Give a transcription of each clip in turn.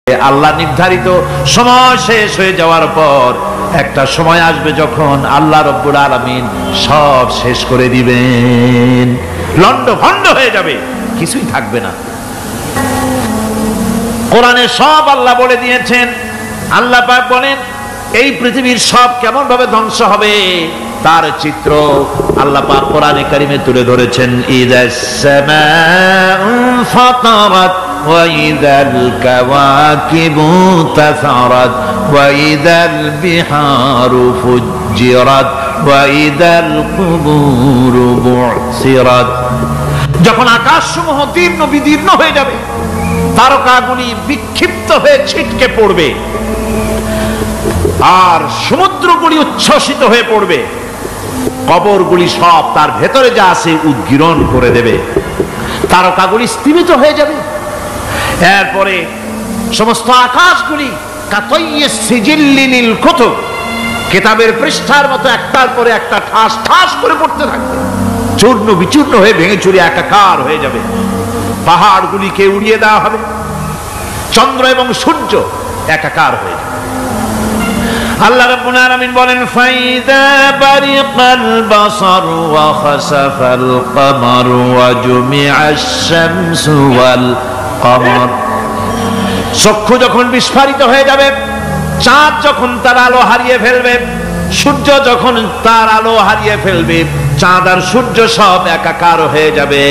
আল্লাহ নির্ধারিত সময় শেষ হয়ে যাওয়ার পর একটা সময় আসবে যখন আল্লাহ রব্বুল আলামিন সব শেষ করে দিবেন, লন্ড ভন্ড হয়ে যাবে, কিছুই থাকবে না। কোরআনে সব আল্লাহ বলে দিয়েছেন। আল্লাহ পাক বলেন এই পৃথিবীর সব কেমন ভাবে ধ্বংস হবে তার চিত্র আল্লাহ পাক কোরআনে কারিমে তুলে ধরেছেন। ইযাস সামাউ ফাতারাত ওয়া ইযাল কাওয়াকিবু তাসারাত ওয়া ইযাল বিহারু ফুজ্জিরাত ওয়া ইযাল কুবুরু বু'সিরাত। যখন আকাশসমূহ দীর্ণ বিদীর্ণ হয়ে যাবে, তারকাগুলি বিক্ষিপ্ত হয়ে ছিটকে পড়বে, আর সমুদ্রগুলি উচ্ছ্বসিত হয়ে পড়বে, কবরগুলি সব তার ভেতরে যা আছে উদ্গীরণ করে দেবে, তারকাগুলি স্থিমিত হয়ে যাবে। এরপরে সমস্ত আকাশগুলি কাতাইয়িস সিজিল্লিল কুতুব, কিতাবের পৃষ্ঠার মতো একটার পরে একটা ঠাস ঠাস করে পড়তে থাকবে, চূর্ণ বিচূর্ণ হয়ে ভেঙে চুরে একাকার হয়ে যাবে। পাহাড়গুলিকে উড়িয়ে দেওয়া হবে, চন্দ্র এবং সূর্য একাকার হয়ে যাবে। আল্লাহ রাব্বুল আলামিন বলেন ফাইদা বারিকাল বাসার ওয়া খাসাফাল কমার ওয়া জুমিআশ শামসু ওয়াল কমার। চক্ষু যখন বিস্ফারিত হয়ে যাবে, চাঁদ যখন তার আলো হারিয়ে ফেলবে, সূর্য যখন তার আলো হারিয়ে ফেলবে, চাঁদ আর সূর্য সব একাকার হয়ে যাবে,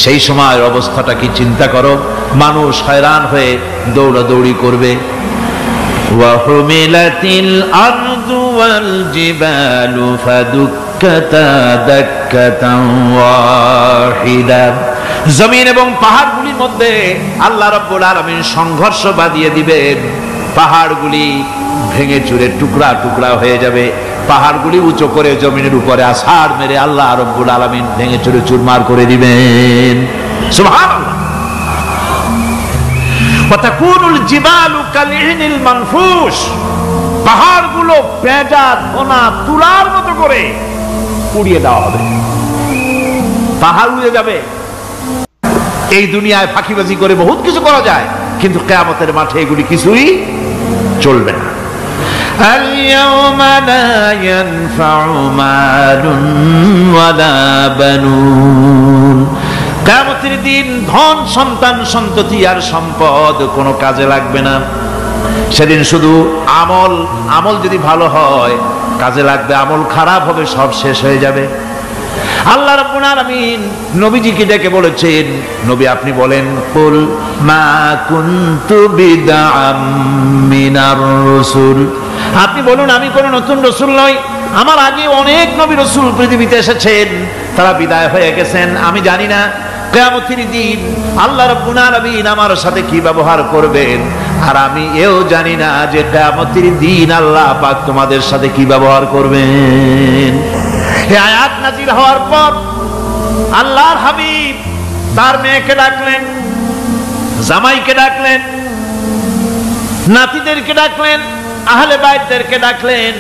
সেই সময়ের অবস্থাটা কি চিন্তা করো। মানুষ হয়রান হয়ে দৌড়াদৌড়ি করবে। ওয়াহুমিলাতিল আরদু ওয়াল জিবালু ফাদুক্কাতা দাক্কাতান ওয়াহিদা। জমিন এবং পাহাড়গুলির মধ্যে আল্লাহ রাব্বুল আলামিন সংঘর্ষ বাঁধিয়ে দিবেন, পাহাড়গুলি ভেঙে চুরে টুকরা টুকরা হয়ে যাবে, পাহাড়গুলি উঁচু করে জমিনের উপরে আছাড় মেরে আল্লাহ রাব্বুল আলামিন ভেঙে চুরে চুরমার করে দিবেন। সুবহানাল্লাহ। ওয়া তাকুনুল জিবালু কালইনিল মানফুশ, পাহাড়গুলো পেঁজা ধোনা তুলার মতো করে উড়িয়ে দেওয়া হবে, পাহাড় উড়ে যাবে। এই দুনিয়ায় ফাঁকিবাজি করে বহুত কিছু করা যায়, কিন্তু কিয়ামতের মাঠে এগুলি কিছুই চলবে না। আল-ইয়াওমা লা ইয়ানফাউ মালুন ওয়ালা বানুন। কিয়ামতের দিন ধন সন্তান সন্ততি আর সম্পদ কোনো কাজে লাগবে না। সেদিন শুধু আমল যদি ভালো হয় কাজে লাগবে, আমল খারাপ হবে সব শেষ হয়ে যাবে। আল্লাহ রাব্বুল আলামিন নবীজিকে ডেকে বলেছেন, নবী আপনি বলেন কুল মা কুনতু বিদআম মিনার রাসূল। আপনি বলুন আমি কোন নতুন রাসূল নই, আমার আগে অনেক নবী রাসূল পৃথিবীতে এসেছেন, তারা বিদায় হয়ে গেছেন। আমি জানি না কিয়ামতের দিন আল্লাহ রাব্বুল আলামিন আমার সাথে কি ব্যবহার করবেন, আর আমি এও জানি না যে কিয়ামতের দিন আল্লাহ পাক তোমাদের সাথে কি ব্যবহার করবেন। এই আয়াত নাযিল হওয়ার পর আল্লাহর হাবিব তার মেয়েকে ডাকলেন, জামাইকে ডাকলেন, নাতিদেরকে ডাকলেন, আহলে বাইতদেরকে ডাকলেন,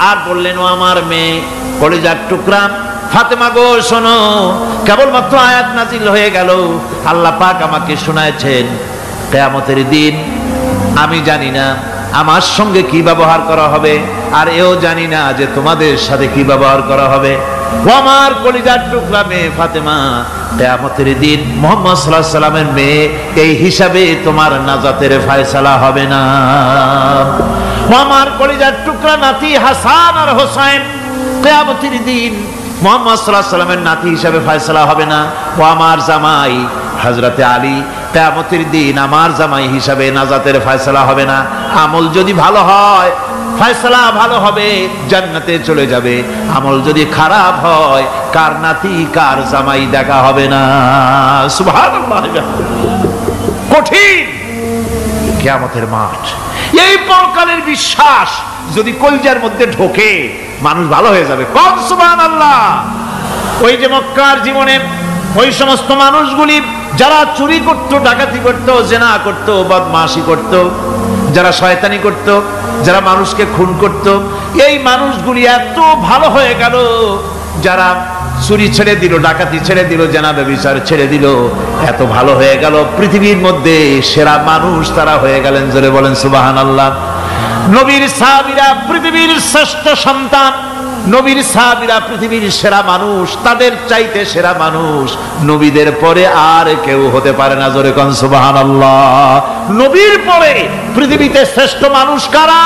আর বললেন ও আমার মেয়ে কলিজার টুকরা ফাতেমা গো শোনো, কেবলমাত্র আয়াত নাযিল হয়ে গেল, আল্লাহ পাক আমাকে শোনাচ্ছেন কিয়ামতের দিন আমি জানি না আমার সঙ্গে কি ব্যবহার করা হবে, আর এও জানি না যে তোমাদের সাথে কি ব্যবহার করা হবে। ও আমার কলিজার টুকরা মেয়ে ফাতেমা, কিয়ামতের দিন মুহাম্মদ সাল্লাল্লাহু আলাইহি সাল্লামের মেয়ে এই হিসাবে তোমার নাজাতের ফয়সালা হবে না। ও আমার কলিজার টুকরা নাতি হাসান আর হোসেন, কিয়ামতের দিন মুহাম্মদ সাল্লাল্লাহু আলাইহি সাল্লামের নাতি হিসাবে ফয়সালা হবে না। ও আমার জামাই হযরতে আলী, কিয়ামতের দিন আমার জামাই হিসাবে নাজাতের ফয়সালা হবে না। আমল যদি ভালো হয় ফয়সালা ভালো হবে, জান্নাতে চলে যাবে। আমল যদি খারাপ হয় কার নাতি কার জামাই দেখা হবে না। সুবহানাল্লাহ। কঠিন কিয়ামতের মাঠ। এই পরকালের বিশ্বাস যদি কলিজার মধ্যে ঢোকে মানুষ ভালো হয়ে যাবে। কোন সুবহানাল্লাহ। ওই যে মক্কার জীবনে ওই সমস্ত মানুষগুলি যারা চুরি করত, ডাকাতি করত, জিনা করত, বদমাশি করত, যারা শয়তানি করত, যারা মানুষকে খুন করত, এই মানুষগুলি এত ভালো হয়ে গেল, যারা চুরি ছেড়ে দিল, ডাকাতি ছেড়ে দিল, জেনা ব্যভিচার ছেড়ে দিল, এত ভালো হয়ে গেল। পৃথিবীর মধ্যে সেরা মানুষ তারা হয়ে গেলেন। জোরে বলেন সুবহানাল্লাহ। নবীর সাহাবীরা পৃথিবীর শ্রেষ্ঠ সন্তান, নবীর সাহাবীরা পৃথিবীর সেরা মানুষ, তাদের চাইতে সেরা মানুষ নবীদের পরে আর কেউ হতে পারে না। জোরে কোন সুবহানাল্লাহ। নবীর পরে পৃথিবীতে শ্রেষ্ঠ মানুষ কারা?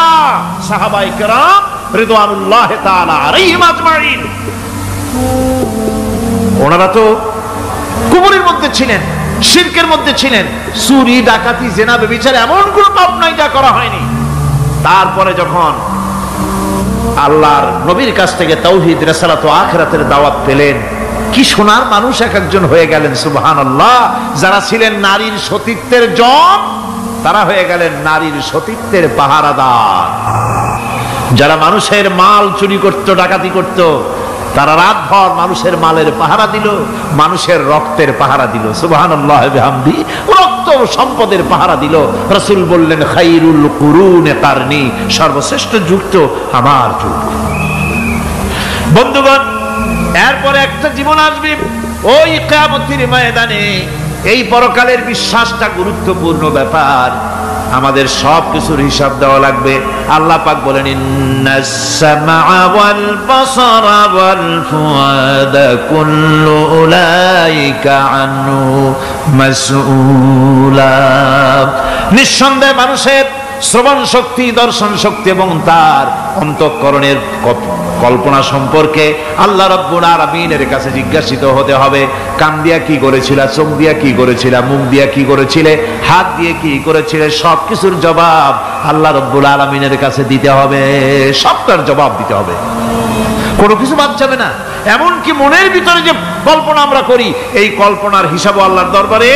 সাহাবায়ে কেরাম রিদওয়ানুল্লাহ তাআলা আলাইহিম আজমাইন। ওনারা তো কুফরের মধ্যে ছিলেন, শিরকের মধ্যে ছিলেন, চুরি ডাকাতি জেনা ব্যভিচার এমন কোন পাপ নাই যা করা হয়নি। তারপরে যখন আল্লাহর নবীর কাছ থেকে তাওহীদ, রিসালাত ও আখিরাতের দাওয়াত পেলেন, কি সোনার মানুষ এক একজন হয়ে গেলেন। সুবহানাল্লাহ। যারা ছিলেন নারীর সতীত্বের জম, তারা হয়ে গেলেন নারীর সতীত্বের পাহারাদার। যারা মানুষের মাল চুরি করত, ডাকাতি করত, তারা রাতভর মানুষের মালের পাহারা দিল, মানুষের রক্তের পাহারা দিল। সুবহানাল্লাহ বিহামদি। রক্ত সম্পদের পাহারা দিল। রাসূল বললেন খায়রুল কুরুনে কারনি, সর্বশ্রেষ্ঠ যুগ তো আমার যুগ। বন্ধুগণ, এরপরে একটা জীবন আসবে ওই কিয়ামতের ময়দানে। এই পরকালের বিশ্বাসটা গুরুত্বপূর্ণ ব্যাপার। আমাদের সব কিছুর হিসাব দেওয়া লাগবে। আল্লাহ পাক বলেন ইন্নাস সামআ ওয়াল বাসারা ওয়াল ফুআদা কুল্লু উলাইকা আনহু মাসউলা। নিঃসন্দেহে মানুষের শ্রবণ শক্তি, দর্শন শক্তি এবং তার অন্তঃকরণের কল্পনা সম্পর্কে আল্লাহ রাব্বুল আলামিনের কাছে জিজ্ঞাসিত হতে হবে। কান দিয়া কি করেছিলা, চোখ দিয়া কি করেছিলা, মুখ দিয়া কি করেছিলে, হাত দিয়ে কি করেছিলে, সবকিছুর জবাব আল্লাহ রাব্বুল আলামিনের কাছে দিতে হবে। সবটার জবাব দিতে হবে, কোনো কিছু বাদ যাবে না। এমনকি মনের ভিতরে যে কল্পনা আমরা করি, এই কল্পনার হিসাবও আল্লাহর দরবারে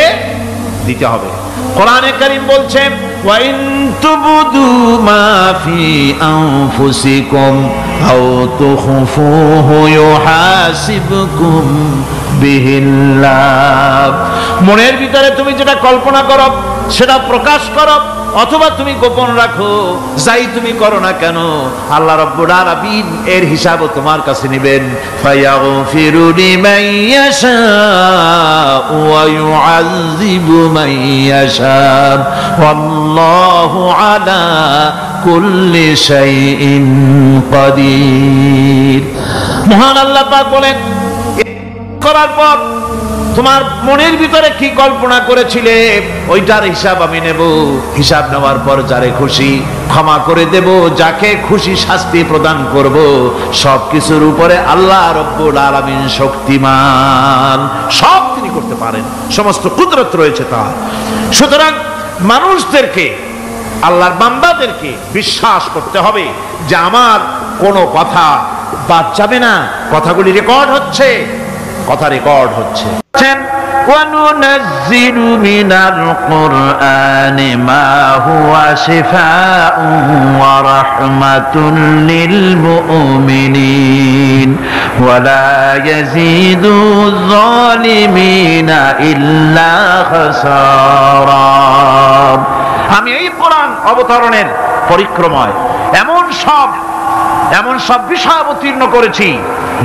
দিতে হবে। কোরআনে কারীম বলছে ওয়া ইন তুবদু মা ফি আনফুসিকুম আও তুখফুহু ইউহাসিবকুম বিহিল্লাহ। মনের ভিতরে তুমি যেটা কল্পনা করো সেটা প্রকাশ করো, অথবা তুমি গোপন রাখো, যাই তুমি করো না কেন আল্লাহ রাব্বুল আলামিন এর হিসাবও তোমার কাছে নেবেন। ফায়াগফিরু লিমান ইয়াশা ওয়া ইউআযযিবু মান ইয়াশা ওয়াল্লাহু আলা কুল্লি শাইইন কাদির। মহান আল্লাহ পাক বলেন, করার পর তোমার মনের ভিতরে কি কল্পনা করেছিলে ওইটার হিসাব আমি নেব। হিসাব নেওয়ার পর যারে খুশি ক্ষমা করে দেব, যাকে খুশি শাস্তি প্রদান করব। সবকিছুর উপরে আল্লাহ রাব্বুল আলামিন শক্তিমান, সব তিনি করতে পারেন, সমস্ত কুদরত রয়েছে তার। সুতরাং মানুষদেরকে, আল্লাহর বান্দাদেরকে বিশ্বাস করতে হবে যে আমার কোনো কথা বাদ যাবে না, কথাগুলি রেকর্ড হচ্ছে, কথা রেকর্ড হচ্ছে। وَنُنَزِّلُ مِنَ الْقُرْآنِ مَا هُوَ شِفَاءٌ وَرَحْمَةٌ لِلْمُؤْمِنِينَ وَلَا يَزِيدُ الظَّالِمِينَ إِلَّا خَسَارًا। আমি এই কোরআন অবতরণের পরিক্রমায় এমন সব বিষয় অবতীর্ণ করেছি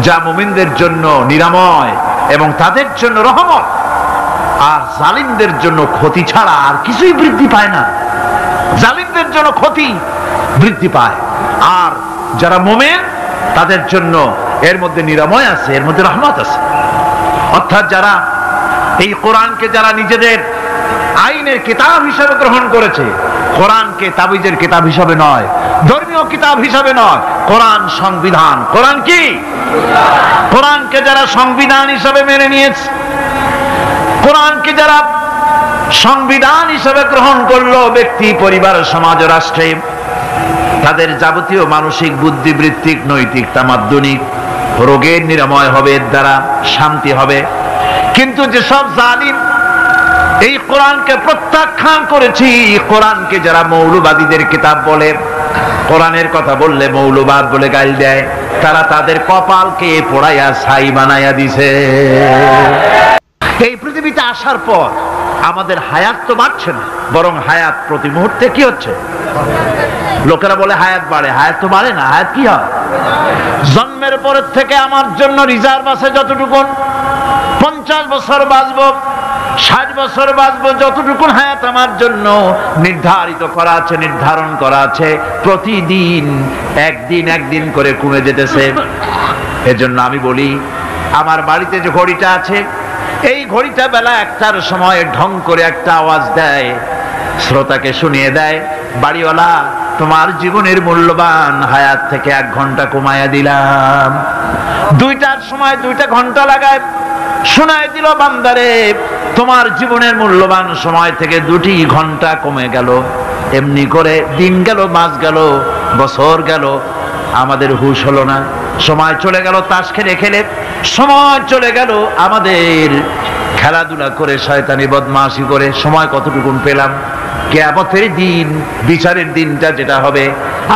যা মুমিনদের জন্য নিরাময় এবং তাদের জন্য রহমত, আর জালিমদের জন্য ক্ষতি ছাড়া আর কিছুই বৃদ্ধি পায় না। জালিমদের জন্য ক্ষতি বৃদ্ধি পায়, আর যারা মুমিন তাদের জন্য এর মধ্যে নিরাময় আছে, এর মধ্যে রহমত আছে। অর্থাৎ যারা এই কোরআনকে যারা নিজেদের আইনের কিতাব হিসাবে গ্রহণ করেছে, কোরআনকে তাবিজের কিতাব হিসাবে নয়, ধর্মীয় কিতাব হিসাবে নয়, কোরআন সংবিধান। কোরআন কি? কোরআনকে যারা সংবিধান হিসাবে মেনে নিয়েছে, কোরআনকে যারা সংবিধান হিসাবে গ্রহণ করলো, ব্যক্তি, পরিবার, সমাজ, রাষ্ট্রে তাদের যাবতীয় মানসিক, বুদ্ধিবৃত্তিক, নৈতিক, তামাদ্দুনিক রোগের নিরাময় হবে, এর দ্বারা শান্তি হবে। কিন্তু যেসব জালিম এই কোরআনকে প্রত্যাখ্যান করেছি, কোরআনকে যারা মৌলবাদীদের কিতাব বলে, কোরআনের কথা বললে মৌলবাদ বলে গাল দেয়, তারা তাদের কপালকে পোড়াইয়া ছাই বানাইয়া দিছে। এই পৃথিবীতে আসার পর আমাদের হায়াত তো বাড়ছে না, বরং হায়াত প্রতি মুহূর্তে কি হচ্ছে? লোকেরা বলে হায়াত বাড়ে, হায়াত তো বাড়ে না। হায়াত কি হয়? জন্মের পরের থেকে আমার জন্য রিজার্ভ আছে যতটুকু, 50 বছর বাঁচবো, 60 বছর বাঁচবো, যতটুকু হায়াত আমার জন্য নির্ধারিত করা আছে, নির্ধারণ করা আছে, প্রতিদিন একদিন করে কমে যেতেছে। এজন্য আমি বলি, আমার বাড়িতে যে ঘড়িটা আছে, এই ঘড়িটা বেলা 1টার সময় ঢং করে একটা আওয়াজ দেয়, শ্রোতাকে শুনিয়ে দেয়, বাড়িওয়ালা তোমার জীবনের মূল্যবান হায়াত থেকে 1 ঘন্টা কমায়া দিলাম। 2টার সময় 2টা ঘন্টা লাগায় শোনায় দিল, বান্দারে তোমার জীবনের মূল্যবান সময় থেকে 2টি ঘন্টা কমে গেল। এমনি করে দিন গেল, মাস গেল, বছর গেল, আমাদের হুঁশ হলো না। সময় চলে গেল তাস খেলে খেলে, সময় চলে গেল আমাদের খেলাধুলা করে, শয়তানি বদমাশি করে। সময় কতটুকু পেলাম? কিয়ামতের দিন, বিচারের দিনটা যেটা হবে,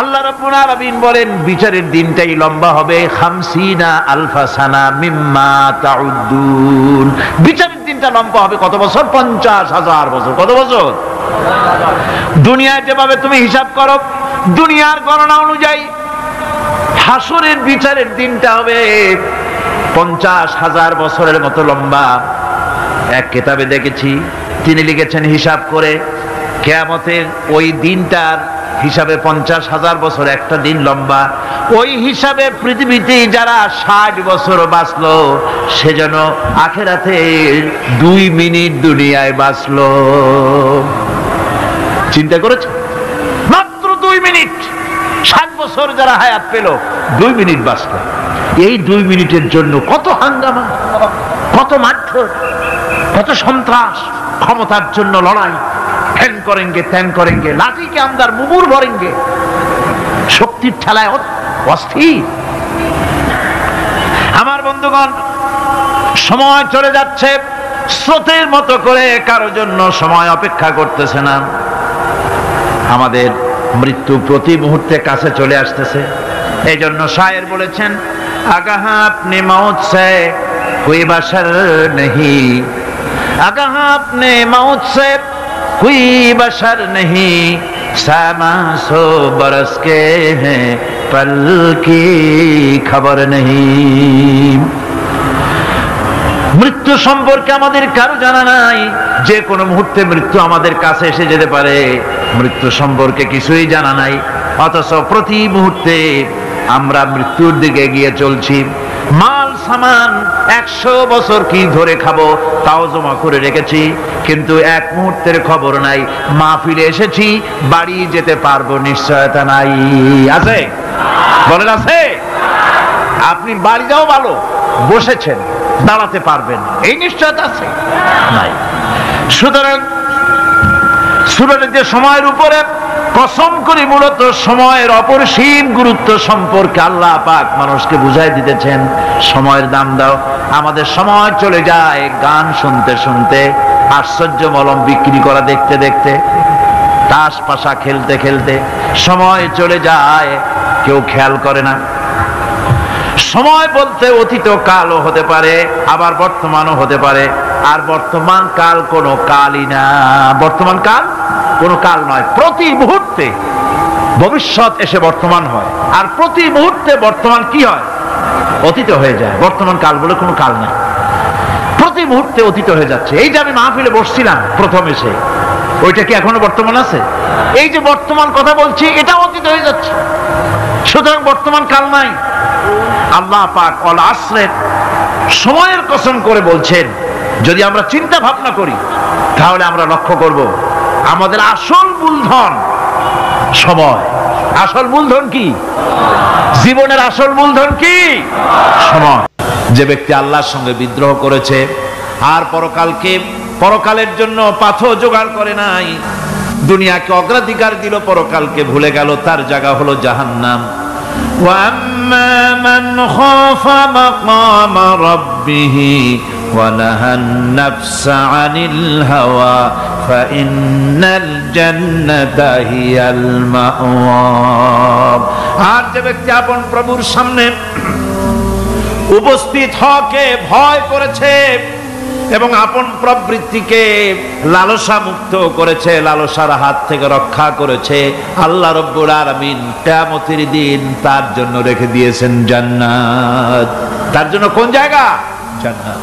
আল্লাহ রাব্বুল আলামিন বলেন বিচারের দিনটাই লম্বা হবে 50 আলফা সানা মিম্মা তাউদ্দুন। বিচারের দিনটা লম্বা হবে কত বছর? 50,000 বছর। কত বছর? দুনিয়ায় যেভাবে তুমি হিসাব করো, দুনিয়ার গণনা অনুযায়ী হাসরের বিচারের দিনটা হবে 50,000 বছরের মতো লম্বা। এক কিতাবে দেখেছি, তিনি লিখেছেন হিসাব করে, কিয়ামতের ওই দিনটার হিসাবে 50,000 বছর একটা দিন লম্বা। ওই হিসাবে পৃথিবীতে যারা 60 বছর বাঁচলো, সে যেন আখিরাতে 2 মিনিট দুনিয়ায় বাঁচলো। চিন্তা করেছে? মাত্র 2 মিনিট। 60 বছর যারা হায়াত পেল, 2 মিনিট বাঁচলো। এই 2 মিনিটের জন্য কত হাঙ্গামা, কত মারধর, কত সন্ত্রাস, ক্ষমতার জন্য লড়াই, ধ্যান করেঙ্গে ত্যান করেঙ্গে, লাঠিকে আমদার মুগুর ভরেঙ্গে, শক্তির ঠেলায় অস্থির। আমার বন্ধুগণ, সময় চলে যাচ্ছে, স্রোতের মতো করে কারোর জন্য সময় অপেক্ষা করতেছে না। আমাদের মৃত্যু প্রতি মুহূর্তে কাছে চলে আসতেছে। এই জন্য শায়ের বলেছেন, আগাহা আপনি মৌত সে কোই বাশার নেহি, আগাহা আপনি মৌত সে कोई बशर नहीं, सामा 100 बरस के हैं पल की खबर नहीं। মৃত্যু সম্পর্কে আমাদের কারো জানা নাই, যে কোনো মুহূর্তে মৃত্যু আমাদের কাছে এসে যেতে পারে। মৃত্যু সম্পর্কে কিছুই জানা নাই, অথচ প্রতি মুহূর্তে আমরা মৃত্যুর দিকে এগিয়ে চলছি। মাল সামান 100 বছর কি ধরে খাবো তাও জমা করে রেখেছি, কিন্তু এক মুহূর্তের খবর নাই। মাহফিলে এসেছি, বাড়ি যেতে পারবো নিশ্চয়তা নাই। আছে? বলেন আছে? আপনি বাড়ি যাও ভালো, বসেছেন, দাঁড়াতে পারবেন, এই নিশ্চয়তা আছে? নাই। সুতরাং সূরার যে সময়ের উপরে কসম করে মূলত সময়ের অপরিসীম গুরুত্ব সম্পর্কে আল্লাহ পাক মানুষকে বুঝাই দিতেছেন। সময়ের দাম দাও। আমাদের সময় চলে যায় গান শুনতে শুনতে, আশ্চর্য মলম বিক্রি করা দেখতে দেখতে, তাস পাশা খেলতে খেলতে সময় চলে যায়, কেউ খেয়াল করে না। সময় বলতে অতীত কালও হতে পারে, আবার বর্তমানও হতে পারে। আর বর্তমান কাল কোনো কালই না। বর্তমান কাল কোনো কাল নয়। প্রতি মুহূর্তে ভবিষ্যৎ এসে বর্তমান হয়, আর প্রতি মুহূর্তে বর্তমান কি হয়? অতীত হয়ে যায়। বর্তমান কাল বলে কোনো কাল নাই, প্রতি মুহূর্তে অতীত হয়ে যাচ্ছে। এই যে আমি মাহফিলে বসছিলাম প্রথম এসে, ওইটা কি এখনো বর্তমান আছে? এই যে বর্তমান কথা বলছি, এটা অতীত হয়ে যাচ্ছে। সুতরাং বর্তমান কাল নাই। আল্লাহ পাক অল আসরের সময়ের কসম করে বলছেন। যদি আমরা চিন্তা ভাবনা করি তাহলে আমরা লক্ষ্য করব আমাদের আসল মূলধন সময়। আসল মূলধন কি? জীবনের আসল মূলধন কি? সময়। যে ব্যক্তি আল্লাহর সঙ্গে বিদ্রোহ করেছে আর পরকালের জন্য পাথর জোগাড় করে নাই, দুনিয়াকে অগ্রাধিকার দিল, পরকালকে ভুলে গেল, তার জায়গা হলো জাহান্নাম। وَأَمَّا مَنْ خَافَ مَقَامَ رَبِّهِ وَنَهَى النَّفْسَ عَنِ الْهَوَى فَإِنَّ الْجَنَّةَ هِيَ الْمَأْوَى। আর যে ব্যক্তি আপন প্রভুর সামনে উপস্থিত হকে ভয় করেছে, এবং আপন প্রবৃত্তিকে লালসা মুক্ত করেছে, লালসার হাত থেকে রক্ষা করেছে, আল্লাহ রাব্বুল আলামিন কিয়ামতের দিন তার জন্য রেখে দিয়েছেন জান্নাত। তার জন্য কোন জায়গা? জান্নাত।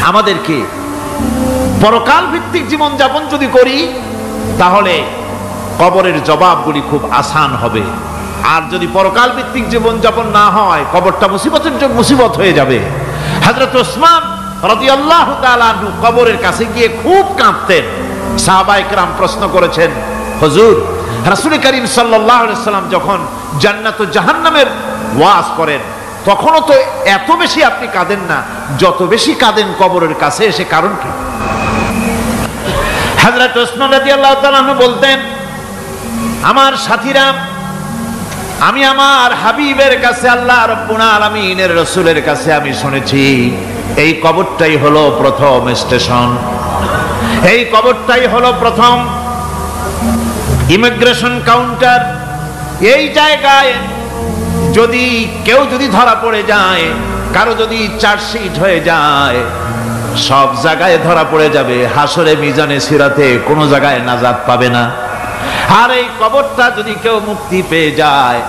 আমাদেরকে পরকাল ভিত্তিক জীবন যাপন যদি করি তাহলে কবরের জবাবগুলি খুব আসান হবে। আর যদি পরকাল ভিত্তিক জীবন যাপন না হয়, কবরটা মুসিবত হয়ে যাবে। হযরত ওসমান রাদিয়াল্লাহু তাআলা আনহু কবরের কাছে গিয়ে খুব কাঁদতেন। সাহাবায়ে কেরাম প্রশ্ন করেছেন, হুজুর, রাসূল করিম সাল্লাল্লাহু আলাইহি সাল্লাম যখন জান্নাত ও জাহান্নামের ওয়াজ করেন তখনও তো এত বেশি আপনি কাঁদেন না, যত বেশি কাঁদেন কবরের কাছে এসে, কারণ কি? হযরত ওসমান রাদিয়াল্লাহু তাআলা আনহু বলতেন, আমার সাথীরা, আমি আমার হাবিবের কাছে, আল্লাহ রাব্বুল আলামিনের রাসূলের কাছে আমি শুনেছি এই কবরটাই হলো প্রথম স্টেশন, এই কবরটাই হলো প্রথম ইমিগ্রেশন কাউন্টার। এই জায়গায় যদি কেউ ধরা পড়ে যায়, কারো যদি চার্জশিট হয়ে যায়, সব জায়গায় ধরা পড়ে যাবে। হাসরে মিজানে সিরাতে কোনো জায়গায় নাজাত পাবে না। আর এই কবরটা যদি কেউ মুক্তি পেয়ে যায়,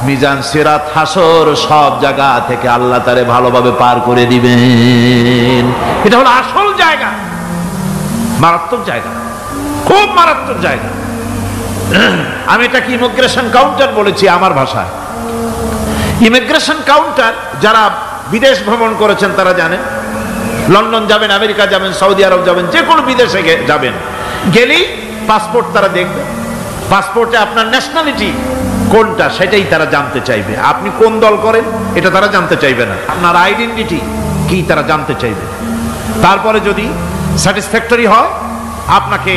মিজান সিরাত হাসর সব জায়গা থেকে আল্লাহ তারে ভালোভাবে পার করে দিবেন। এটা হলো আসল জায়গা, মারাত্মক জায়গা, খুব মারাত্মক জায়গা। আমি এটাকে ইমিগ্রেশন কাউন্টার বলেছি আমার ভাষায়। ইমিগ্রেশন কাউন্টার যারা বিদেশ ভ্রমণ করেছেন তারা জানেন। লন্ডন যাবেন, আমেরিকা যাবেন, সৌদি আরব যাবেন, যে কোনো বিদেশে যাবেন, গেলেই পাসপোর্ট তারা দেখবে। পাসপোর্টে আপনার ন্যাশনালিটি কোনটা সেটাই তারা জানতে চাইবে। আপনি কোন দল করেন এটা তারা জানতে চাইবে না, আপনার আইডেন্টিটি কি তারা জানতে চাইবে। তারপরে যদি স্যাটিসফ্যাক্টরি হয় আপনাকে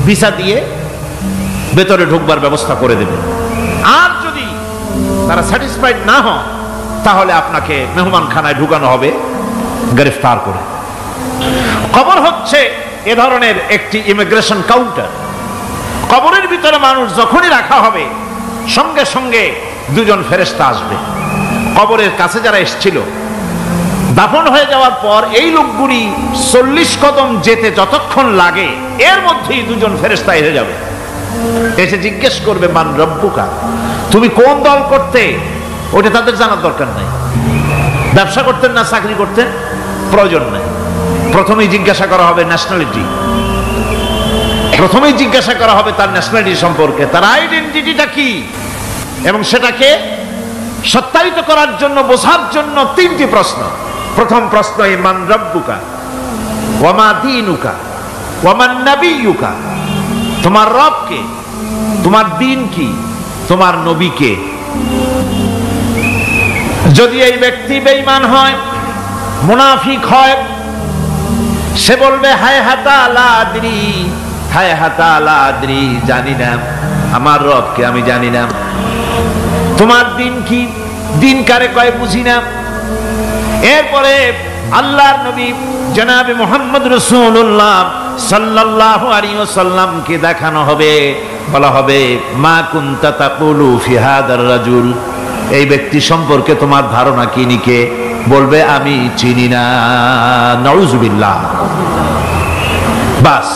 ভিসা দিয়ে ভেতরে ঢুকবার ব্যবস্থা করে দেবে। আর যদি তারা স্যাটিসফাইড না হয় তাহলে আপনাকে মেহমানখানায় ঢুকানো হবে গ্রেফতার করে। কবর হচ্ছে এ ধরনের একটি ইমিগ্রেশন কাউন্টার। কবরের ভিতরে মানুষ যখনই রাখা হবে সঙ্গে সঙ্গে দুজন ফেরেশতা আসবে। কবরের কাছে যারা এসেছিল দাফন হয়ে যাওয়ার পর এই লোকগুলি 40 কদম যেতে যতক্ষণ লাগে এর মধ্যেই দুজন ফেরেশতা এসে যাবে, এসে জিজ্ঞেস করবে, মান রব্বুকা, তুমি কোন দল করতে? ওটা তাদের জানার দরকার নাই। ব্যবসা করতেন না চাকরি করতেন প্রয়োজন নাই। প্রথমেই জিজ্ঞাসা করা হবে ন্যাশনালিটি, প্রথমেই জিজ্ঞাসা করা হবে তার ন্যাশনালিটি সম্পর্কে, তার আইডেন্টিটিটা কি, এবং সেটাকে সত্যায়িত করার জন্য, বোঝার জন্য 3টি প্রশ্ন। প্রথম প্রশ্ন, মান রব্বুকা ওয়া মা দীনুকা ওয়া মান নাবিয়্যুকা, তোমার রব কে, তোমার দ্বীন কি, তোমার নবী কে। যদি এই ব্যক্তি বেঈমান হয়, মুনাফিক হয়, সে বলবে হায় হাতা লা আদরি, হায় হাতা লা আদরি, জানি না আমার রবকে, আমি জানি না। তোমার দিন কি, দিন কারে কয় বুঝি না। এরপরে আল্লাহর নবী জনাবে মুহাম্মদ রাসূলুল্লাহ সাল্লাল্লাহু আলাইহি ওয়াসাল্লামকে দেখানো হবে, বলা হবে মা কুনতা তাকুলু ফি হাদার রাজুল, এই ব্যক্তি সম্পর্কে তোমার ধারণা কি নিকে? বলবে আমি চিনি না। নাউযুবিল্লাহ। বাস,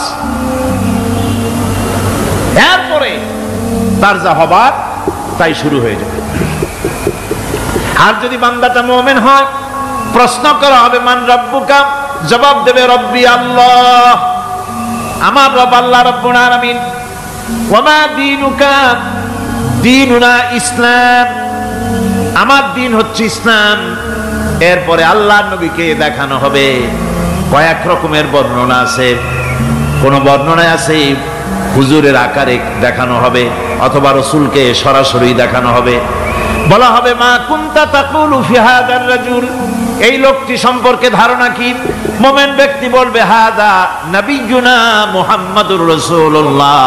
এরপরে তার যা হবার তাই শুরু হয়ে যাবে। আর যদি বান্দাটা মুমিন হয়, প্রশ্ন করা হবে মান রব্বুকা, জবাব দেবে রব্বি আল্লাহ, আমার রব আল্লাহ রাব্বুল আলামিন। ওয়া মা দীনুকা, দীনুনা ইসলাম, আমার দিন হচ্ছে ইসলাম। এরপরে আল্লাহর নবীকে দেখানো হবে। কয়েক রকমের বর্ণনা আছে, কোন বর্ণনায় আছে হুজুরের আকারে দেখানো হবে, অথবা রাসূলকে সরাসরি দেখানো হবে। বলা হবে মা কুনতা তাকুলু ফি হাদার রাজুল, এই লোকটি সম্পর্কে ধারণা কি? মুমিন ব্যক্তি বলবে হাদা নবিয়ুনা মুহাম্মাদুর রাসূলুল্লাহ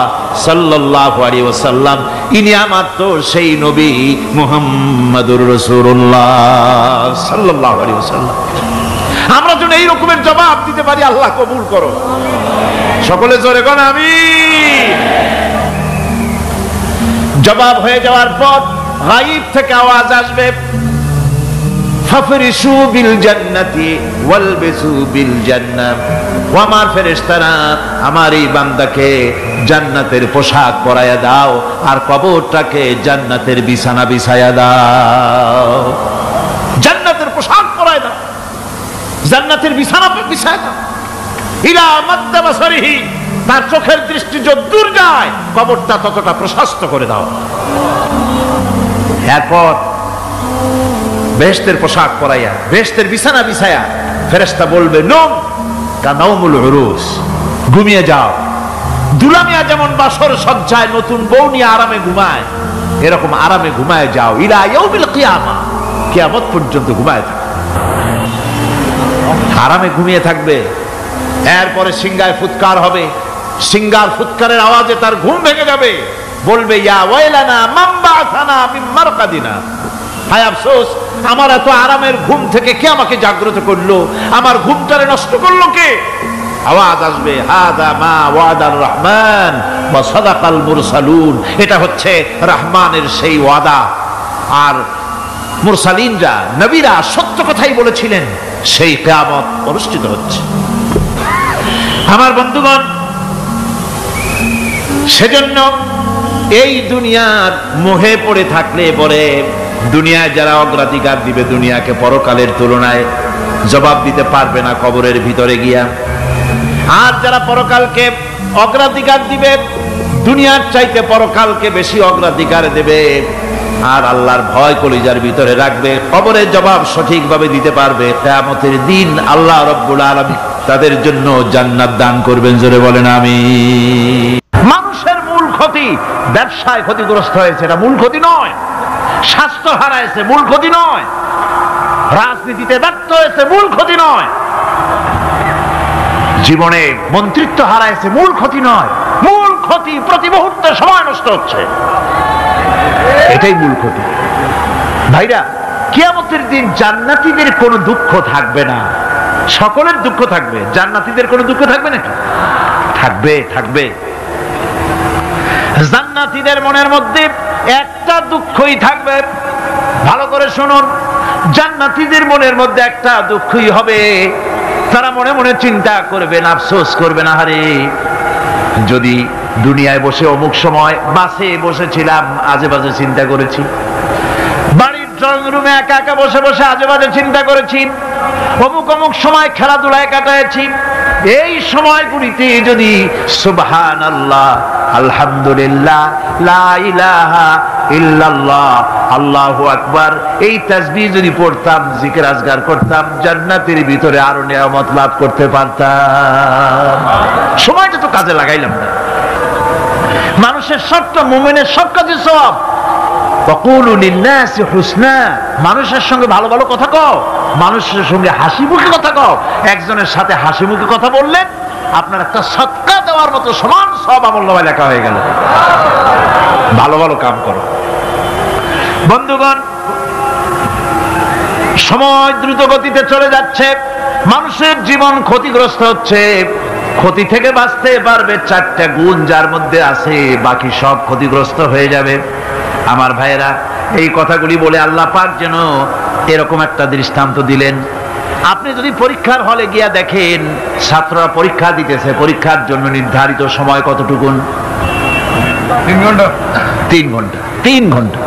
সাল্লাল্লাহু আলাইহি ওয়াসাল্লাম, ইনি আমার তো সেই নবী মুহাম্মাদুর রাসূলুল্লাহ সাল্লাল্লাহু আলাইহি ওয়াসাল্লাম। আমরা যেন এই রকমের জবাব দিতে পারি, আল্লাহ কবুল করো। সকলে জোরে কোন আমিন। জবাব হয়ে যাওয়ার পর গায়ব থেকে আওয়াজ আসবে, ফাফরিশু বিল জান্নাতি ওয়ালবিসু বিল জান্নাহ, ও আমার ফেরেশতারা আমার এই বান্দাকে জান্নাতের পোশাক পরায়া দাও আর কবরটাকে জান্নাতের বিছানা বিছায়া দাও। জান্নাতের পোশাক পরায়া দাও, জান্নাতের বিছানা বিছায়া দাও। ইলা মাদ্দা বাসারিহি, তার চোখের দৃষ্টি যতদূর যায় কবরটা ততটা প্রশস্ত করে দাও। এরপর বেহেশতের পোশাক পরাইয়া বেহেশতের বিছানা বিছায়া ফেরেশতা বলবে নম কানাউমুল উরুস, ঘুমিয়ে যাও। দুলামিয়া যেমন বাসর সজ্জায় নতুন বউ নিয়ে আরামে ঘুমায়, এরকম আরামে ঘুমায় যাও। ইলা ইয়াউমিল কিয়ামা, কিয়ামত পর্যন্ত ঘুমায় থাকবে, আরামে ঘুমিয়ে থাকবে। এরপরে সিংগায় ফুৎকার হবে, সিংগার ফুৎকারের আওয়াজে তার ঘুম ভেঙে যাবে, বলবে ইয়া ওয়াইলানা মান বাআসানা মিন মারকাদিনা, হায় আফসোস, আমার এত আরামের ঘুম থেকে কে আমাকে জাগ্রত করলো, আমার ঘুমটারে নষ্ট করলো কে? আওয়াজ আসবে হাদা মা ওয়াদার রহমান ওয়া সাদাকাল মুরসালুন, এটা হচ্ছে রহমানের সেই ওয়াদা, আর মুরসালিনরা নবীরা সত্য কথাই বলেছিলেন, সেই কিয়ামত অনুষ্ঠিত হচ্ছে। আমার বন্ধুগণ, সেজন্য এই দুনিয়ার মোহে পড়ে থাকলে পরে দুনিয়ায় যারা অগ্রাধিকার দিবে দুনিয়াকে পরকালের তুলনায় জবাব দিতে পারবে না কবরের ভিতরে গিয়া, আর যারা পরকালকে অগ্রাধিকার দিবে দুনিয়ার চাইতে পরকালকে বেশি অগ্রাধিকার দেবে আর আল্লাহর ভয় কলিজার ভিতরে রাখবে, কবরের জবাব সঠিকভাবে দিতে পারবে, কিয়ামতের দিন আল্লাহ রাব্বুল আলামিন তাদের জন্য জান্নাত দান করবেন। জোরে বলেন আমিন। মানুষের মূল ক্ষতি ব্যবসায় ক্ষতিগ্রস্ত হয়েছে, এটা মূল ক্ষতি নয়। স্বাস্থ্য হারাইছে, মূল ক্ষতি নয়। রাজনীতিতে ব্যর্থ হয়েছে, মূল ক্ষতি নয়। জীবনে মন্ত্রিত্ব হারাইছে, মূল ক্ষতি নয়। মূল ক্ষতি প্রতি মুহূর্তে সময় নষ্ট হচ্ছে, এটাই মূল ক্ষতি। ভাইরা, কিয়ামতের দিন জান্নাতীদের কোনো দুঃখ থাকবে না, সকলের দুঃখ থাকবে, জান্নাতীদের কোনো দুঃখ থাকবে নাকি? থাকবে, থাকবে। জান্নাতীদের মনের মধ্যে একটা দুঃখই থাকবে, ভালো করে শুনুন, জান্নাতীদের মনের মধ্যে একটা দুঃখই হবে, তারা মনে মনে চিন্তা করবেন, আফসোস করবেন, আহারে যদি দুনিয়ায় বসে অমুক সময় বাসে বসেছিলাম আজে বাজে চিন্তা করেছি, বাড়ির ড্রয়িং রুমে একা একা বসে বসে আজে বাজে চিন্তা করেছি, অমুক অমুক সময় খেলাধুলায় কাটাইছি, এই সময়গুলিতে যদি সুবহানাল্লাহ, আলহামদুলিল্লাহ, লা ইলাহা ইল্লাল্লাহ, আল্লাহু আকবার, এই তাসবিহ যদি পড়তাম, জিকির আজগার করতাম, জান্নাতের ভিতরে আরো নিয়ামত লাভ করতে পারতাম। সময়টা তো কাজে লাগাইলাম না। মানুষের সবটা, মুমিনের সব কাজে সওয়াব। ওয়াকুলু লিন-নাসি হুসনা, মানুষের সঙ্গে ভালো ভালো কথা কও, মানুষের সঙ্গে হাসি মুখে কথা কও। একজনের সাথে হাসি মুখে কথা বললেন, আপনার একটা সদকা দেওয়ার মতো সমান সওয়াব আমলনামায় লেখা হয়ে গেল। ভালো ভালো কাম করো। বন্ধুগণ, সময় দ্রুত গতিতে চলে যাচ্ছে, মানুষের জীবন ক্ষতিগ্রস্ত হচ্ছে। ক্ষতি থেকে বাঁচতে পারবে চারটা গুণ যার মধ্যে আছে, বাকি সব ক্ষতিগ্রস্ত হয়ে যাবে। আমার ভাইয়েরা, এই কথাগুলি বলে আল্লাহ পাক যেন এরকম একটা দৃষ্টান্ত দিলেন। আপনি যদি পরীক্ষার হলে গিয়া দেখেন ছাত্ররা পরীক্ষা দিতেছে, পরীক্ষার জন্য নির্ধারিত সময় কতটুকুন? 3 ঘন্টা। 3 ঘন্টা, 3 ঘন্টা।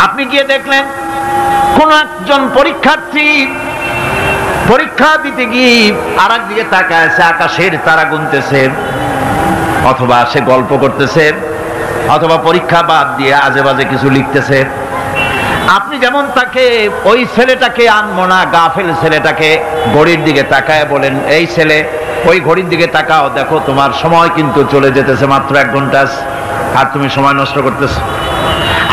আপনি গিয়ে দেখলেন কোন একজন পরীক্ষার্থী পরীক্ষা দিতে গিয়ে আর একদিকে তাকায় আছে, আকাশের তারা গুনতেছে, অথবা সে গল্প করতেছে, অথবা পরীক্ষা বাদ দিয়ে আজে বাজে কিছু লিখতেছে। আপনি যেমন তাকে, ওই ছেলেটাকে আনমনা গাফেল ছেলেটাকে ঘড়ির দিকে তাকায় বলেন, এই ছেলে ওই ঘড়ির দিকে তাকাও, দেখো তোমার সময় কিন্তু চলে যেতেছে, মাত্র 1 ঘন্টা আর তুমি সময় নষ্ট করতেছ।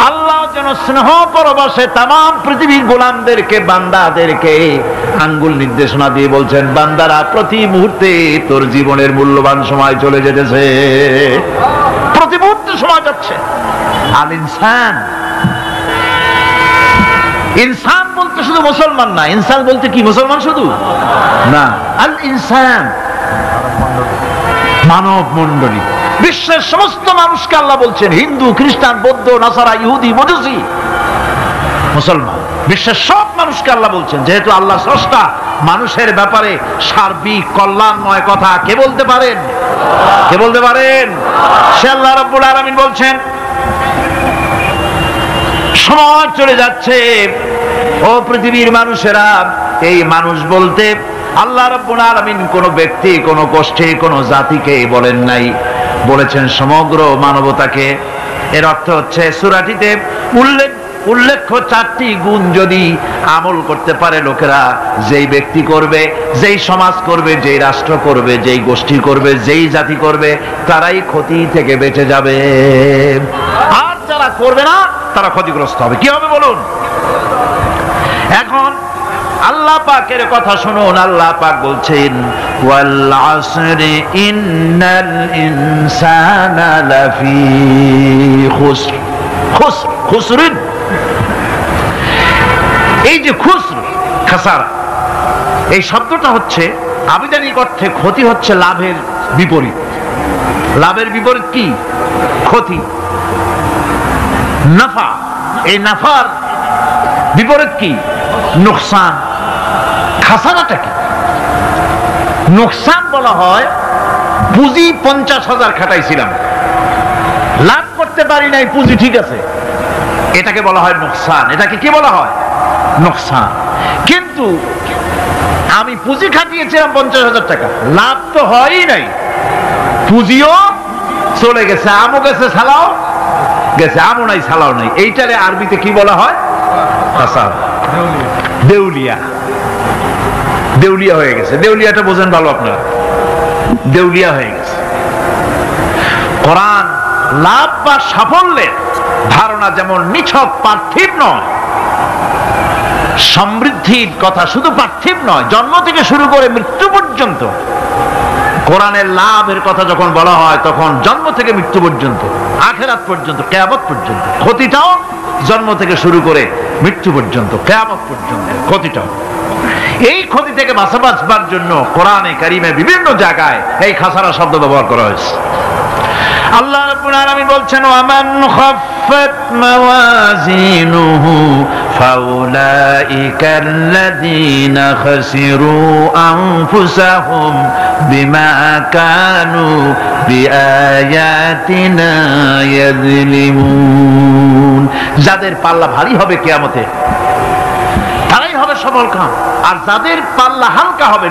আল্লাহ যেন স্নেহ পরবশে তামাম পৃথিবীর গোলামদেরকে, বান্দাদেরকে আঙ্গুল নির্দেশনা দিয়ে বলছেন, বান্দারা প্রতি মুহূর্তে তোর জীবনের মূল্যবান সময় চলে যেতেছে, প্রতি মুহূর্তে সময় যাচ্ছে। আল ইনসান, ইনসান বলতে শুধু মুসলমান না, ইনসান বলতে কি মুসলমান শুধু না, আল ইনসান মানব মণ্ডলী, বিশ্বের সমস্ত মানুষকে আল্লাহ বলছেন, হিন্দু, খ্রিস্টান, বৌদ্ধ, নাসারা, ইহুদি, মজুসি, মুসলমান, বিশ্বের সব মানুষকে আল্লাহ বলছেন, যেহেতু আল্লাহ স্রষ্টা, মানুষের ব্যাপারে সার্বিক কল্যাণময় কথা কে বলতে পারেন? কে বলতে পারেন? সে আল্লাহ রাব্বুল আলামিন বলছেন, সময় চলে যাচ্ছে ও পৃথিবীর মানুষেরা, এই মানুষ বলতে আল্লাহ রাব্বুল আলামিন কোন ব্যক্তি, কোন গোষ্ঠী, কোন জাতিকে বলেন নাই, বলেছেন সমগ্র মানবতাকে। এর অর্থ হচ্ছে সূরাটিতে উল্লেখ্য 4টি গুণ যদি আমল করতে পারে লোকেরা, যেই ব্যক্তি করবে, যেই সমাজ করবে, যেই রাষ্ট্র করবে, যেই গোষ্ঠী করবে, যেই জাতি করবে, তারাই ক্ষতি থেকে বেঁচে যাবে। আর যারা করবে না তারা ক্ষতিগ্রস্ত হবে। কি হবে বলুন? এখন আল্লাহ পাকের কথা শুনুন। আল্লাহ পাক বলছেন, ওয়াল আসরি ইন্নাল ইনসানা লাফি খুসর। খুসরিন, এই যে খুসর, খাসারা, এই শব্দটা হচ্ছে আবিধানিক অর্থে ক্ষতি হচ্ছে লাভের বিপরীত। লাভের বিপরীত কি? ক্ষতি। নাফা, এই নাফার বিপরীত কি? নোকসান। খাসারাটা কি? নোকসান বলা হয় পুঁজি 50,000 খাটাইছিলাম, লাভ করতে পারি নাই, পুঁজি ঠিক আছে, এটাকে বলা হয় নোকসান। এটাকে কি বলা হয়? নোকসান। কিন্তু আমি পুঁজি খাটিয়েছিলাম 50,000 টাকা, লাভ তো হয়ই নাই, পুঁজিও চলে গেছে, আমও গেছে, ছালাও গেছে, আমও নাই, ছালাও নাই। এইটারে আরবিতে কি বলা হয়? খাসারা, দেউলিয়া। দেউলিয়া হয়ে গেছে। দেউলিয়াটা বোঝেন ভালো আপনারা, দেউলিয়া হয়ে গেছে। কোরআন লাভ বা সাফল্যের ধারণা যেমন নিছক পার্থিব নয়, সমৃদ্ধির কথা শুধু পার্থিব নয়, জন্ম থেকে শুরু করে মৃত্যু পর্যন্ত কোরআনের লাভের কথা যখন বলা হয় তখন জন্ম থেকে মৃত্যু পর্যন্ত, আখিরাত পর্যন্ত, কিয়ামত পর্যন্ত। ক্ষতিটাও জন্ম থেকে শুরু করে মৃত্যু পর্যন্ত, কিয়ামত পর্যন্ত ক্ষতিটাও। এই ক্ষতি থেকে বাঁচবার জন্য কোরআনে কারিমে বিভিন্ন জায়গায় এই খাসারা শব্দ ব্যবহার করা হয়েছে। আল্লাহ রাব্বুল আলামিন বলছেন, ওয়ামান খাফফাত মাওয়াজিনুহু ফাউলাইকাল্লাযীনা খাসিরু আনফুসাহুম বিমা কানু বিআয়াতিনা ইয়াযলিমুন। যাদের পাল্লা ভারী হবে কিয়ামতে তারাই হবে সফলকাম, আর যাদের পাল্লা হালকা হবে,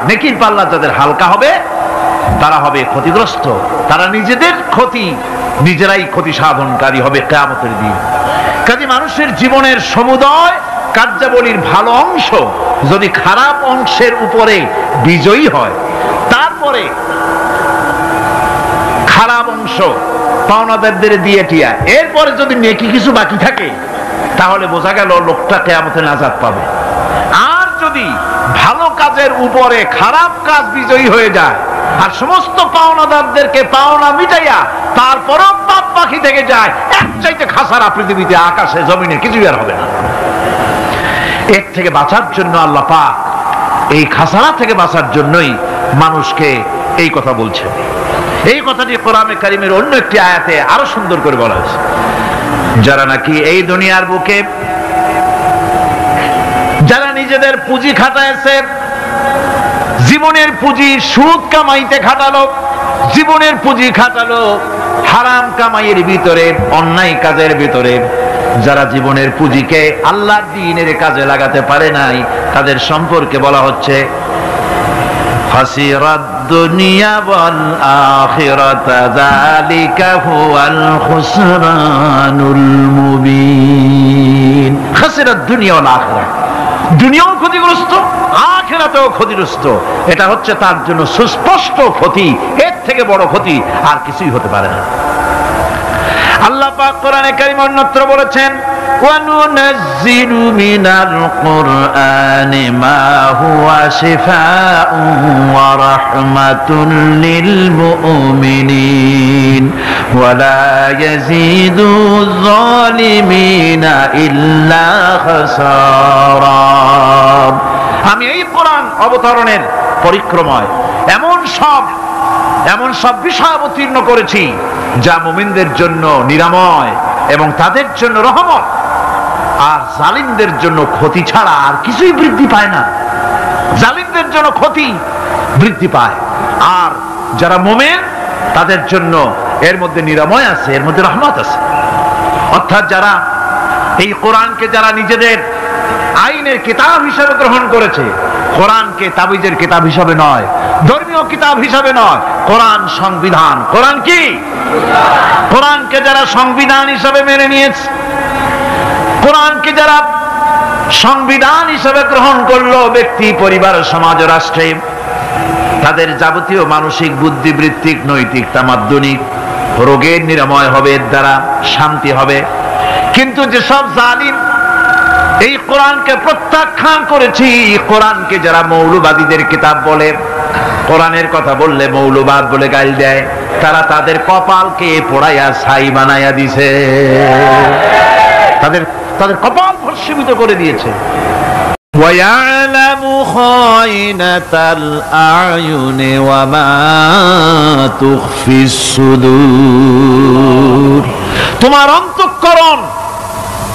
নেকির পাল্লা যাদের হালকা হবে তারা হবে ক্ষতিগ্রস্ত। তারা নিজেদের ক্ষতি নিজেরাই ক্ষতি সাধনকারী হবে কিয়ামতের দিন। কাজে মানুষের জীবনের সমুদয় কার্যাবলীর ভালো অংশ যদি খারাপ অংশের উপরে বিজয়ী হয়, তারপরে খারাপ অংশ পাওনাদারদের দিয়ে টিয়া, এরপরে যদি নেকি কিছু বাকি থাকে, তাহলে বোঝা গেল লোকটা কিয়ামতে নাজাত পাবে। আর যদি ভালো কাজের উপরে খারাপ কাজ বিজয়ী হয়ে যায় আর সমস্ত পাওনাদারদেরকে পাওনা মিটাইয়া তারপরেও পাপ বাকি থেকে যায়, এক চাইতে খাসারা পৃথিবীতে, আকাশে, জমিনে কিছুই আর হবে না। এর থেকে বাঁচার জন্য আল্লাহ পাক, এই খাসারা থেকে বাঁচার জন্যই মানুষকে এই কথা বলছে। এই কথাটি কোরআনে কারিমের অন্য একটি আয়াতে আরো সুন্দর করে বলা হয়েছে। যারা নাকি এই দুনিয়ার বুকে যারা নিজেদের পুঁজি খাটাইছে, জীবনের পুঁজি সুদ কামাইতে খাটালো, জীবনের পুঁজি খাটালো হারাম কামাইয়ের ভিতরে, অন্যায় কাজের ভিতরে, যারা জীবনের পুঁজিকে আল্লাহর দ্বীনের কাজে লাগাতে পারে নাই, তাদের সম্পর্কে বলা হচ্ছে খাসিরাদ দুনিয়া ওয়াল আখিরাতা যালিকা হুয়াল খুসরানুল মুবিন। খাসিরাদ দুনিয়া ওয়াল আখিরাত, দুনিয়াও ক্ষতিগ্রস্ত, আখিরাতেও ক্ষতিগ্রস্ত। এটা হচ্ছে তার জন্য সুস্পষ্ট ক্ষতি, এর থেকে বড় ক্ষতি আর কিছুই হতে পারে না। আল্লাহ পাক কোরআনে কারীমে অন্যত্র বলেছেন, ওয়া নুনাজ্জিলু মিনাল কুরআনি মা হুয়া শিফাউন ওয়া রাহমাতুন লিল মুমিনিন ওয়া লা ইয়াজিদু যালিমিনা ইল্লা খাসারা। আমি এই কোরআন অবতরণের পরিক্রমায় এমন সব বিষয় অবতীর্ণ করেছি যা মুমিনদের জন্য নিরাময় এবং তাদের জন্য রহমত, আর জালিমদের জন্য ক্ষতি ছাড়া আর কিছুই বৃদ্ধি পায় না। জালিমদের জন্য ক্ষতি বৃদ্ধি পায়, আর যারা মুমিন তাদের জন্য এর মধ্যে নিরাময় আছে, এর মধ্যে রহমত আছে। অর্থাৎ যারা এই কোরআনকে যারা নিজেদের আইনের কিতাব হিসেবে গ্রহণ করেছে, কোরআনকে তাবিজের কিতাব হিসাবে নয়, ধর্মীয় কিতাব হিসাবে নয়, কোরআন সংবিধান। কোরআন কি? কোরআনকে যারা সংবিধান হিসাবে মেনে নিয়েছে, কোরআনকে যারা সংবিধান হিসাবে গ্রহণ করলো ব্যক্তি, পরিবার, সমাজ, রাষ্ট্রে, তাদের যাবতীয় মানসিক, বুদ্ধিবৃত্তিক, নৈতিক, তামাদ্দুনিক রোগের নিরাময় হবে, এর দ্বারা শান্তি হবে। কিন্তু যেসব জালিম এই কোরআনকে প্রত্যাখ্যান করেছি, কোরআনকে যারা মৌলবাদীদের কিতাব বলে, কোরআনের কথা বললে মৌলবাদ বলে গাল দেয়, তারা তাদের কপালকে পোড়াইয়া ছাই বানাইয়া দিছে, তাদের কপাল ভস্মীভূত করে দিয়েছে। وَيَعْلَمُ خَائِنَةَ الْأَعْيُنِ وَمَا تُخْفِي الصُّدُورُ। তোমার অন্তঃকরণ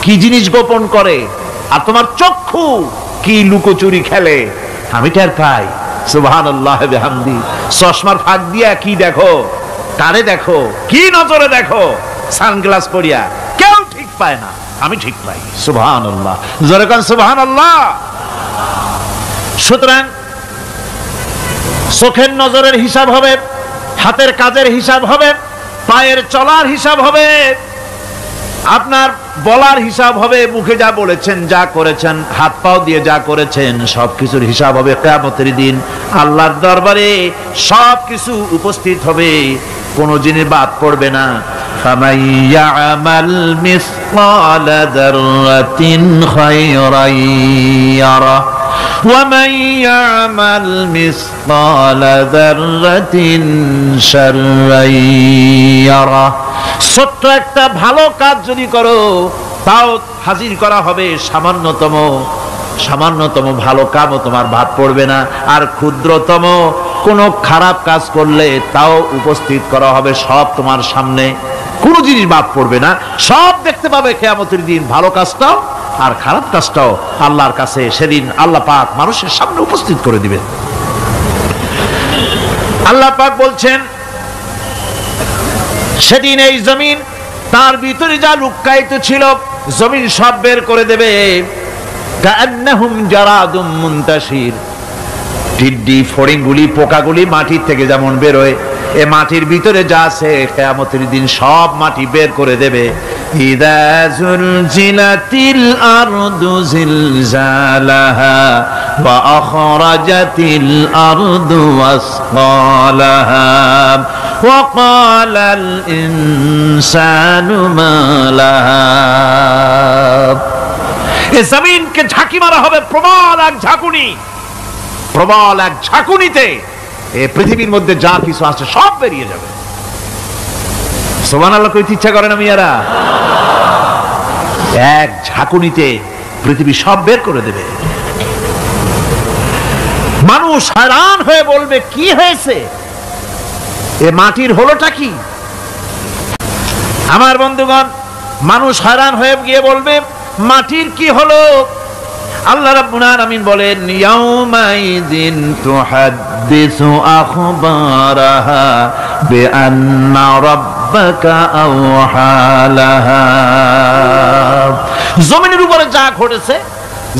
কি জিনিস গোপন করে, আর তোমার চক্ষু কি লুকোচুরি খেলে, আমি টের পাই। সুবহানাল্লাহ বিহামদি। চশমার ফাঁক দিয়া কি দেখো, কারে দেখো, কি নজরে দেখো, সানগ্লাস পরিয়া, কেউ ঠিক পায় না, আমি ঠিক পাই। সুবহানাল্লাহ, জোরে কোন সুবহানাল্লাহ। সুতরাং চোখের নজরের হিসাব হবে, হাতের কাজের হিসাব হবে, পায়ের চলার হিসাব হবে, আপনার বলার হিসাব হবে, মুখে যা বলেছেন, যা করেছেন, হাত পাও দিয়ে যা করেছেন, সবকিছুর হিসাব হবে কিয়ামতের দিন। আল্লাহর দরবারে সবকিছু উপস্থিত হবে, কোনো জিনিস বাদ পড়বে না। فَمَن يَعْمَلْ مِثْقَالَ ذَرَّةٍ خَيْرًا يَرَهُ وَمَن يَعْمَلْ مِثْقَالَ ذَرَّةٍ شَرًّا يَرَهُ। ছোট্ট একটা ভালো কাজ যদি করো, তাও হাজির করা হবে সামান্যতম ভালো কাজও তোমার বাদ পড়বে না, আর ক্ষুদ্রতম কোনো খারাপ কাজ করলে তাও উপস্থিত করা হবে, সব তোমার সামনে, কোনো জিনিস বাদ পড়বে না, সব দেখতে পাবে কিয়ামতের দিন। ভালো কাজটাও আর খারাপ কাজটাও আল্লাহর কাছে সেদিন আল্লাহ পাক মানুষের সামনে উপস্থিত করে দিবেন। আল্লাহ পাক বলছেন, সেদিন এই জমিন, তার ভিতরে যা লুক্কায়িত ছিল, জমিন সব বের করে দেবে। কাআন্নাহুম জারাদুম মুনতাশির। টিড্ডি, ফড়িংগুলি, পোকাগুলি মাটির থেকে যেমন বেরোয়, এ মাটির ভিতরে যা আছে কিয়ামতের দিন সব মাটি বের করে দেবে। ইযা যুলজিলাতিল আরদু জিলজালাহা ওয়া আখরাজাতিল আরদু আসকালাহা ওয়া ক্বালাল ইনসানু মা লাহা। এ জমিনকে ঝাঁকি মারা হবে প্রবল এক ঝাঁকুনি, প্রবল এক ঝাঁকুনিতে এই পৃথিবীর মধ্যে যা কিছু আছে সব বেরিয়ে যাবে। সুবহানাল্লাহ কইতে ইচ্ছা করে না মিয়ারা? এক ঝাঁকুনিতে পৃথিবী সব বের করে দেবে। মানুষ हैरान হয়ে বলবে, কি হয়েছে, এ মাটির হলোটা কি? আমার বন্ধুগণ, মানুষ हैरान হয়ে গিয়ে বলবে, মাটির কি হলো? আল্লাহ রাব্বুল আলামিন বলেন, ইয়াউমাইযিন তুহাদ্দিসু আখবারাহা বিআন্না রাব্বাকা আওহালাহা। জমিনের উপরে যা ঘটেছে,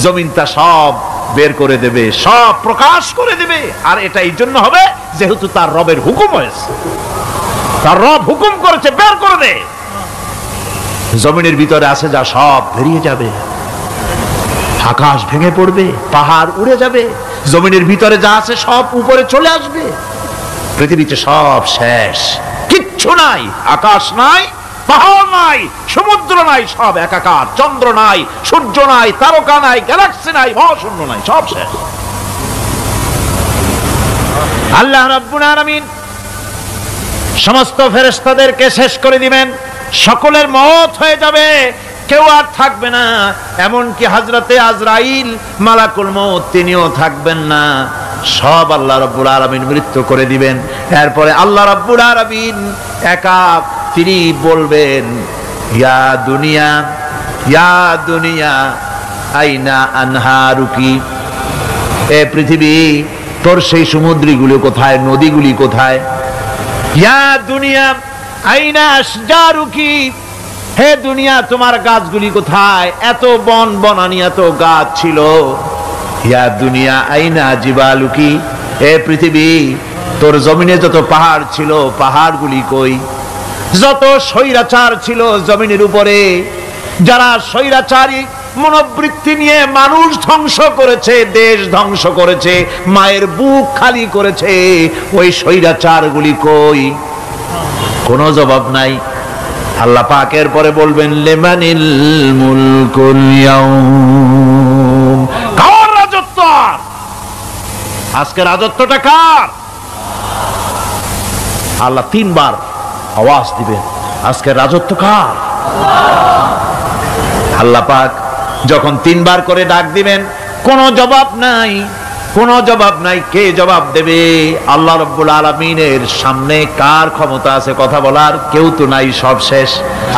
জমিন তা সব বের করে দেবে, সব প্রকাশ করে দেবে। আর এটা এই জন্য হবে যেহেতু তার রবের হুকুম হয়েছে, তার রব হুকুম করেছে, বের করে দে। জমিনের ভিতরে আছে যা সব বেরিয়ে যাবে, আকাশ ভেঙে পড়বে, পাহাড় উড়ে যাবে, জমিনের ভিতরে যা আছে সব উপরে চলে আসবে, পৃথিবীতে সব শেষ, কিচ্ছু নাই, আকাশ নাই, পাহাড় নাই, সমুদ্র নাই, সব একাকার, চন্দ্র নাই, সূর্য নাই, তারকা নাই, গ্যালাক্সি নাই, মহাশূন্য নাই, সব শেষ। আল্লাহ রাব্বুল আলামিন সমস্ত ফেরেশতাদেরকে শেষ করে দিবেন, সকলের মওত হয়ে যাবে, কেউ আর থাকবে না। এমনকি হযরতে আজরাইল মালাকুল মউত তিনিও থাকবেন না, সব আল্লাহ রাব্বুল আলামিন মৃত্যু করে দিবেন। এরপরে আল্লাহ রাব্বুল আলামিন একা তিনি বলবেন, ইয়া দুনিয়া ইয়া দুনিয়া আইনা আনহারুকি, এ পৃথিবী তোর সেই সমুদ্রগুলো কোথায়, নদীগুলি কোথায়? ইয়া দুনিয়া আইনা আশজারুকি, হে দুনিয়া তোমার গাছগুলি কোথায়? এত বন বনানি, এত গাছ ছিল। ইয়া দুনিয়া আইনা জিবালুকি, হে পৃথিবী তোর জমিনে যত পাহাড় ছিল, পাহাড়গুলি কই? যত স্বৈরাচার ছিল জমিনের উপরে, যারা স্বৈরাচারী মনোবৃত্তি নিয়ে মানুষ ধ্বংস করেছে, দেশ ধ্বংস করেছে, মায়ের বুক খালি করেছে, ওই স্বৈরাচারগুলি কই? কোনো জবাব নাই। আল্লাহ পাক এর পরে বলবেন লিমানিল মুলকুল ইয়াউম, কার রাজত্ব? আজকে রাজত্বটা কার? আল্লাহ তিনবার আওয়াজ দিবেন, আজকে রাজত্ব কার? আল্লাহ পাক যখন তিনবার করে ডাক দিবেন, কোনো জবাব নাই, কোনো জবাব নাই। কে জবাব দেবে? আল্লাহ রাব্বুল আলামিনের সামনে কার ক্ষমতা আছে কথা বলার? কেউ তো নাই, সব শেষ।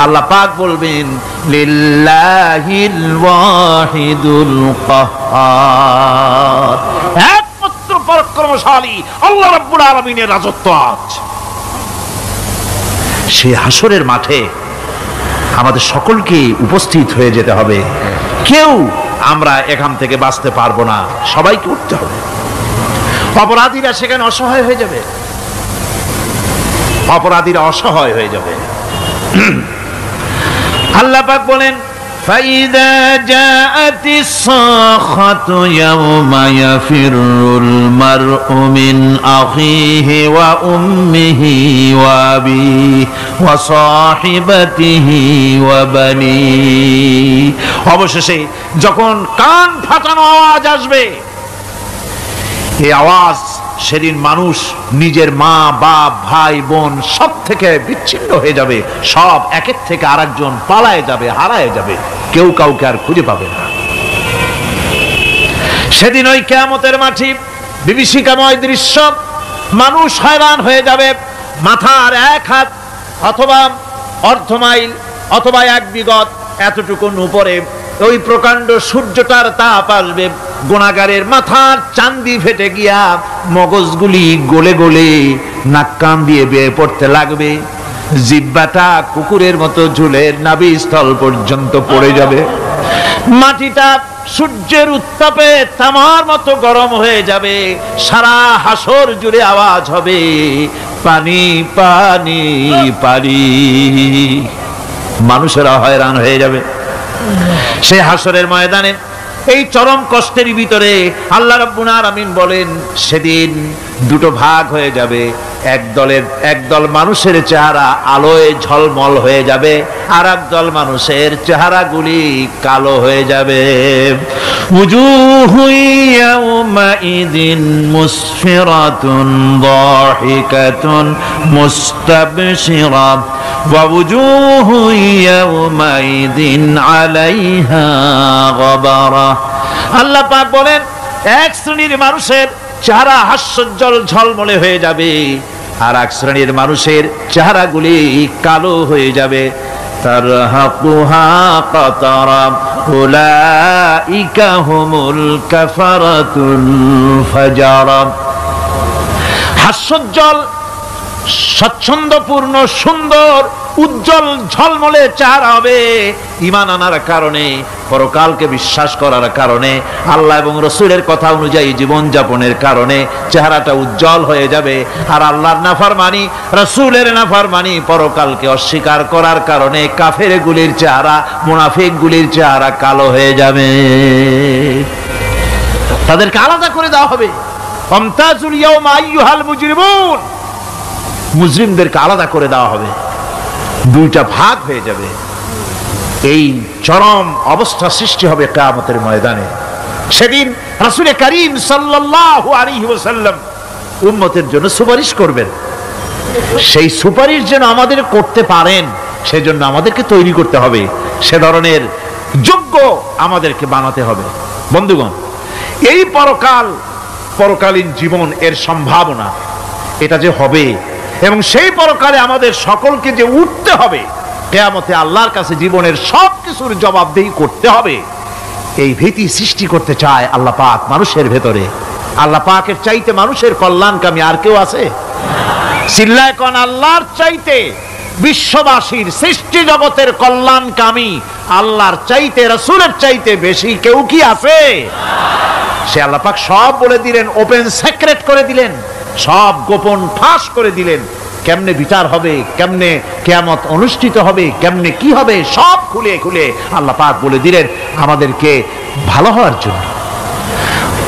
আল্লাহ পাক বলবেন লিল্লাহিল ওয়াহিদুল কাহ্হার, একমাত্র পরাক্রমশালী আল্লাহ রাব্বুল আলামিনের রাজত্ব আছে। সেই হাসরের মাঠে আমাদের সকলকে উপস্থিত হয়ে যেতে হবে। কেউ আমরা এখান থেকে বাঁচতে পারবো না, সবাইকে উঠতে হবে। অপরাধীরা সেখানে অসহায় হয়ে যাবে, অপরাধীরা অসহায় হয়ে যাবে। আল্লাহ পাক বলেন ফাইদা জাআতিস সাখাতু ইয়াওমা ইয়াফিরুল মারউ মিন আখিহি ওয়া উম্মিহি ওয়া আবিহি ওয়া সাহিবাতিহি ওয়া বানিহি, অবশেষে যখন কান ফাটানো আওয়াজ আসবে, এই আওয়াজ সেদিন মানুষ নিজের মা বাপ ভাই বোন সব থেকে বিচ্ছিন্ন হয়ে যাবে, সব একের থেকে আরেকজন পালায় যাবে, হারায় যাবে, কেউ কাউকে আর খুঁজে পাবে না। সেদিন ওই কিয়ামতের মাঠে বিভীষিকাময় দৃশ্য, মানুষ হয়রান হয়ে যাবে। মাথার এক হাত অথবা অর্ধ মাইল অথবা এক বিগত এতটুকুন উপরে ওই প্রকাণ্ড সূর্যটার তাপ আসবে, গুনাহগারের মাথার চান্দি ফেটে গিয়া মগজগুলি গলে গলে নাক কান দিয়ে বেয়ে পড়তে লাগবে, জিহ্বাটা কুকুরের মতো ঝুলে নাভিস্থল পর্যন্ত পড়ে যাবে, মাটিটা সূর্যের উত্তাপে তামার মতো গরম হয়ে যাবে, সারা হাসর জুড়ে আওয়াজ হবে পানি পানি পানি। মানুষেরা হয়রান হয়ে যাবে। সেই হাসরের ময়দানে এই চরম কষ্টের ভিতরে আল্লাহ রাব্বুল আলামিন বলেন সেদিন দুটো ভাগ হয়ে যাবে। একদল মানুষের চেহারা আলোয় ঝলমল হয়ে যাবে, আর একদল মানুষের চেহারাগুলি কালো হয়ে যাবে। উজুহু ইয়াউমাইদিন মুসফিরাতুন দাহিকাতুন মুস্তাবশিরা ওয়া উজুহু ইয়াউমাইদিন আলাইহা গাবারা। আল্লাহ পাক বলেন এক শ্রেণীর মানুষের চেহারা হাস্যোজ্জ্বল ঝলমলে হয়ে যাবে, আর এক শ্রেণীর মানুষের চেহারাগুলি কালো হয়ে যাবে। তারহাকুহা কাতারা উলাইকা হুমুল কাফারাতুল ফাজারা। হাস্যোজ্জ্বল, স্বচ্ছন্দপূর্ণ, সুন্দর, উজ্জ্বল ঝলমলে চেহারা হবে ঈমান আনার কারণে, পরকালকে বিশ্বাস করার কারণে, আল্লাহ এবং রাসূলের কথা অনুযায়ী জীবন যাপনের কারণে চেহারাটা উজ্জ্বল হয়ে যাবে। আর আল্লাহর নাফরমানি, রাসূলের নাফরমানি, পরকালকে অস্বীকার করার কারণে কাফেরগুলির চেহারা, মুনাফিকগুলির চেহারা কালো হয়ে যাবে। তাদেরকে আলাদা করে দেওয়া হবে। ফামতাজুল ইয়াওমা আইয়ুহাল মুজরিমুন, মুজরিমদেরকে আলাদা করে দেওয়া হবে, দুইটা ভাগ হয়ে যাবে। এই চরম অবস্থা সৃষ্টি হবে কিয়ামতের ময়দানে। সেদিন রাসূল করিম সাল্লাল্লাহু আলাইহি ওয়াসাল্লাম উম্মতের জন্য সুপারিশ করবেন। সেই সুপারিশ যেন আমাদের করতে পারেন, সেজন্য আমাদেরকে তৈরি করতে হবে, সে ধরনের যোগ্য আমাদেরকে বানাতে হবে। বন্ধুগণ, এই পরকালীন জীবন, এর সম্ভাবনা, এটা যে হবে এবং সেই পরকালে আমাদের সকলকে যে উঠতে হবে, কিয়ামতে আল্লাহর কাছে জীবনের সব কিছুর জবাবদিহি করতে হবে, এই ভীতি সৃষ্টি করতে চায় আল্লাহ পাক মানুষের ভেতরে। আল্লাহ পাকের চাইতে মানুষের কল্যাণকামী আর কেউ আছে? চিল্লায় কোন আল্লাহর চাইতে, বিশ্ববাসীর সৃষ্টি জগতের কল্যাণকামী আল্লাহর চাইতে, রাসূলের চাইতে বেশি কেউ কি আছে? সে আল্লাহ পাক সব বলে দিলেন, ওপেন সিক্রেট করে দিলেন, সব গোপন ফাঁস করে দিলেন। কেমনে বিচার হবে, কেমনে কিয়ামত অনুষ্ঠিত হবে, কেমনে কি হবে, সব খুলে খুলে আল্লাহ পাক বলে দিলেন আমাদেরকে ভালো হওয়ার জন্য।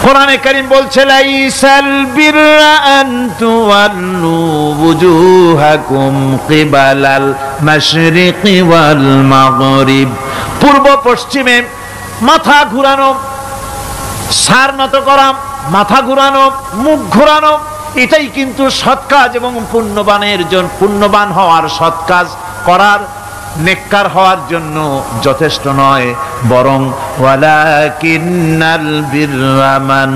কোরআনে কারীম বলছে, লাইসাল বিররা আন তুওয়াল্লু ওয়ুজুহাকুম কিবালাল মাশরিকি ওয়াল মাগরিব। পূর্ব পশ্চিমে মাথা ঘুরানো, সার নত করা, মাথা ঘুরানো, মুখ ঘুরানো, এটাই কিন্তু সৎ কাজ এবং পুণ্যবান হওয়ার, সৎ কাজ করার, নেককার হওয়ার জন্য যথেষ্ট নয়, বরং ওয়ালাকিন্নাল বিররা মান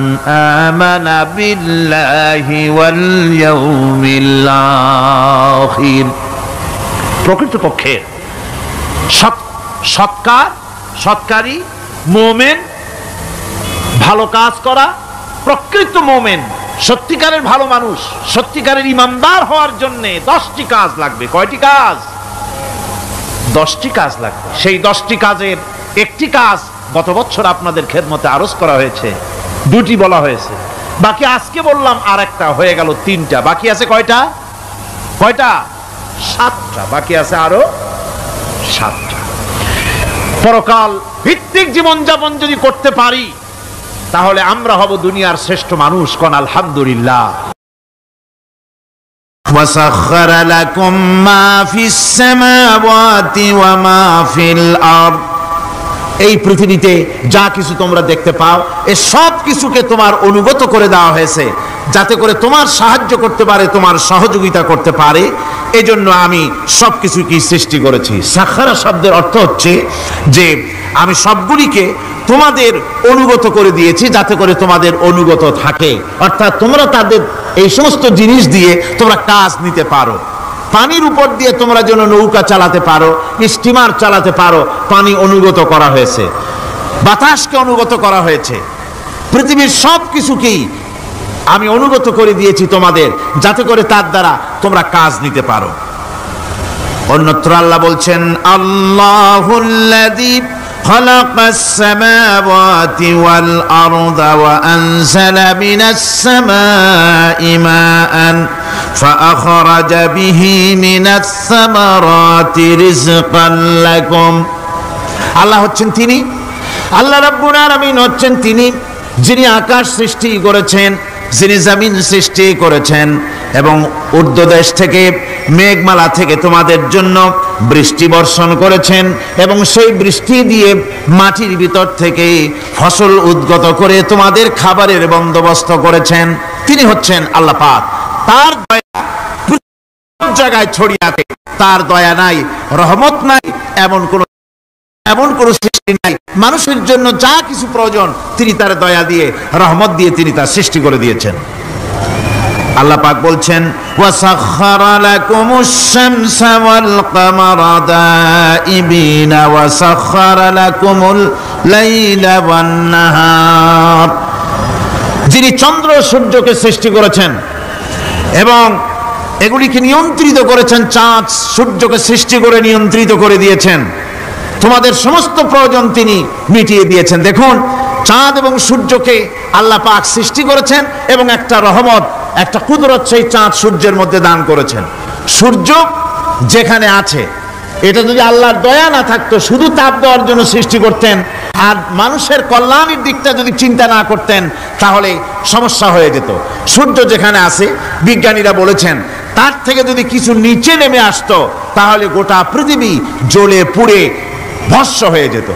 আমানা বিল্লাহি ওয়াল ইয়াউমিল আখির। প্রকৃতপক্ষে সৎকারী মুমিন, ভালো কাজ করা, প্রকৃত মুমিন, সত্যিকারের ভালো মানুষ, সত্যিকারের ইমানদার হওয়ার জন্য 10টি কাজ লাগবে। কয়টি কাজ? 10টি কাজ লাগবে। সেই 10টি কাজের একটি কাজ গত বছর আপনাদের খেদমতে আরজ করা হয়েছে, 2টি বলা হয়েছে, বাকি আজকে বললাম আর একটা, হয়ে গেল 3টা। বাকি আছে কয়টা? 7টা বাকি আছে, আরো 7টা। পরকাল ভিত্তিক জীবনযাপন যদি করতে পারি তাহলে আমরা হব দুনিয়ার শ্রেষ্ঠ মানুষ। কোন আলহামদুলিল্লাহ। وسخر لكم ما في السماوات وما في الأرض। এই পৃথিবীতে যা কিছু তোমরা দেখতে পাও, এই সব কিছুকে তোমার অনুগত করে দেওয়া হয়েছে, যাতে করে তোমার সাহায্য করতে পারে, তোমার সহযোগিতা করতে পারে। এজন্য আমি সবকিছুকে সৃষ্টি করেছি। সাখারা শব্দের অর্থ হচ্ছে যে আমি সবগুলিকে তোমাদের অনুগত করে দিয়েছি, যাতে করে তোমাদের অনুগত থাকে, অর্থাৎ তোমরা তাদের এই সমস্ত জিনিস দিয়ে তোমরা কাজ নিতে পারো। পানির উপর দিয়ে তোমরা যেন নৌকা চালাতে পারো, স্টিমার চালাতে পারো, পানি অনুগত করা হয়েছে, বাতাসকে অনুগত করা হয়েছে, পৃথিবীর সব কিছুকেই আমি অনুগত করে দিয়েছি তোমাদের, যাতে করে তার দ্বারা তোমরা কাজ নিতে পারো। অন্যত্র আল্লাহ বলছেন, আল্লাহুল্লাযী খালাকাস সামাওয়াতি ওয়াল আরদা ওয়া আনজালা মিনাস সামাই মাআন ফাআখরাজা বিহি মিনাস সামারাতি রিজকান লাকুম। আল্লাহ হচ্ছেন তিনি, আল্লাহ রাব্বুল আলামিন হচ্ছেন তিনি যিনি আকাশ সৃষ্টি করেছেন, যিনি জমিন সৃষ্টি করেছেন এবং ঊর্ধ্বদেশ থেকে, মেঘমালা থেকে তোমাদের জন্য বৃষ্টি বর্ষণ করেছেন এবং সেই বৃষ্টি দিয়ে মাটির ভিতর থেকে ফসল উদ্গত করে তোমাদের খাবারের বন্দোবস্ত করেছেন। তিনি হচ্ছেন আল্লাহ পাক। তার দয়া সব জায়গায় ছড়িয়ে আছে, তার দয়া নাই, রহমত নাই, এমন কোন সৃষ্টি নাই। মানুষের জন্য যা কিছু প্রয়োজন তিনি তার দয়া দিয়ে, রহমত দিয়ে তিনি তার সৃষ্টি করে দিয়েছেন। আল্লাহ পাক বলছেন, ওয়াসাখখারা লাকুমুশ শামসা ওয়াল কামারা দাইবিনা ওয়াসাখখারা লাকুমুল লাইলা ওয়ান নাহার। যিনি চন্দ্র সূর্যকে সৃষ্টি করেছেন এবং এগুলিকে নিয়ন্ত্রিত করেছেন, চাঁদ সূর্যকে সৃষ্টি করে নিয়ন্ত্রিত করে দিয়েছেন, তোমাদের সমস্ত প্রয়োজন তিনি মিটিয়ে দিয়েছেন। দেখুন, চাঁদ এবং সূর্যকে আল্লাহ পাক সৃষ্টি করেছেন এবং একটা রহমত, একটা কুদরত সেই চাঁদ সূর্যের মধ্যে দান করেছেন। সূর্য যেখানে আছে, এটা যদি আল্লাহর দয়া না থাকতো, শুধু তাপ দেওয়ার জন্য সৃষ্টি করতেন আর মানুষের কল্যাণের দিকটা যদি চিন্তা না করতেন, তাহলে সমস্যা হয়ে যেত। সূর্য যেখানে আছে, বিজ্ঞানীরা বলেছেন তার থেকে যদি কিছু নিচে নেমে আসতো, তাহলে গোটা পৃথিবী জ্বলে পুড়ে ভস্ম হয়ে যেত।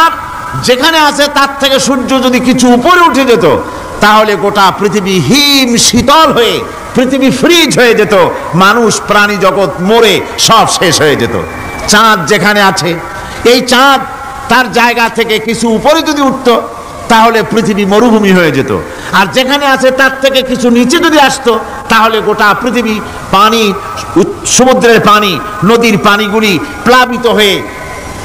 আর যেখানে আছে তার থেকে সূর্য যদি কিছু উপরে উঠে যেত, তাহলে গোটা পৃথিবী হিম শীতল হয়ে, পৃথিবী ফ্রিজ হয়ে যেত, মানুষ প্রাণী জগৎ মরে সব শেষ হয়ে যেত। চাঁদ যেখানে আছে, এই চাঁদ তার জায়গা থেকে কিছু উপরে যদি উঠতো, তাহলে পৃথিবী মরুভূমি হয়ে যেত। আর যেখানে আছে তার থেকে কিছু নিচে যদি আসতো তাহলে গোটা পৃথিবী পানি, সমুদ্রের পানি, নদীর পানিগুলি প্লাবিত হয়ে,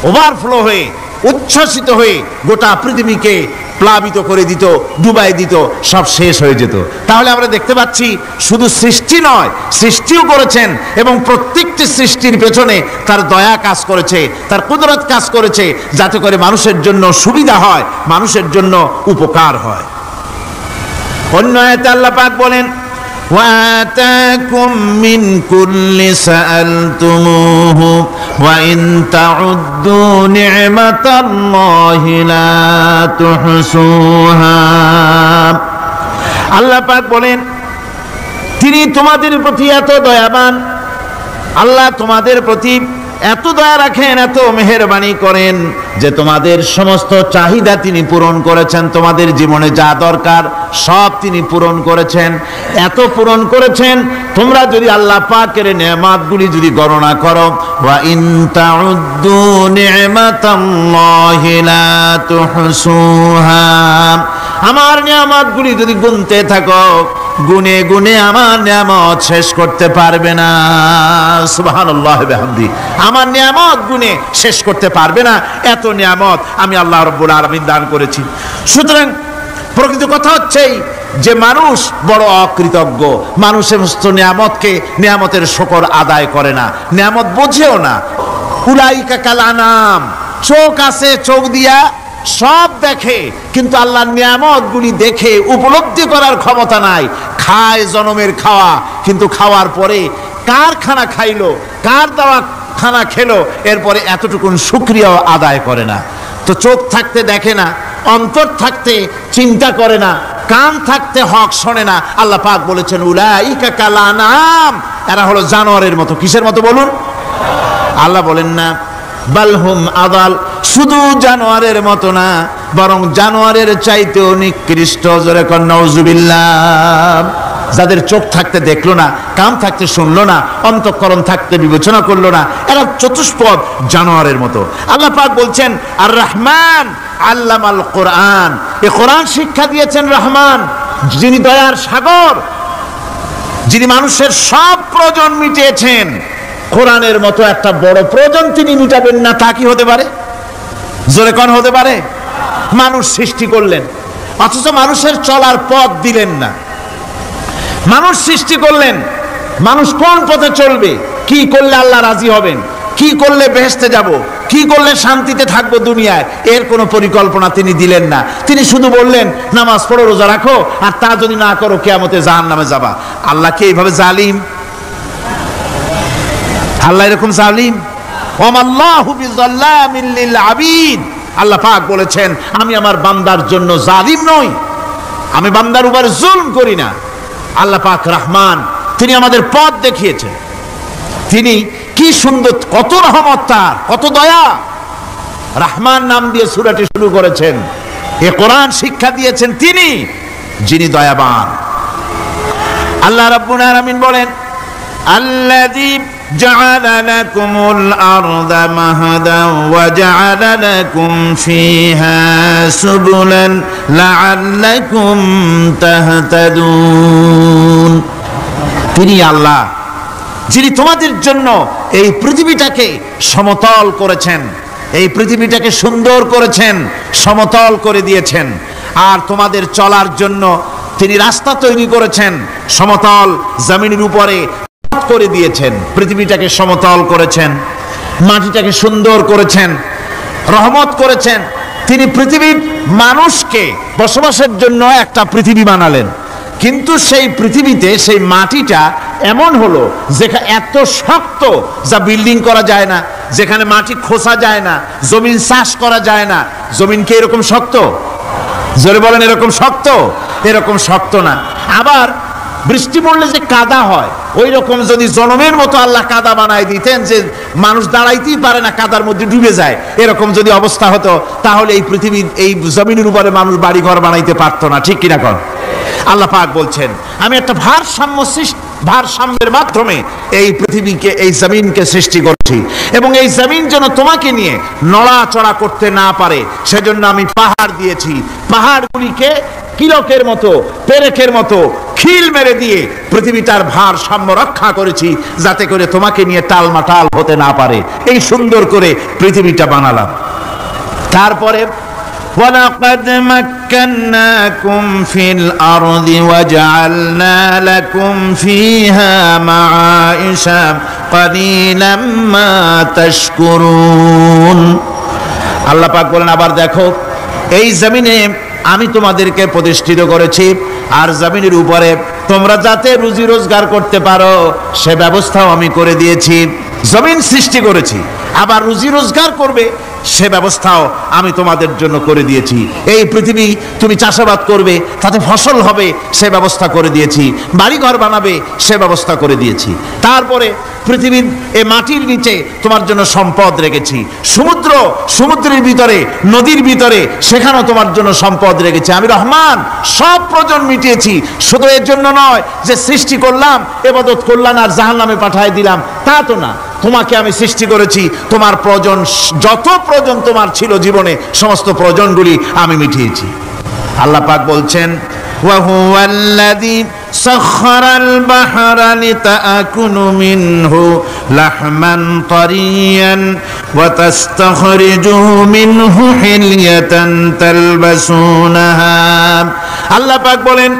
ওভারফ্লো হয়ে, উচ্ছ্বসিত হয়ে গোটা পৃথিবীকে প্লাবিত করে দিত, ডুবাই দিত, সব শেষ হয়ে যেত। তাহলে আমরা দেখতে পাচ্ছি শুধু সৃষ্টি নয়, সৃষ্টিও করেছেন এবং প্রত্যেকটি সৃষ্টির পেছনে তার দয়া কাজ করেছে, তার কুদরত কাজ করেছে, যাতে করে মানুষের জন্য সুবিধা হয়, মানুষের জন্য উপকার হয়। অন্য আয়াতে আল্লাহ পাক বলেন, وآتاكم من كل سألتموه وإن تعدوا نعمة الله لا تحصوها। আল্লাহ পাক বলেন, তিনি তোমাদের প্রতি এত দয়াবান, আল্লাহ তোমাদের প্রতি এত দয়া রাখেন, এত মেহেরবানি করেন যে তোমাদের সমস্ত চাহিদা তিনি পূরণ করেছেন। তোমাদের জীবনে যা দরকার সব তিনি পূরণ করেছেন, এত পূরণ করেছেন তোমরা যদি আল্লাহ পাকের নেয়ামতগুলি যদি গণনা করো, ওয়া ইন তাউদ্দু নি'মাতাল্লাহি লা তুহসুহা, আমার নিয়ামতগুলি যদি গুনতে থাকো, গুনে গুনে আমার নিয়ামত শেষ করতে পারবে না। সুবহানাল্লাহ বিহামদি, আমার নিয়ামত গুনে শেষ করতে পারবে না, এত নিয়ামত আমি আল্লাহ রাব্বুল আলামিন দান করেছি। সুতরাং প্রকৃত কথা হচ্ছে যে মানুষ বড় অকৃতজ্ঞ, মানুষ সমস্ত নিয়ামতকে, নিয়ামতের শুকর আদায় করে না, নিয়ামত বোঝেও না। উলাইকা কাল আনাম, চোখ আছে, চোখ দিয়া সব দেখে, কিন্তু আল্লাহর নিয়ামতগুলি দেখে উপলব্ধি করার ক্ষমতা নাই। খায় জনমের খাওয়া, কিন্তু খাওয়ার পরে কার খানা খাইলো, কার দেওয়া খানা খেলো, এরপরে এতটুকুন শুকরিয়াও আদায় করে না। তো চোখ থাকতে দেখে না, অন্তর থাকতে চিন্তা করে না, কান থাকতে হক শোনে না। আল্লাহ পাক বলেছেন উলাইকা কাল আনাম, এরা হলো জানোয়ারের মতো। কিসের মতো বলুন? আল্লাহ বলেন না বালহুম আদাল, শুধু জানোয়ারের মতো না, বরং জানোয়ারের চাইতেও নিকৃষ্ট। জোরে কর নাউজুবিল্লাহ। যাদের চোখ থাকতে দেখলো না, কান থাকতে শুনলো না, অন্তঃকরণ থাকতে বিবেচনা করলো না, এরা চতুষ্পদ জানোয়ারের মতো। আল্লাহ পাক বলছেন আর রহমান আল্লামাল কোরআন, এ কোরআন শিক্ষা দিয়েছেন রহমান, যিনি দয়ার সাগর, যিনি মানুষের সব প্রয়োজন মিটিয়েছেন। কোরআনের মতো একটা বড় প্রয়োজন তিনি মিটাবেন না, তা কি হতে পারে? জোরে কোন হতে পারে? মানুষ সৃষ্টি করলেন, অথচ মানুষের চলার পথ দিলেন না। মানুষ সৃষ্টি করলেন, মানুষ কোন পথে চলবে, কি করলে আল্লাহ রাজি হবেন, কি করলে বেহেশতে যাব, কি করলে শান্তিতে থাকবো দুনিয়ায়, এর কোনো পরিকল্পনা তিনি দিলেন না। তিনি শুধু বললেন নামাজ পড়ো, রোজা রাখো, আর তা যদি না করো কিয়ামতে জাহান্নামে যাবা। আল্লাহ কি এইভাবে জালিম? আল্লাহ এরকম জালিম? ওয়ামাল্লাহু বিযাল্লামিল লিল আবিদ, আল্লাহ পাক বলেছেন আমি আমার বান্দার জন্য জালিম নই, আমি বান্দার উপর জুলম করি না। আল্লাহ পাক রহমান, তিনি আমাদের পথ দেখিয়েছেন। তিনি কি সুন্দর, কত রহমত তার, কত দয়া। রহমান নাম দিয়ে সূরাটি শুরু করেছেন। এ কোরআন শিক্ষা দিয়েছেন তিনি, যিনি দয়াবান। আল্লাহ রাব্বুল আলামিন বলেন আল্লাযী জাআলা লাকুমুল আরদা মাহাদান ওয়া জাআলা লাকুম ফীহা সুবুলান লাআল্লাকুম তাহতাদুন। তিনি আল্লাহ যিনি তোমাদের জন্য এই পৃথিবীটাকে সমতল করেছেন, এই পৃথিবীটাকে সুন্দর করেছেন, সমতল করে দিয়েছেন। আর তোমাদের চলার জন্য তিনি রাস্তা তৈরি করেছেন, সমতল জমিনের উপরে করে দিয়েছেন, পৃথিবীটাকে সমতল করেছেন, মাটিটাকে সুন্দর করেছেন, রহমত করেছেন। তিনি পৃথিবীর মানুষকে বসবাসের জন্য একটা পৃথিবী বানালেন, কিন্তু সেই পৃথিবীতে সেই মাটিটা এমন হলো যেখানে এত শক্ত যা বিল্ডিং করা যায় না, যেখানে মাটি খোসা যায় না, জমিন চাষ করা যায় না। জমিন কি এরকম শক্ত? জোরে বলেন, এরকম শক্ত? এরকম শক্ত না। আবার বৃষ্টি পড়লে যে কাদা হয়, ওই রকম যদি জনমের মতো আল্লাহ কাদা বানাই দিতেন যে মানুষ দাঁড়াইতেই পারে না, কাদার মধ্যে ডুবে যায়, এরকম যদি অবস্থা হতো তাহলে এই পৃথিবীর এই জমিনের উপরে মানুষ বাড়ি ঘর বানাইতে পারতো না। ঠিক কিনা কর? আল্লাহ পাক বলছেন আমি একটা ভারসাম্য ভারসাম্যের মাধ্যমে এই পৃথিবীকে, এই জমিনকে সৃষ্টি করেছি, এবং এই জমিন যেন তোমাকে নিয়ে নড়াচড়া করতে না পারে সেজন্য আমি পাহাড় দিয়েছি। পাহাড়গুলিকে কিলকের মতো, পেরেকের মতো খিল মেরে দিয়ে পৃথিবীটার ভারসাম্য রক্ষা করেছি, যাতে করে তোমাকে নিয়ে টালমাটাল হতে না পারে। এই সুন্দর করে পৃথিবীটা বানালাম। তারপরে وَلَقَدْ مَكَّنَّاكُمْ فِي الْأَرْضِ وَجَعَلْنَا لَكُمْ فِيهَا مَعَائِشَ قَلِيلًا مَا تَشْكُرُونَ। আল্লাহ পাক বলেন, আবার দেখো, এই জমিনে আমি তোমাদেরকে প্রতিষ্ঠিত করেছি, আর জমিনের উপরে তোমরা যাতে রুজি রোজগার করতে পারো সে ব্যবস্থাও আমি করে দিয়েছি। জমিন সৃষ্টি করেছি, আবার রুজি রোজগার করবে সে ব্যবস্থাও আমি তোমাদের জন্য করে দিয়েছি। এই পৃথিবী তুমি চাষাবাদ করবে, তাতে ফসল হবে সে ব্যবস্থা করে দিয়েছি। বাড়িঘর বানাবে সে ব্যবস্থা করে দিয়েছি। তারপরে পৃথিবীর এই মাটির নিচে তোমার জন্য সম্পদ রেখেছি। সমুদ্র, সমুদ্রের ভিতরে, নদীর ভিতরে, সেখানেও তোমার জন্য সম্পদ রেখেছি। আমি রহমান, সব প্রয়োজন মিটিয়েছি। শুধু এর জন্য নয় যে সৃষ্টি করলাম, ইবাদত করলাম আর জাহান্নামে পাঠিয়ে দিলাম, তা তো না। তোমাকে আমি সৃষ্টি করেছি, তোমার প্রয়োজন, যত প্রয়োজন তোমার ছিল জীবনে, সমস্ত প্রয়োজনগুলি আমি মিটিয়েছি। আল্লাহ পাক বলছেন, وَهُوَ الَّذِي سَخَّرَ الْبَحْرَ لِتَأْكُلُوا مِنْهُ لَحْمًا طَرِيًّا وَتَسْتَخْرِجُوا مِنْهُ حِلْيَةً تَلْبَسُونَهَا। আল্লাহ পাক বলেন,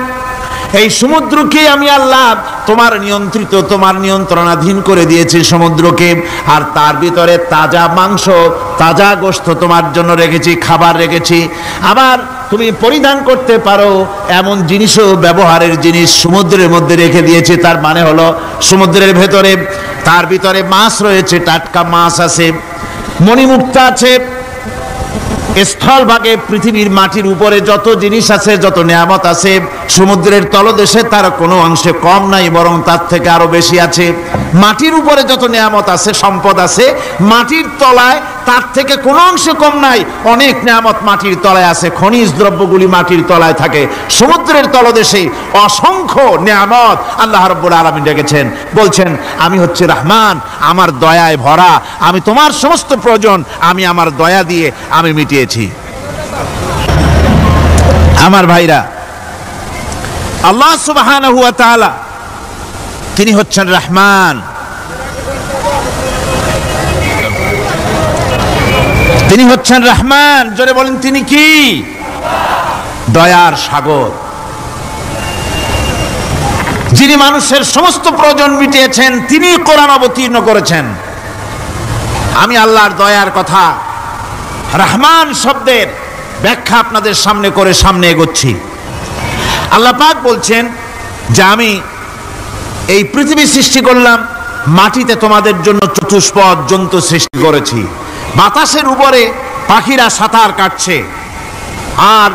এই সমুদ্রকে আমি আল্লাহ তোমার নিয়ন্ত্রিত, তোমার নিয়ন্ত্রণাধীন করে দিয়েছি সমুদ্রকে, আর তার ভিতরে তাজা মাংস, তাজা গোশত তোমার জন্য রেখেছি, খাবার রেখেছি। আবার তুমি পরিধান করতে পারো এমন জিনিসও, ব্যবহারের জিনিস সমুদ্রের মধ্যে রেখে দিয়েছি। তার মানে হলো সমুদ্রের ভেতরে, তার ভিতরে মাছ রয়েছে, টাটকা মাছ আছে, মণিমুক্তা আছে। স্থলভাগে পৃথিবীর মাটির উপরে যত জিনিস আছে, যত নিয়ামত আছে, সমুদ্রের তলদেশে তার কোনো অংশে কম নাই, বরং তার থেকে আরো বেশি আছে। মাটির উপরে যত নিয়ামত আছে, সম্পদ আছে, মাটির তলায় তার থেকে কোনো অংশে কম নাই। অনেক নিয়ামত মাটির তলায় আছে, খনিজ দ্রব্যগুলি মাটির তলায় থাকে। সমুদ্রের তলদেশে অসংখ্য নিয়ামত আল্লাহ রাব্বুল আলামিন রেখেছেন। বলছেন, আমি হচ্ছে রহমান, আমার দয়ায় ভরা, আমি তোমার সমস্ত প্রয়োজন আমি আমার দয়া দিয়ে আমি মিটিয়েছি। আমার ভাইরা, আল্লাহ সুবহানাহু ওয়া তাআলা তিনি হচ্ছেন রহমান, তিনি হচ্ছেন রহমান। জোরে বলেন, তিনি কি? দয়ার সাগর, যিনি মানুষের সমস্ত প্রয়োজন মিটিয়েছেন, তিনি কোরআন অবতীর্ণ করেছেন। আমি আল্লাহর দয়ার কথা, রহমান শব্দের ব্যাখ্যা আপনাদের সামনে করে সামনে এগোচ্ছি। আল্লাহ পাক বলছেন যে আমি এই পৃথিবী সৃষ্টি করলাম, মাটিতে তোমাদের জন্য চতুষ্পদ জন্তু সৃষ্টি করেছি, বাতাসের উপরে পাখিরা সাঁতার কাটছে, আর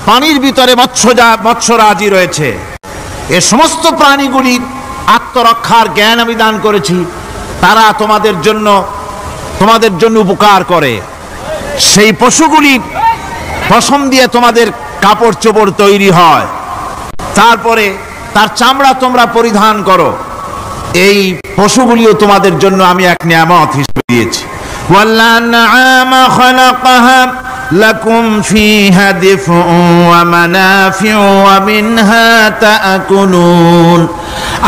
পানির ভিতরে মৎস্যরাজি রয়েছে। এ সমস্ত প্রাণীগুলির আত্মরক্ষার জ্ঞান আমি দান করেছি। তারা তোমাদের জন্য উপকার করে। সেই পশুগুলি পশম দিয়ে তোমাদের কাপড় চোপড় তৈরি হয়, তারপরে তার চামড়া তোমরা পরিধান করো। এই পশুগুলিও তোমাদের জন্য আমি এক নিয়ামত হিসেবে দিয়েছি। وَالْأَنْعَامَ خَلَقَهَا لَكُمْ فِيهَا دِفْءٌ وَمَنَافِعُ وَمِنْهَا تَأْكُلُونَ।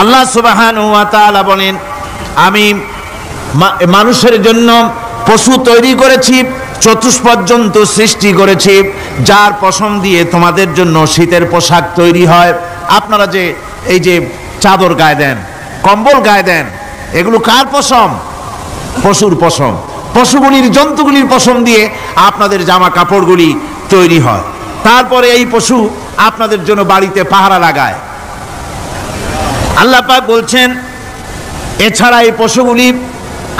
আল্লাহ সুবহানাহু ওয়া তাআলা বলেন, আমি মানুষের জন্য পশু তৈরি করেছি, চতুষ্পদ জন্তু সৃষ্টি করেছি, যার পশম দিয়ে তোমাদের জন্য শীতের পোশাক তৈরি হয়। আপনারা যে এই যে চাদর গায়ে দেন, কম্বল গায়ে দেন, এগুলো কার পশম? পশুর পশম। পশুগুলির, জন্তুগুলির পশম দিয়ে আপনাদের জামা কাপড়গুলি তৈরি হয়। তারপরে এই পশু আপনাদের জন্য বাড়িতে পাহারা লাগায়। আল্লাহ পাক বলছেন, এছাড়া এই পশুগুলি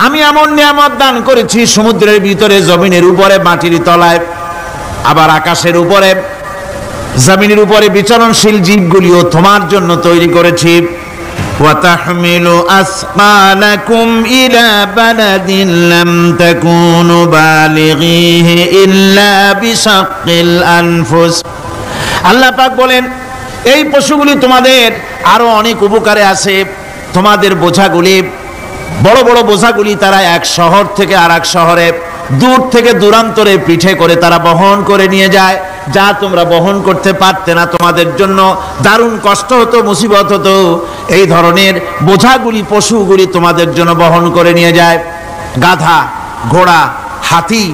আমি এমন নিয়ামত দান করেছি সমুদ্রের ভিতরে, জমিনের উপরে, মাটির তলায়, আবার আকাশের উপরে, জমিনের উপরে বিচরণশীল জীবগুলিও তোমার জন্য তৈরি করেছি। وَتَحْمِلُ أَثْقَالَكُمْ إِلَى بَلَدٍ لَّمْ تَكُونُوا بَالِغِيهِ إِلَّا بِشَقِّ الْأَنفُسِ। আল্লাহ পাক বলেন, এই পশুগুলি তোমাদের আরো অনেক উপকারে আছে। তোমাদের বোঝাগুলি, বড় বড় বোঝাগুলি তারা এক শহর থেকে আর এক শহরে, দূর থেকে দূরান্তরে পিঠে করে তারা বহন করে নিয়ে যায়, যা তোমরা বহন করতে পারতে না, তোমাদের জন্য দারুণ কষ্ট হতো, মুসিবত হতো। এই ধরনের বোঝাগুলি, পশুগুলি তোমাদের জন্য বহন করে নিয়ে যায়। গাধা, ঘোড়া, হাতি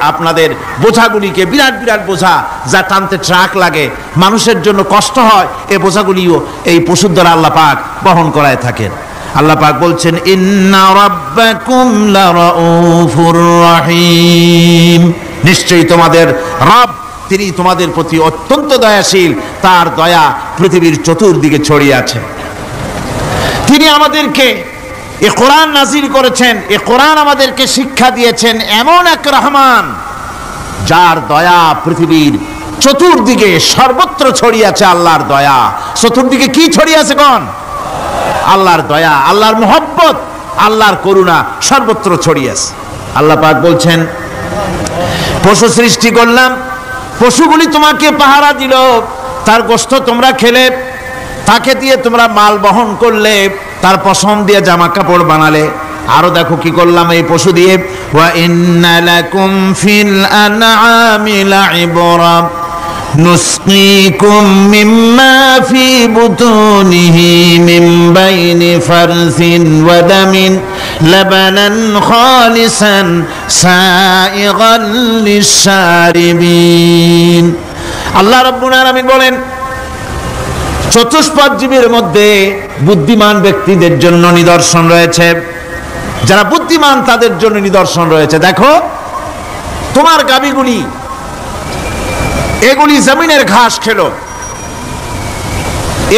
আপনাদের বোঝাগুলিকে, বিরাট বিরাট বোঝা যা টানতে ট্রাক লাগে, মানুষের জন্য কষ্ট হয়, এই বোঝাগুলিও এই পশুর দ্বারা আল্লাহ পাক বহন করায় থাকেন। আল্লাহ পাক বলছেন, ইন্না রাব্বাকুম লারাউফুর রহিম, নিশ্চয়ই তোমাদের রব, তিনি তোমাদের প্রতি অত্যন্ত দয়াশীল, তার দয়া পৃথিবীর চতুর্দিকে ছড়িয়ে আছে। তিনি আমাদেরকে এ কোরআন নাজিল করেছেন, এ কোরআন আমাদেরকে শিক্ষা দিয়েছেন এমন এক রহমান, যার দয়া পৃথিবীর চতুর্দিকে সর্বত্র ছড়িয়ে আছে। আল্লাহর দয়া চতুর্দিকে কি ছড়িয়ে আছে কোন? আল্লাহর দয়া, আল্লাহর মোহব্বত, আল্লাহর করুণা সর্বত্র ছড়িয়ে আছে। আল্লাহ পাক বলছেন, পশু সৃষ্টি করলাম, পশুগুলি তোমাকে পাহারা দিল, তার গোশত তোমরা খেলে, তাকে দিয়ে তোমরা মাল বহন করলে, তার পশম দিয়ে জামা কাপড় বানালে। আরো দেখো কি করলাম এই পশু দিয়ে, ওয়া ইন্না লাকুম ফিল আনআমি লাইবরা নুসকিকুম মিম্মা ফি বুতুনিহি মিন বাইনি ফারসিন ওয়া দামিন লাবানান খালিসান সাইগান লিশ-শারিবিন। আল্লাহ রাব্বুল আলামিন বলেন, চতুষ্পদ জীবের মধ্যে বুদ্ধিমান ব্যক্তিদের জন্য নিদর্শন রয়েছে, যারা বুদ্ধিমান তাদের জন্য নিদর্শন রয়েছে। দেখো তোমার গাভীগুলি, এগুলি জমিনের ঘাস খেলো,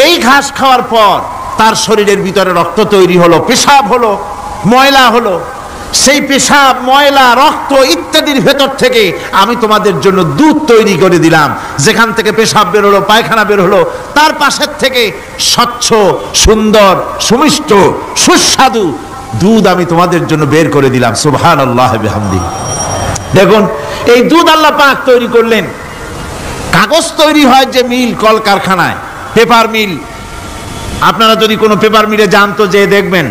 এই ঘাস খাওয়ার পর তার শরীরের ভিতরে রক্ত তৈরি হলো, পেশাব হলো, ময়লা হলো, সেই পেশাব, ময়লা, রক্ত ইত্যাদির ভেতর থেকে আমি তোমাদের জন্য দুধ তৈরি করে দিলাম। যেখান থেকে পেশাব বের হলো, পায়খানা বের হলো, তার পাশের থেকে স্বচ্ছ, সুন্দর, সুমিষ্ট, সুস্বাদু দুধ আমি তোমাদের জন্য বের করে দিলাম। সুবহানাল্লাহ বিহামদিহি। দেখুন এই দুধ আল্লাহ পাক তৈরি করলেন। কাগজ তৈরি হয় যে মিল, কলকারখানায়, পেপার মিল, আপনারা যদি কোনো পেপার মিলে যান তো যে দেখবেন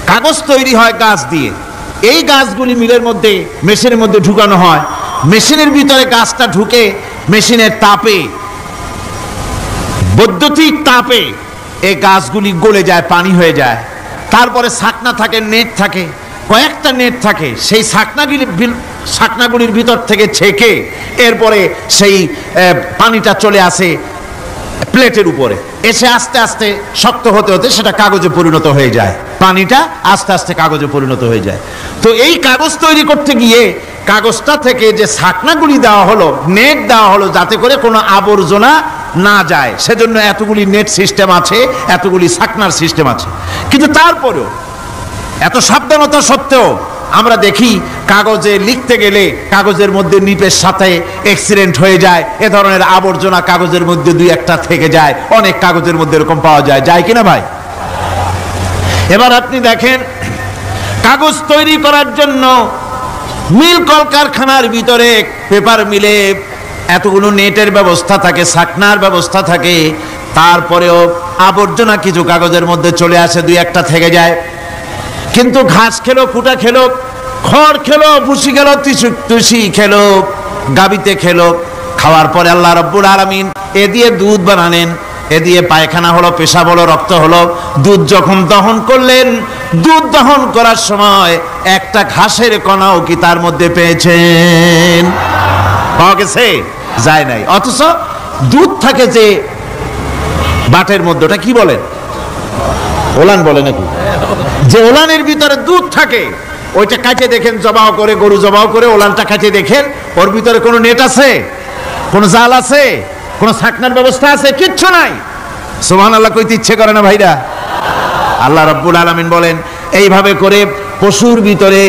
কাগজ তৈরি হয় গাছ দিয়ে। এই গাছগুলি মিলের মধ্যে, মেশিনের মধ্যে ঢুকানো হয়, মেশিনের ভিতরে গাছটা ঢুকে মেশিনের তাপে, বৈদ্যুতিক তাপে এই গাছগুলি গলে যায়, পানি হয়ে যায়। তারপরে ছাকনা থাকে, নেট থাকে, কয়েকটা নেট থাকে, সেই ছাকনাগুলির ভিতর থেকে ছেঁকে এরপরে সেই পানিটা চলে আসে প্লেটের উপরে, এসে আস্তে আস্তে শক্ত হতে হতে সেটা কাগজে পরিণত হয়ে যায়, পানিটা আস্তে আস্তে কাগজে পরিণত হয়ে যায়। তো এই কাগজ তৈরি করতে গিয়ে কাগজটা থেকে যে ছাকনাগুলি দেওয়া হলো, নেট দেওয়া হলো, যাতে করে কোনো আবর্জনা না যায়, সেজন্য এতগুলি নেট সিস্টেম আছে, এতগুলি ছাকনার সিস্টেম আছে। কিন্তু তারপরেও এত সাবধানতা সত্ত্বেও আমরা দেখি কাগজে লিখতে গেলে কাগজের মধ্যে নিপের সাথে অ্যাক্সিডেন্ট হয়ে যায়, এ ধরনের আবর্জনা কাগজের মধ্যে দুই একটা থেকে যায়, অনেক কাগজের মধ্যে এরকম পাওয়া যায়, যায় কিনা ভাই? এবার আপনি দেখেন, কাগজ তৈরি করার জন্য মিল কলকারখানার ভিতরে, পেপার মিলে এতগুলো নেটের ব্যবস্থা থাকে, ছাকনার ব্যবস্থা থাকে, তারপরেও আবর্জনা কিছু কাগজের মধ্যে চলে আসে, দুই একটা থেকে যায়। কিন্তু ঘাস খেলো, কুটা খেলো, খড় খেলো, ভুসি খেলো, তুষি খেলো, গাবিতে খেলো, খাওয়ার পরে আল্লাহ রাব্বুল আলামিন এ দিয়ে দুধ বানালেন, এ দিয়ে পায়খানা হলো, পেশাব হলো, রক্ত হলো। দুধ যখন দহন করলেন, দুধ দহন করার সময় একটা ঘাসের কণাও কি তার মধ্যে পেয়েছেন? পাওয়া গেছে? যায় নাই। অথচ দুধ থাকে যে বাটের মধ্যে, ওটা কি বলেন? ওলান বলে নাকি? যে ওলানের ভিতরে দুধ থাকে, ওইটা কাটে দেখেন, জবাও করে, গরু জবাও করে ওলানটা কাটে দেখেন, ওর ভিতরে কোনো নেট আছে, কোনো জাল আছে, কোনো ছাকনার ব্যবস্থা আছে? কিচ্ছু নাই। সুবহানাল্লাহ কইতে ইচ্ছে করে না ভাইরা? আল্লাহ রাব্বুল আলামিন বলেন, এইভাবে করে পশুর ভিতরে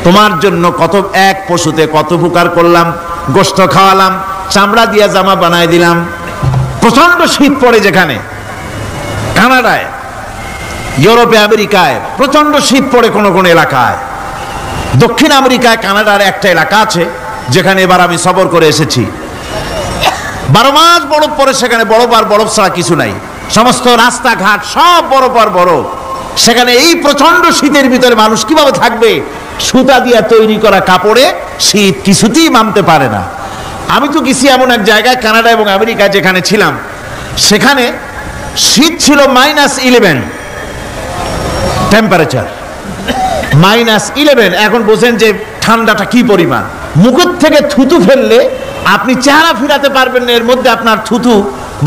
তোমার জন্য কত, এক পশুতে কত উপকার করলাম, গোশত খাওয়ালাম, চামড়া দিয়া জামা বানায় দিলাম। প্রচন্ড শীত পড়ে যেখানে, কানাডায়, ইউরোপে, আমেরিকায় প্রচন্ড শীত পড়ে কোন কোন এলাকায়। দক্ষিণ আমেরিকায়, কানাডার একটা এলাকা আছে যেখানে এবার আমি সফর করে এসেছি। 12 মাস বরফ পড়ে সেখানে, বরফ আর বরফ ছাড়া কিছু নাই। সমস্ত রাস্তাঘাট সব বড়, সেখানে এই প্রচন্ড শীতের ভিতরে মানুষ কিভাবে থাকবে? সুতা দিয়ে তৈরি করা কাপড়ে শীত কিছুতেই মানতে পারে না। আমি তো গেছি এমন এক জায়গায়, কানাডা এবং আমেরিকা যেখানে ছিলাম, সেখানে শীত ছিল -11 টেম্পারেচার, -11। এখন বোঝেন যে ঠান্ডাটা কি পরিমাণ। মুখের থেকে থুতু ফেললে আপনি চেহারা ফিরাতে পারবেন না, এর মধ্যে আপনার থুতু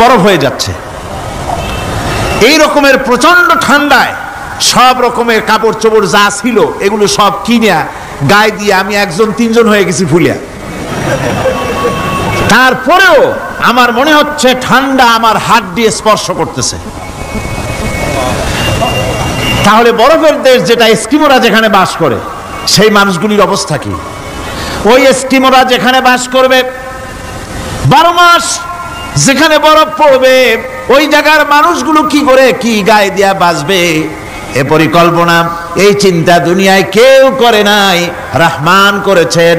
বরফ হয়ে যাচ্ছে। এই রকমের প্রচন্ড ঠান্ডায় সব রকমের কাপড় চোপড় যা ছিল এগুলো সব কিনে গায়ে দিয়ে আমি 1-3 হয়ে গেছি ফুলিয়া। তারপরেও আমার মনে হচ্ছে ঠান্ডা আমার হাত দিয়ে স্পর্শ করতেছে। তাহলে বরফের দেশ যেটা, এস্কিমোরা যেখানে বাস করে, সেই মানুষগুলির অবস্থা কি? ওই এস্কিমোরা যেখানে বাস করবে 12 মাস যেখানে বরফ পড়বে, ওই জায়গার মানুষগুলো কি করে কি গায়ে দিয়া বাঁচবে? এ পরিকল্পনা, এই চিন্তা দুনিয়ায় কেউ করে নাই, রহমান করেছেন।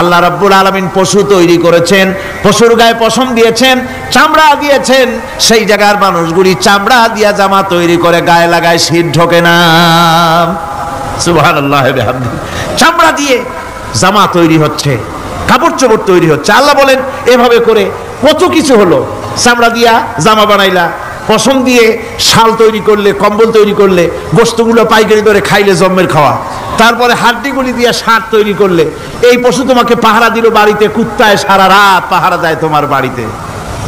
আল্লাহ রাব্বুল আলামিন পশু তৈরি করেছেন, পশুর গায়ে পশম দিয়েছেন, চামড়া দিয়েছেন। সেই জায়গার মানুষগুলি চামড়া দিয়া জামা তৈরি করে গায়ে লাগায়, শীত ঢোকে না। সুবহানাল্লাহ বিহামদিহি। চামড়া দিয়ে জামা তৈরি হচ্ছে, কাপড় চোপড় তৈরি হচ্ছে। আল্লাহ বলেন এভাবে করে কত কিছু হলো। চামড়া দিয়া জামা বানাইলা, পশম দিয়ে শাল তৈরি করলে, কম্বল তৈরি করলে, গোস্তগুলো পাইকারি দরে খাইলে জম্মের খাওয়া। তারপরে হাড্ডিগুলি দিয়ে শার্ট তৈরি করলে। এই পশু তোমাকে পাহারা দিল বাড়িতে, কুত্তায় সারা রাত পাহারা দেয় তোমার বাড়িতে।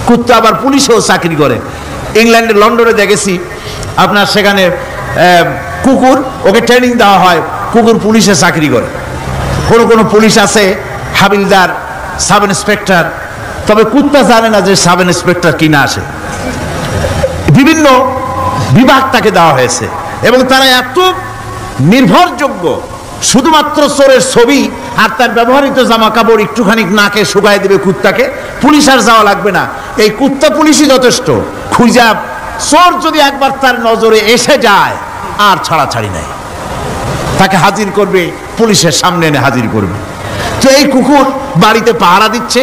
কুত্তা আবার পুলিশেও চাকরি করে। ইংল্যান্ডে, লন্ডনে দেখেছি আপনার, সেখানে কুকুর, ওকে ট্রেনিং দেওয়া হয়, কুকুর পুলিশে চাকরি করে। কোনো পুলিশ আছে হাবিলদার, সাব ইন্সপেক্টর, তবে কুত্তা জানে না যে সাব ইন্সপেক্টর কিনা আসে। বিভিন্ন বিভাগ তাকে দেওয়া হয়েছে এবং তারা এত নির্ভরযোগ্য, শুধুমাত্র চোরের ছবি আর তার ব্যবহৃত জামা কাপড় একটুখানি নাকে শুকায় দেবে কুত্তাকে, পুলিশ আর যাওয়া লাগবে না। এই কুত্তা পুলিশই যথেষ্ট। খুঁজা চোর যদি একবার তার নজরে এসে যায় আর ছাড়াছাড়ি নাই, তাকে হাজির করবে, পুলিশের সামনে এনে হাজির করবে। তো এই কুকুর বাড়িতে পাহারা দিচ্ছে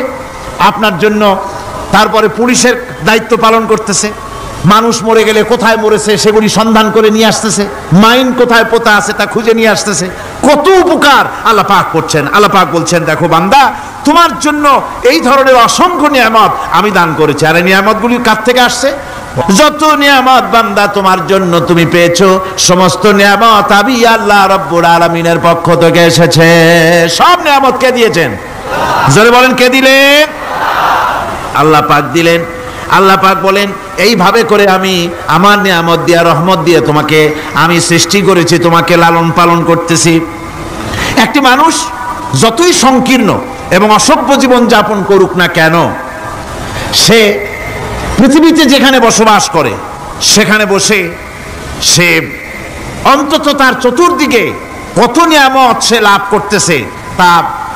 আপনার জন্য, তারপরে পুলিশের দায়িত্ব পালন করতেছে। মানুষ মরে গেলে কোথায় মরেছে সেগুলি সন্ধান করে নিয়ে আসতেছে, মাইন কোথায় পোতা আছে তা খুঁজে নিয়ে আসতেছে। কত উপকার আল্লাহ পাক করছেন। আল্লাহ পাক বলছেন, দেখো বান্দা, তোমার জন্য এই ধরনের অসংখ্য নিয়ামত আমি দান করেছি। আর এই নিয়ামতগুলি কার থেকে আসছে? যত নিয়ামত বান্দা তোমার জন্য তুমি পেয়েছো, সমস্ত নিয়ামত আমি আল্লাহ রাব্বুল আলামিনের পক্ষ থেকে এসেছে। সব নিয়ামত কে দিয়েছেন? জোরে বলেন, কে দিলেন? আল্লাহ পাক দিলেন। আল্লাহ পাক বলেন, এইভাবে করে আমি আমার নিয়ামত দিয়ে, রহমত দিয়ে তোমাকে আমি সৃষ্টি করেছি, তোমাকে লালন পালন করতেছি। একটি মানুষ যতই সংকীর্ণ এবং অসভ্য জীবন যাপন করুক না কেন, সে পৃথিবীতে যেখানে বসবাস করে সেখানে বসে সে অন্তত তার চতুর্দিকে কত নিয়ামত সে লাভ করতেছে তা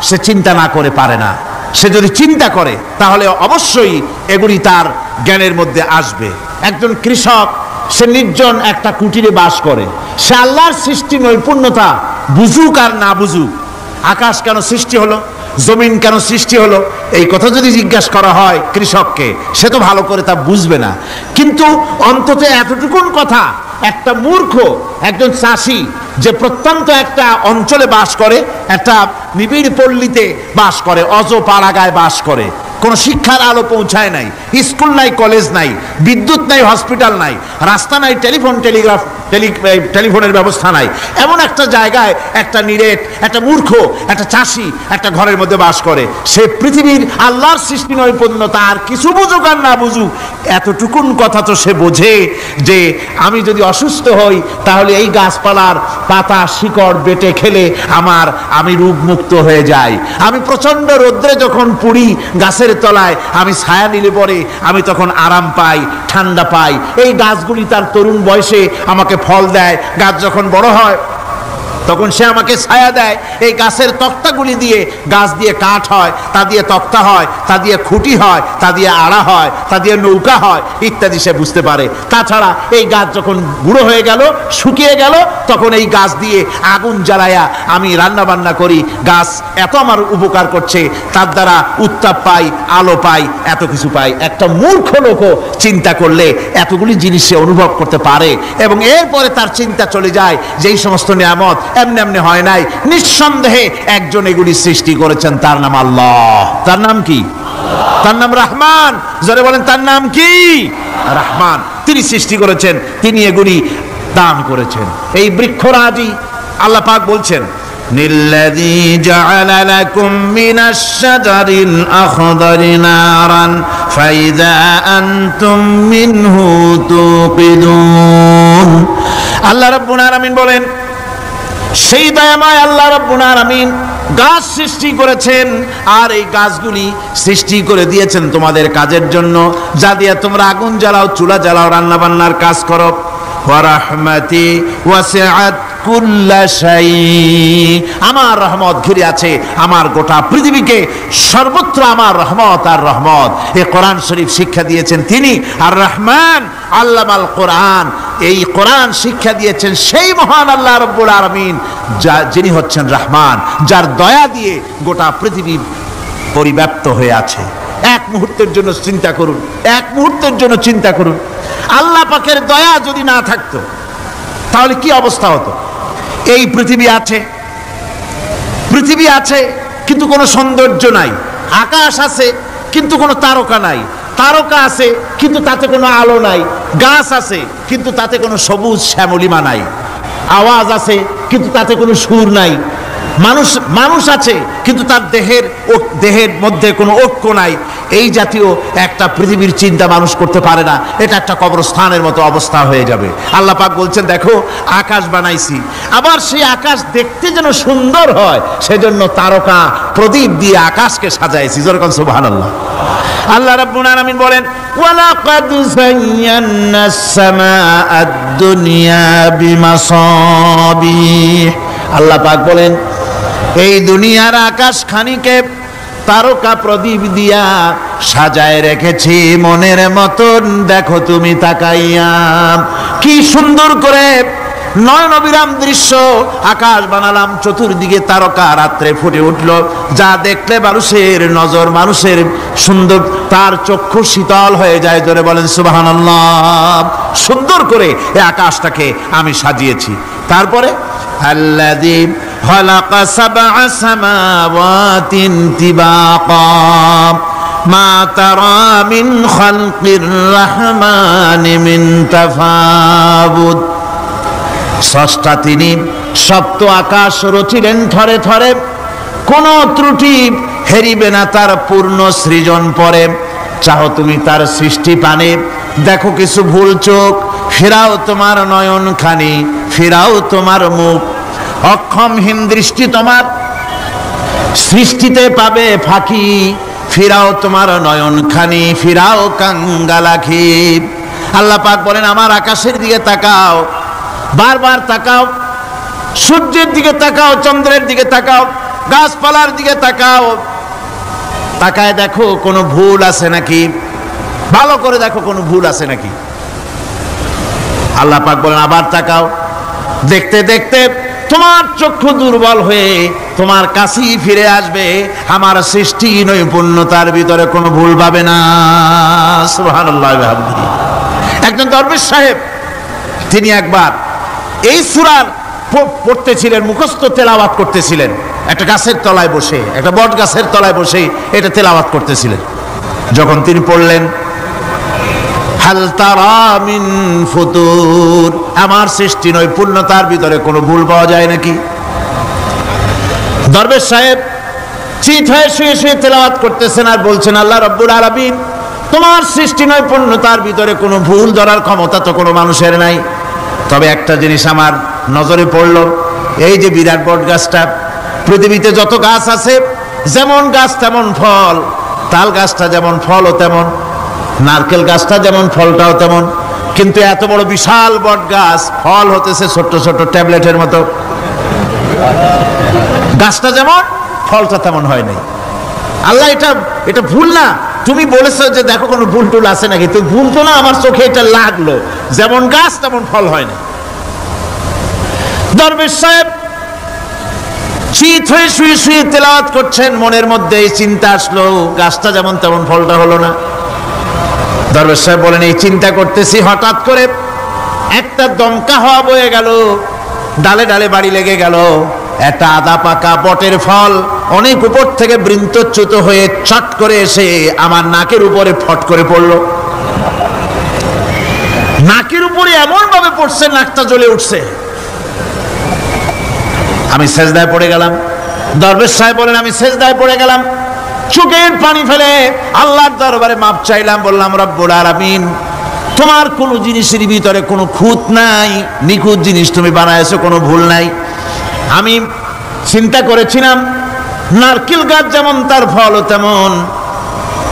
সে চিন্তা না করে পারে না। সে যদি চিন্তা করে তাহলে অবশ্যই এগুলি তার জ্ঞানের মধ্যে আসবে। একজন কৃষক, সে নির্জন একটা কুটিরে বাস করে। সে আল্লাহর সৃষ্টি নৈপুণ্যতা বুঝুক আর না বুঝুক, আকাশ কেন সৃষ্টি হলো, জমিন কেন সৃষ্টি হলো, এই কথা যদি জিজ্ঞাসা করা হয় কৃষককে, সে তো ভালো করে তা বুঝবে না। কিন্তু অন্তত এতটুকুন কথা একটা মূর্খ, একজন চাষি যে প্রত্যন্ত একটা অঞ্চলে বাস করে, একটা নিবিড় পল্লীতে বাস করে, অজপাড়াগায় বাস করে, কোনো শিক্ষার আলো পৌঁছায় নাই, স্কুল নাই, কলেজ নাই, বিদ্যুৎ নাই, হসপিটাল নাই, রাস্তা নাই, টেলিফোনের ব্যবস্থা নাই, এমন একটা জায়গায় একটা নিরেট, একটা মূর্খ, একটা চাষি একটা ঘরের মধ্যে বাস করে। সে পৃথিবীর আল্লাহর সৃষ্টি নৈপুণ্যতা আর কিছু বুঝুক আর না বুঝুক, এতটুকুন কথা তো সে বোঝে যে আমি যদি অসুস্থ হই তাহলে এই গাছপালার পাতা শিকড় বেটে খেলে আমি রোগমুক্ত হয়ে যাই। আমি প্রচন্ড রোদ্রে যখন পুড়ি গাছের তলায়, আমি ছায়া নিলে পরে আমি তখন আরাম পাই, ঠান্ডা পাই। এই গাছগুলি তার তরুণ বয়সে আমাকে ফল দেয়, গাছ যখন বড় হয় তখন সে আমাকে ছায়া দেয়। এই গাছের তক্তাগুলি দিয়ে, গাছ দিয়ে কাঠ হয়, তা দিয়ে তক্তা হয়, তা দিয়ে খুঁটি হয়, তা দিয়ে আড়া হয়, তা দিয়ে নৌকা হয় ইত্যাদি সে বুঝতে পারে। তাছাড়া এই গাছ যখন বুড়ো হয়ে গেল, শুকিয়ে গেল, তখন এই গাছ দিয়ে আগুন জ্বালায়া আমি রান্না বান্না করি। গাছ এত আমার উপকার করছে, তার দ্বারা উত্তাপ পাই, আলো পাই, এত কিছু পাই। একটা মূর্খ লোকও চিন্তা করলে এতগুলি জিনিস সে অনুভব করতে পারে, এবং এরপরে তার চিন্তা চলে যায় যে এই সমস্ত নিয়ামত এমনি এমনি হয় নাই, নিঃসন্দেহে একজন এগুলি সৃষ্টি করেছেন, তার নাম আল্লাহ। তার নাম কি? তার নাম রহমান। যারা বলেন তার নাম কি? রহমান। তিনি সৃষ্টি করেছেন, তিনি এগুলি দান করেছেন। এই বৃক্ষরাজি আল্লাহ পাক বলছেন, নিল্লাযী জাআলা লাকুম মিনাশ শাজারিল আখদারি নারান ফাইযা আনতুম মিনহু তুকিদুন। আল্লাহ রাব্বুল আলামিন বলেন, সেই দয়াময় আল্লাহ রাব্বুল আলামিন গাছ সৃষ্টি করেছেন, আর এই গাছগুলি সৃষ্টি করে দিয়েছেন তোমাদের কাজের জন্য, যা দিয়ে তোমরা আগুন জ্বালাও, চুলা জ্বালাও, রান্না বান্নার কাজ করো। ওয়া রাহমাতি ওয়াসিআত কুল্লা শাই। আমার রহমত ঘিরে আছে আমার গোটা পৃথিবীকে, সর্বত্র আমার রহমত আর রহমত। এই কোরআন শরীফ শিক্ষা দিয়েছেন তিনি। আর রহমান আল্লামাল কোরআন, এই কোরআন শিক্ষা দিয়েছেন সেই মহান আল্লাহ রাব্বুল আলামিন, যিনি হচ্ছেন রহমান, যার দয়া দিয়ে গোটা পৃথিবী পরিব্যাপ্ত হয়ে আছে। এক মুহূর্তের জন্য চিন্তা করুন, এক মুহূর্তের জন্য চিন্তা করুন, আল্লাহ পাকের দয়া যদি না থাকতো তাহলে কি অবস্থা হতো? এই পৃথিবী আছে, পৃথিবী আছে কিন্তু কোনো সৌন্দর্য নাই। আকাশ আছে কিন্তু কোনো তারকা নাই। তারকা আছে কিন্তু তাতে কোনো আলো নাই। গাছ আছে কিন্তু তাতে কোনো সবুজ শ্যামলিমা নাই। আওয়াজ আছে কিন্তু তাতে কোনো সুর নাই। মানুষ আছে কিন্তু তার দেহের মধ্যে কোনো ঐক্য নাই। এই জাতীয় একটা পৃথিবীর চিন্তা মানুষ করতে পারে না। এটা একটা কবরস্থানের মতো অবস্থা হয়ে যাবে। আল্লাহ পাক বলছেন, দেখো আকাশ বানাইছি, আবার সেই আকাশ দেখতে যেন সুন্দর হয় সেজন্য তারকা প্রদীপ দিয়ে আকাশকে সাজাইছি। যেরকম সুবহানাল্লাহ। আল্লাহ রাব্বুল আলামিন বলেন, ওয়ালাকাদ যায়্যানাস সামাআদ দুনিয়া বিমাসাবিহ। আল্লাহ পাক বলেন, এই দুনিয়ার আকাশ খানিকে তারকা প্রদীপ দিয়া সাজায় রেখেছি মনের মতন। দেখো তুমি তাকাইয়া, কি সুন্দর করে নয়নবিরাম দৃশ্য আকাশ বানালাম, চতুর্দিকে তারকা রাত্রে ফুটে উঠল, যা দেখলে মানুষের নজর, মানুষের সুন্দর, তার চক্ষু শীতল হয়ে যায়। জোরে বলেন সুবহানাল্লাহ। সুন্দর করে এই আকাশটাকে আমি সাজিয়েছি। তারপরে আল্লাযী খালাকা সাবআ সামাওয়াতিন তিবাকা মা তারা মিন খালকির রহমানি মিন তাফাবুত। স্রষ্টা তিনি সপ্ত আকাশ রচিলেন থরে থরে, কোন ত্রুটি হেরিবে না তার পূর্ণ সৃজন পরে। চাহো তুমি তার সৃষ্টি পানে, দেখো কিছু ভুল চোখ, ফিরাও তোমার নয়ন খানি, ফিরাও তোমার মুখ। অক্ষমহীন দৃষ্টি তোমার সৃষ্টিতে পাবে ফাঁকি, ফিরাও তোমার নয়ন খানি, ফিরাও কাঙ্গালাখি। আল্লাহ পাক বলেন, আমার আকাশের দিকে তাকাও, বারবার তাকাও, সূর্যের দিকে তাকাও, চন্দ্রের দিকে তাকাও, গাছপালার দিকে তাকাও, তাকায় দেখো কোনো ভুল আছে নাকি, ভালো করে দেখো কোনো ভুল আছে নাকি। আল্লাহ পাক বলেন, আবার তাকাও। দেখতে দেখতে তোমার চক্ষু দুর্বল হয়ে তোমার কাছেই ফিরে আসবে। আমার সৃষ্টি নৈপুণ্যতার ভিতরে কোনো ভুল পাবে না। সুবহানাল্লাহ। একজন দরবেশ সাহেব, তিনি একবার এই সূরার পড়তেছিলেন, মুখস্থ তেলাওয়াত করতেছিলেন, একটা গাছের তলায় বসে, একটা বট গাছের তলায় বসে এটা তেলাওয়াত করতেছিলেন। যখন তিনি পড়লেন, হাল তারা মিন ফুতুর, আমার সৃষ্টি নৈপুণ্যতার ভিতরে কোনো ভুল পাওয়া যায় নাকি? দরবেশ সাহেব চিত হয়ে শুয়ে শুয়ে তেলাওয়াত করতেছেন আর বলছেন, আল্লাহ রাব্বুল আলামিন, তোমার সৃষ্টি নৈপুণ্যতার ভিতরে কোনো ভুল ধরার ক্ষমতা তো কোনো মানুষের নাই। তবে একটা জিনিস আমার নজরে পড়ল, এই যে বিরাট বট গাছটা, পৃথিবীতে যত গাছ আছে যেমন গাছ তেমন ফল, তাল গাছটা যেমন ফলও তেমন, নারকেল গাছটা যেমন ফলটাও তেমন, কিন্তু এত বড় বিশাল বট গাছ ফল হতেছে ছোট্ট ছোট্ট ট্যাবলেটের মতো। গাছটা যেমন ফলটা তেমন হয় নাই। আল্লাহ এটা ভুল না, তুমি বলেছো যে দেখো কোনো ভুল টুল আছে নাকি, তো ভুল তো না, আমার চোখে এটা লাগলো, যেমন গাছ তেমন ফল হয় না। দরবেশ সাহেব চিত হয়ে শুয়ে শুয়ে তেলাওয়াত করছেন, মনের মধ্যে এই চিন্তা আসলো, গাছটা যেমন তেমন ফলটা হলো না। দরবেশ সাহেব বলেন এই চিন্তা করতেছি, হঠাৎ করে একটা দমকা হওয়া বয়ে গেল, ডালে ডালে বাড়ি লেগে গেল, একটা আদা পাকা বটের ফল অনেক উপর থেকে বৃন্তচ্যুত হয়ে চট করে এসে আমার নাকের উপরে ফট করে পড়লো। নাকের উপরে এমন ভাবে পড়ছে, নাকটা জ্বলে উঠছে। আমি সেজদায় পড়ে গেলাম। দরবেশ সাহেব বলেন আমি সেজদায় পড়ে গেলাম, চোখের পানি ফেলে আল্লাহর দরবারে মাপ চাইলাম, বললাম রব্বুল আলামিন, তোমার কোন জিনিসের ভিতরে কোনো খুঁত নাই, নিখুঁত জিনিস তুমি বানাইছো, কোনো ভুল নাই। আমি চিন্তা করেছিলাম নারকেল গাছ যেমন তার ফলও তেমন,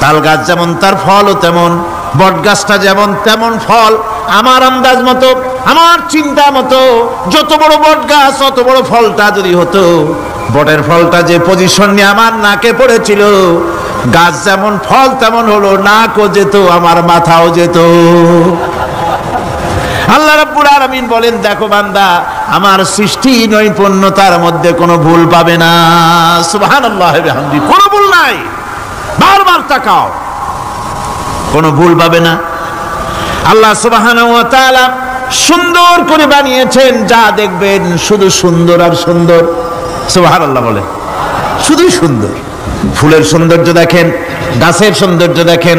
তাল গাছ যেমন তার ফলও তেমন, বট গাছটা যেমন তেমন ফল। আমার আন্দাজ মতো, আমার চিন্তা মতো, যত বড় বট গাছ অত বড় ফলটা যদি হতো, বটের ফলটা যে পজিশন নিয়ে আমার নাকে পড়েছিল, গাছ যেমন ফল তেমন হলো, নাকও যেত, আমার মাথাও যেত। আল্লাহ রাব্বুল আলামিন বলেন দেখো বান্দা, আমার সৃষ্টি নৈপুণ্যতার মধ্যে কোনো ভুল পাবে না। সুবহানাল্লাহ বিহামদি, কোনো ভুল নাই, বারবার তাকাও, কোনো ভুল পাবে না। আল্লাহ সুবহানাহু ওয়া তাআলা সুন্দর করে বানিয়েছেন, যা দেখবেন শুধু সুন্দর আর সুন্দর। সুবহানাল্লাহ বলেন, শুধুই সুন্দর। ফুলের সৌন্দর্য দেখেন, গাছের সৌন্দর্য দেখেন,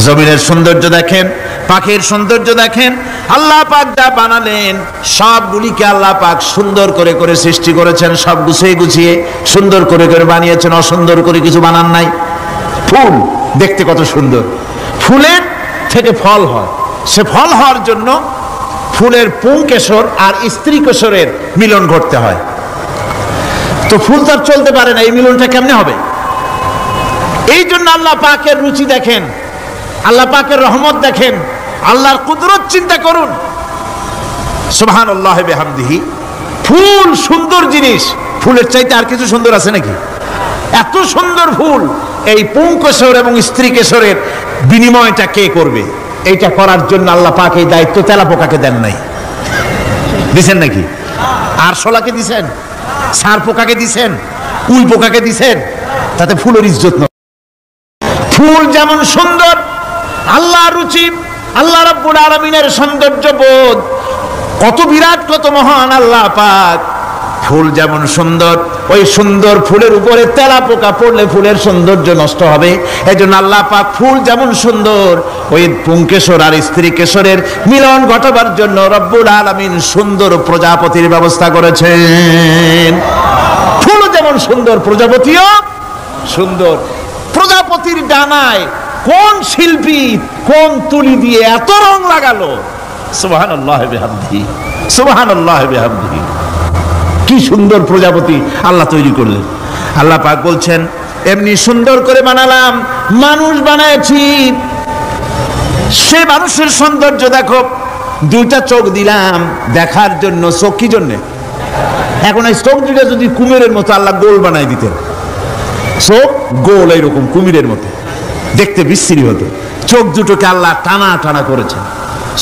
জমিনের সৌন্দর্য দেখেন, পাখির সৌন্দর্য দেখেন। আল্লাহ পাক যা বানালেন সবগুলিকে আল্লাহ পাক সুন্দর করে করে সৃষ্টি করেছেন, সব গুছিয়ে গুছিয়ে সুন্দর করে করে বানিয়েছেন, অসুন্দর করে কিছু বানান নাই। ফুল দেখতে কত সুন্দর, ফুলের থেকে ফল হয়, সে ফল হওয়ার জন্য ফুলের পুংকেশর আর স্ত্রী কেশরের মিলন ঘটতে হয়। তো ফুল তো আর চলতে পারে না, এই মিলনটা কেমনে হবে? এই জন্য আল্লাহ পাকের রুচি দেখেন, আল্লাহ পাকের রহমত দেখেন, আল্লাহর কুদরত চিন্তা করুন। সুবহানাল্লাহ বিহামদিহি। ফুল সুন্দর জিনিস, ফুলের চাইতে আর কিছু সুন্দর আছে নাকি? এত সুন্দর ফুল, এই পুংকেশর এবং স্ত্রী কেশরের বিনিময়টা কে করবে? এইটা করার জন্য আল্লাহ পাক এই দায়িত্ব তেলাপোকাকে দেন নাই, দিছেন নাকি? আরশোলাকে দিছেন, সার পোকাকে দিছেন, উই পোকাকে দিছেন, তাতে ফুলের ইজ্জত নয়। ফুল যেমন সুন্দর, আল্লাহর রুচি, আল্লাহ রাব্বুল আলামিনের সৌন্দর্য বোধ কত বিরাট, কত মহান আল্লাহ পাক। ফুল যেমন সুন্দর, ওই সুন্দর ফুলের উপরে তেলাপোকা পড়লে ফুলের সৌন্দর্য নষ্ট হবে। এজন্য আল্লাহ পাক ফুল যেমন সুন্দর, ওই পুংকেশর আর স্ত্রী কেশরের মিলন ঘটাবার জন্য রব্বুল আলামিন সুন্দর প্রজাপতির ব্যবস্থা করেছেন। ফুল যেমন সুন্দর, প্রজাপতিও সুন্দর। প্রজাপতির ডানায় কোন শিল্পী কোন তুলি দিয়ে এত রং লাগালো? সুবহানাল্লাহ বিহামদিহি, সুবহানাল্লাহ বিহামদিহি। কি সুন্দর প্রজাপতি আল্লাহ তৈরি করলেন। আল্লাহ পাক বলছেন এমনি সুন্দর করে বানালাম, মানুষ বানাইছি, সে মানুষের সৌন্দর্য দেখো। দুইটা চোখ দিলাম দেখার জন্য, চোখ কি জন্য? এখন এই চোখ দুইটা যদি কুমিরের মতো আল্লাহ গোল বানাই দিতেন, চোখ গোল এইরকম কুমিরের মতো দেখতে বিশ্রী হতো। চোখ দুটোকে আল্লাহ টানা টানা করেছেন,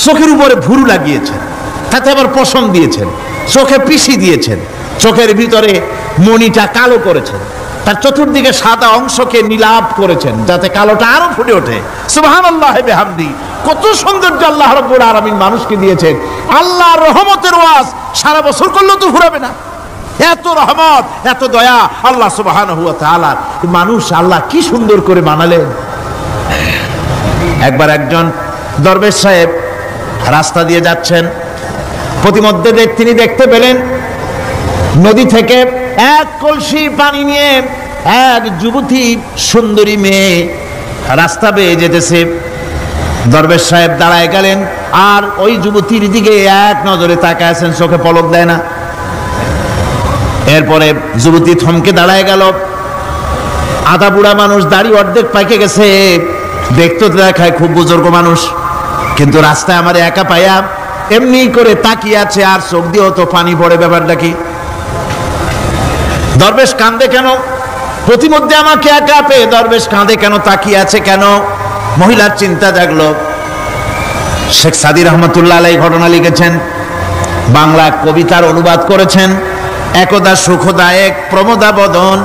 চোখের উপরে ভুরু লাগিয়েছেন, তাতে আবার পশম দিয়েছেন, চোখে পিসি দিয়েছেন, চোখের ভিতরে মণিটা কালো করেছেন, তার চতুর্দিকে সাদা অংশকে নীলাভ করেছেন যাতে কালোটা আরো ফুটে ওঠে। সুবহানাল্লাহ বিহামদি। কত সৌন্দর্য আল্লাহ রাব্বুল আলামিন মানুষকে দিয়েছেন। আল্লাহর রহমতের ওয়াজ সারা বছর করলেও তো ফুরাবে না, এত রহমত, এত দয়া আল্লাহ সুবহানাহু ওয়া তাআলা। মানুষ আল্লাহ কি সুন্দর করে বানালেন। একবার একজন দরবেশ সাহেব রাস্তা দিয়ে যাচ্ছেন, প্রতিমধ্যে তিনি দেখতে পেলেন নদী থেকে এক কলসি পানি নিয়ে এক যুবতী সুন্দরী মেয়ে রাস্তা বেয়ে যেতেছে। দরবেশ সাহেব দাঁড়ায় গেলেন আর ওই যুবতীর দিকে এক নজরে তাকায় আছেন, চোখে পলক দেয় না। এরপরে যুবতী থমকে দাঁড়ায় গেল। আধা বুড়া মানুষ, দাড়ি অর্ধেক পাইকে গেছে, দেখতে দেখায় খুব বুজুর্গ মানুষ, কিন্তু রাস্তায় আমার একা পাইয়া এমনি করে তাকিয়ে আছে আর চোখ দিয়েও তো পানি পড়ে। ব্যাপারটা কি? দরবেশ কাঁদে কেন? প্রতিমধ্যে আমাকে একা পেয়ে দরবেশ কাঁদে কেন, তাকিয়ে আছে কেন? মহিলার চিন্তা জাগলো। শেখ সাদী রহমতুল্লাহ আলাইহি ঘটনা লিখেছেন, বাংলা কবিতার অনুবাদ করেছেন। একদা সুখদায়ক প্রমোদাবদন,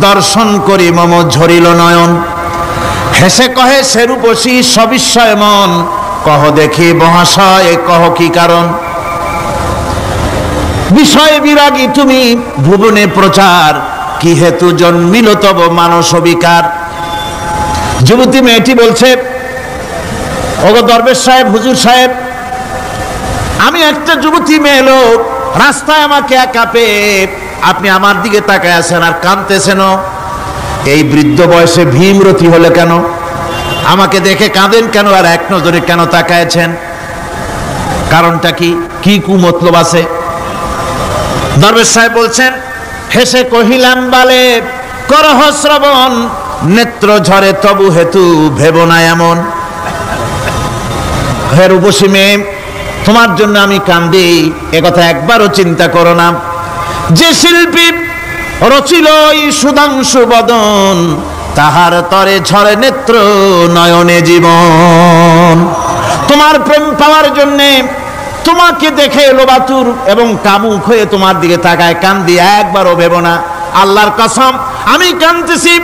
দর্শন করি মম ঝরিল নয়ন। হেসে কহে সেরূপসী সবিস্ময় মন, কহ দেখি মহাশয় কহ কি কারণ। বিষয় বিরাগী তুমি ভুবনে প্রচার, কি হেতু জন্মিল তব মানস বিকার। যুবতী মেয়েটি বলছে, ওগো দরবেশ সাহেব, হুজুর সাহেব, আমি একটা যুবতী মেয়ে লোক, রাস্তায় আমাকে একা পেয়ে আপনি আমার দিকে তাকায় আছেন আর কাঁদতেছেন। এই বৃদ্ধ বয়সে ভীমরতি হলে কেন? আমাকে দেখে কাঁদেন কেন আর এক নজরে কেন তাকায়ছেন? কারণটা কি? কি কুমতলব আছে? দরবেশ সাহেব বলছেন, হেসে কহিলাম বালে করহ শ্রবণ, নেত্র ঝরে তবু হেতু ভেব না এমন। হে রূপসী মেয়ে, তোমার জন্য আমি কান্দি, একথা একবারও চিন্তা করো না। যে শিল্পী রচিল এই সুধাংশু বদন, তাহার তরে ঝরে নেত্র নয়নে জীবন। তোমার প্রেম পাওয়ার জন্যে তোমাকে দেখে লোবাতুর এবং কামুক হয়ে তোমার দিকে তাকায় কান্দি, একবারও ভেব না। আল্লাহর কসম আমি কাঁদতেছি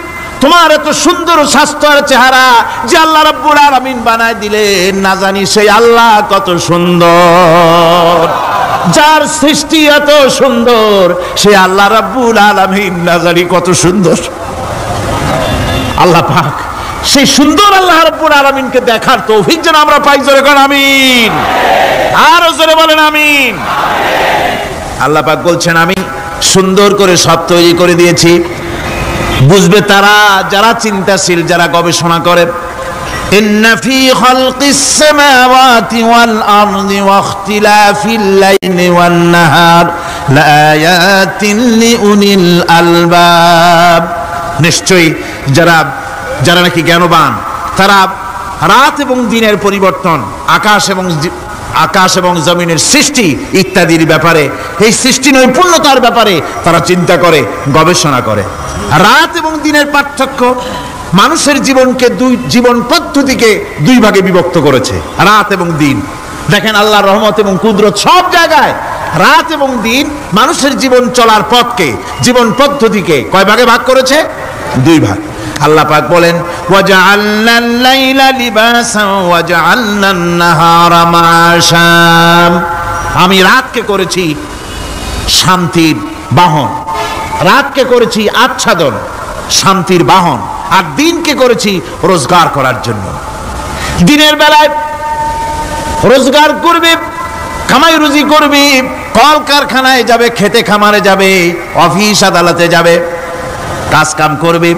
তোমার এত সুন্দর স্বাস্থ্য আর চেহারা যে আল্লাহ রাব্বুল আলামিন বানায় দিলেন, না জানি সেই আল্লাহ কত সুন্দর। যার সৃষ্টি এত সুন্দর সেই আল্লাহ রাব্বুল আলামিন না জানি কত সুন্দর। আল্লাহ পাক সেই সুন্দর আল্লাহ রাব্বুল আলামিনকে দেখার তৌফিক যেন আমরা পাই। জোরে বলেন আমিন, আরো জোরে বলেন আমিন। আল্লাহ পাক বলছেন, আমি সুন্দর করে সব তৈরি করে দিয়েছি। বুঝবে তারা যারা চিন্তাশীল, যারা গবেষণা করে। ইন্না ফি খালকিস সামাওয়াতি ওয়াল আরদি ওয়া ইখতিলাফিল লাইলি ওয়ান নাহার লাআয়াতিন লিউলিল আলবাব। নিশ্চয়ই যারা নাকি জ্ঞানবান, তারা রাত এবং দিনের পরিবর্তন, আকাশ এবং জমিনের সৃষ্টি ইত্যাদির ব্যাপারে, এই সৃষ্টি নৈপুণ্যতার ব্যাপারে তারা চিন্তা করে, গবেষণা করে। রাত এবং দিনের পার্থক্য মানুষের জীবনকে জীবন পদ্ধতিকে দুই ভাগে বিভক্ত করেছে, রাত এবং দিন। দেখেন আল্লাহর রহমত এবং কুদরত সব জায়গায়। রাত এবং দিন মানুষের জীবন চলার পথকে, জীবন পদ্ধতিকে কয় ভাগে ভাগ করেছে? দুই ভাগ। আল্লাহ পাক বলেন, ওয়াজআলনাল লাইলা লিবাসান ওয়াজআলনান নাহারা মাআশা। আমি রাতকে করেছি শান্তির বাহন, রাতকে করেছি আচ্ছাদন, শান্তির বাহন, আর দিনকে করেছি রোজগার করার জন্য। দিনের বেলায় রোজগার করবে, কামাই রুজি করবে, কল কারখানায় যাবে, খেতে খামারে যাবে, অফিস আদালতে যাবে, কাজ কাম করবে।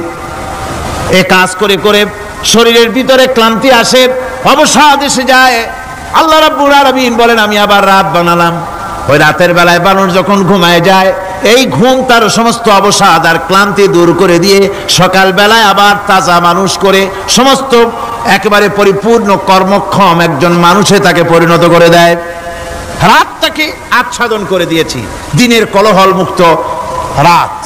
এ কাজ করে করে শরীরের ভিতরে ক্লান্তি আসে, অবসাদ এসে যায়। আল্লাহ রাব্বুল আলামিন বলেন, আমি আবার রাত বানালাম। ওই রাতের বেলায় মানুষ যখন ঘুমায় যায়, এই ঘুম তার সমস্ত অবসাদ আর ক্লান্তি দূর করে দিয়ে সকাল বেলায় আবার তাজা মানুষ করে সমস্ত একেবারে পরিপূর্ণ কর্মক্ষম একজন মানুষে তাকে পরিণত করে দেয়। রাতটাকে আচ্ছাদন করে দিয়েছি, দিনের কোলাহল মুক্ত রাত।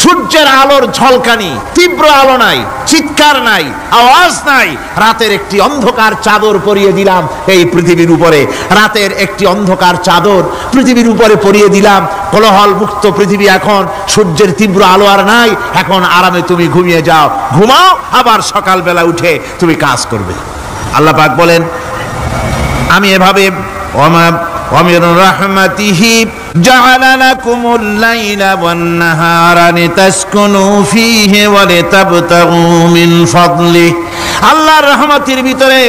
সূর্যের আলোর ঝলকানি, তীব্র আলো নাই, চিৎকার নাই, আওয়াজ নাই। রাতের একটি অন্ধকার চাদর পরিয়ে দিলাম এই পৃথিবীর উপরে। রাতের একটি অন্ধকার চাদর পৃথিবীর উপরে পরিয়ে দিলাম। কোলাহল মুক্ত পৃথিবী। এখন সূর্যের তীব্র আলো আর নাই। এখন আরামে তুমি ঘুমিয়ে যাও, ঘুমাও, আবার সকালবেলা উঠে তুমি কাজ করবে। আল্লাহ পাক বলেন, আমি এভাবে ومن رحمته جعل لكم الليل والنهار لتسكنوا فيه ولتبتغوا من فضله। আল্লাহর রহমতের ভিতরে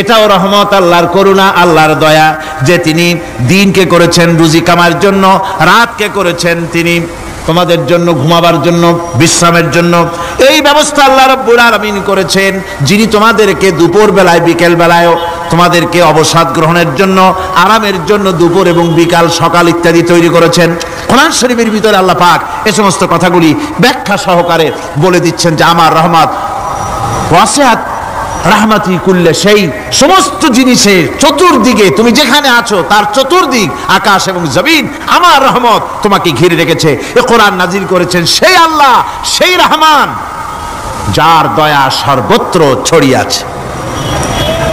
এটাও রহমত, আল্লাহর করুণা, আল্লাহর দয়া যে তিনি দিনকে করেছেন রুজি কামার জন্য, রাতকে করেছেন তিনি তোমাদের জন্য ঘুমাবার জন্য, বিশ্রামের জন্য। এই ব্যবস্থা আল্লাহ রাব্বুল আলামিন করেছেন, যিনি তোমাদেরকে দুপুর বেলায়, বিকেল বেলায়ও তোমাদেরকে অবসাদ গ্রহণের জন্য, আরামের জন্য দুপুর এবং বিকাল, সকাল ইত্যাদি তৈরি করেছেন। কোরআন শরীফের ভিতরে আল্লাহ পাক এই সমস্ত কথাগুলি ব্যাখ্যা সহকারে বলে দিচ্ছেন যে আমার রহমত ওয়াসিআত রাহমাতি কুল্লে সেই সমস্ত জিনিসের চতুর্দিকে তুমি যেখানে আছো তার চতুর্দিক আকাশ এবং জমিন আমার রহমত তোমাকে ঘিরে রেখেছে। এ কোরআন নাজিল করেছেন সেই আল্লাহ, সেই রহমান যার দয়া সর্বত্র ছড়িয়ে আছে।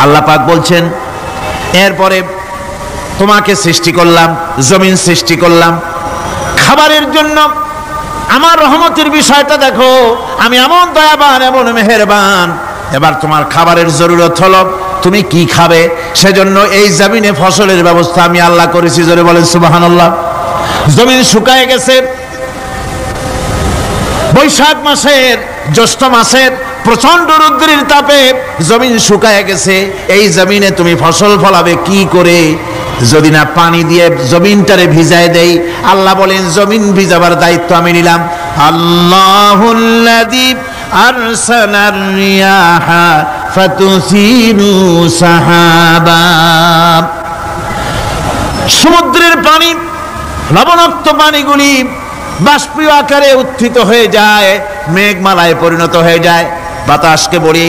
আল্লাহ পাক বলছেন এরপরে তোমাকে সৃষ্টি করলাম, জমিন সৃষ্টি করলাম খাবারের জন্য। আমার রহমতের বিষয়টা দেখো, আমি এমন দয়াবান, এমন মেহেরবান। এবার তোমার খাবারের জরুরত হলো তুমি কি খাবে, সেজন্য এই জমিনে ফসলের ব্যবস্থা আমি আল্লাহ করেছি। জোরে বলেন সুবহানাল্লাহ। জমিন শুকায় গেছে, বৈশাখ মাসের জ্যৈষ্ঠ মাসের প্রচন্ড রৌদ্রের তাপে জমিন শুকায় গেছে। এই জমিনে তুমি ফসল ফলাবে কি করে যদি না পানি দিয়ে জমিনটারে ভিজায় দেই? আল্লাহ বলেন জমিন ভিজাবার দায়িত্ব আমি নিলাম। আল্লাহুল্লাযী আরসালার রিয়াহা ফাতুসিরু সাহাবা। সমুদ্রের পানি, লবণাক্ত পানিগুলি বাষ্পীয় আকারে উত্থিত হয়ে যায়, মেঘমালায় পরিণত হয়ে যায়। বাতাসকে বলি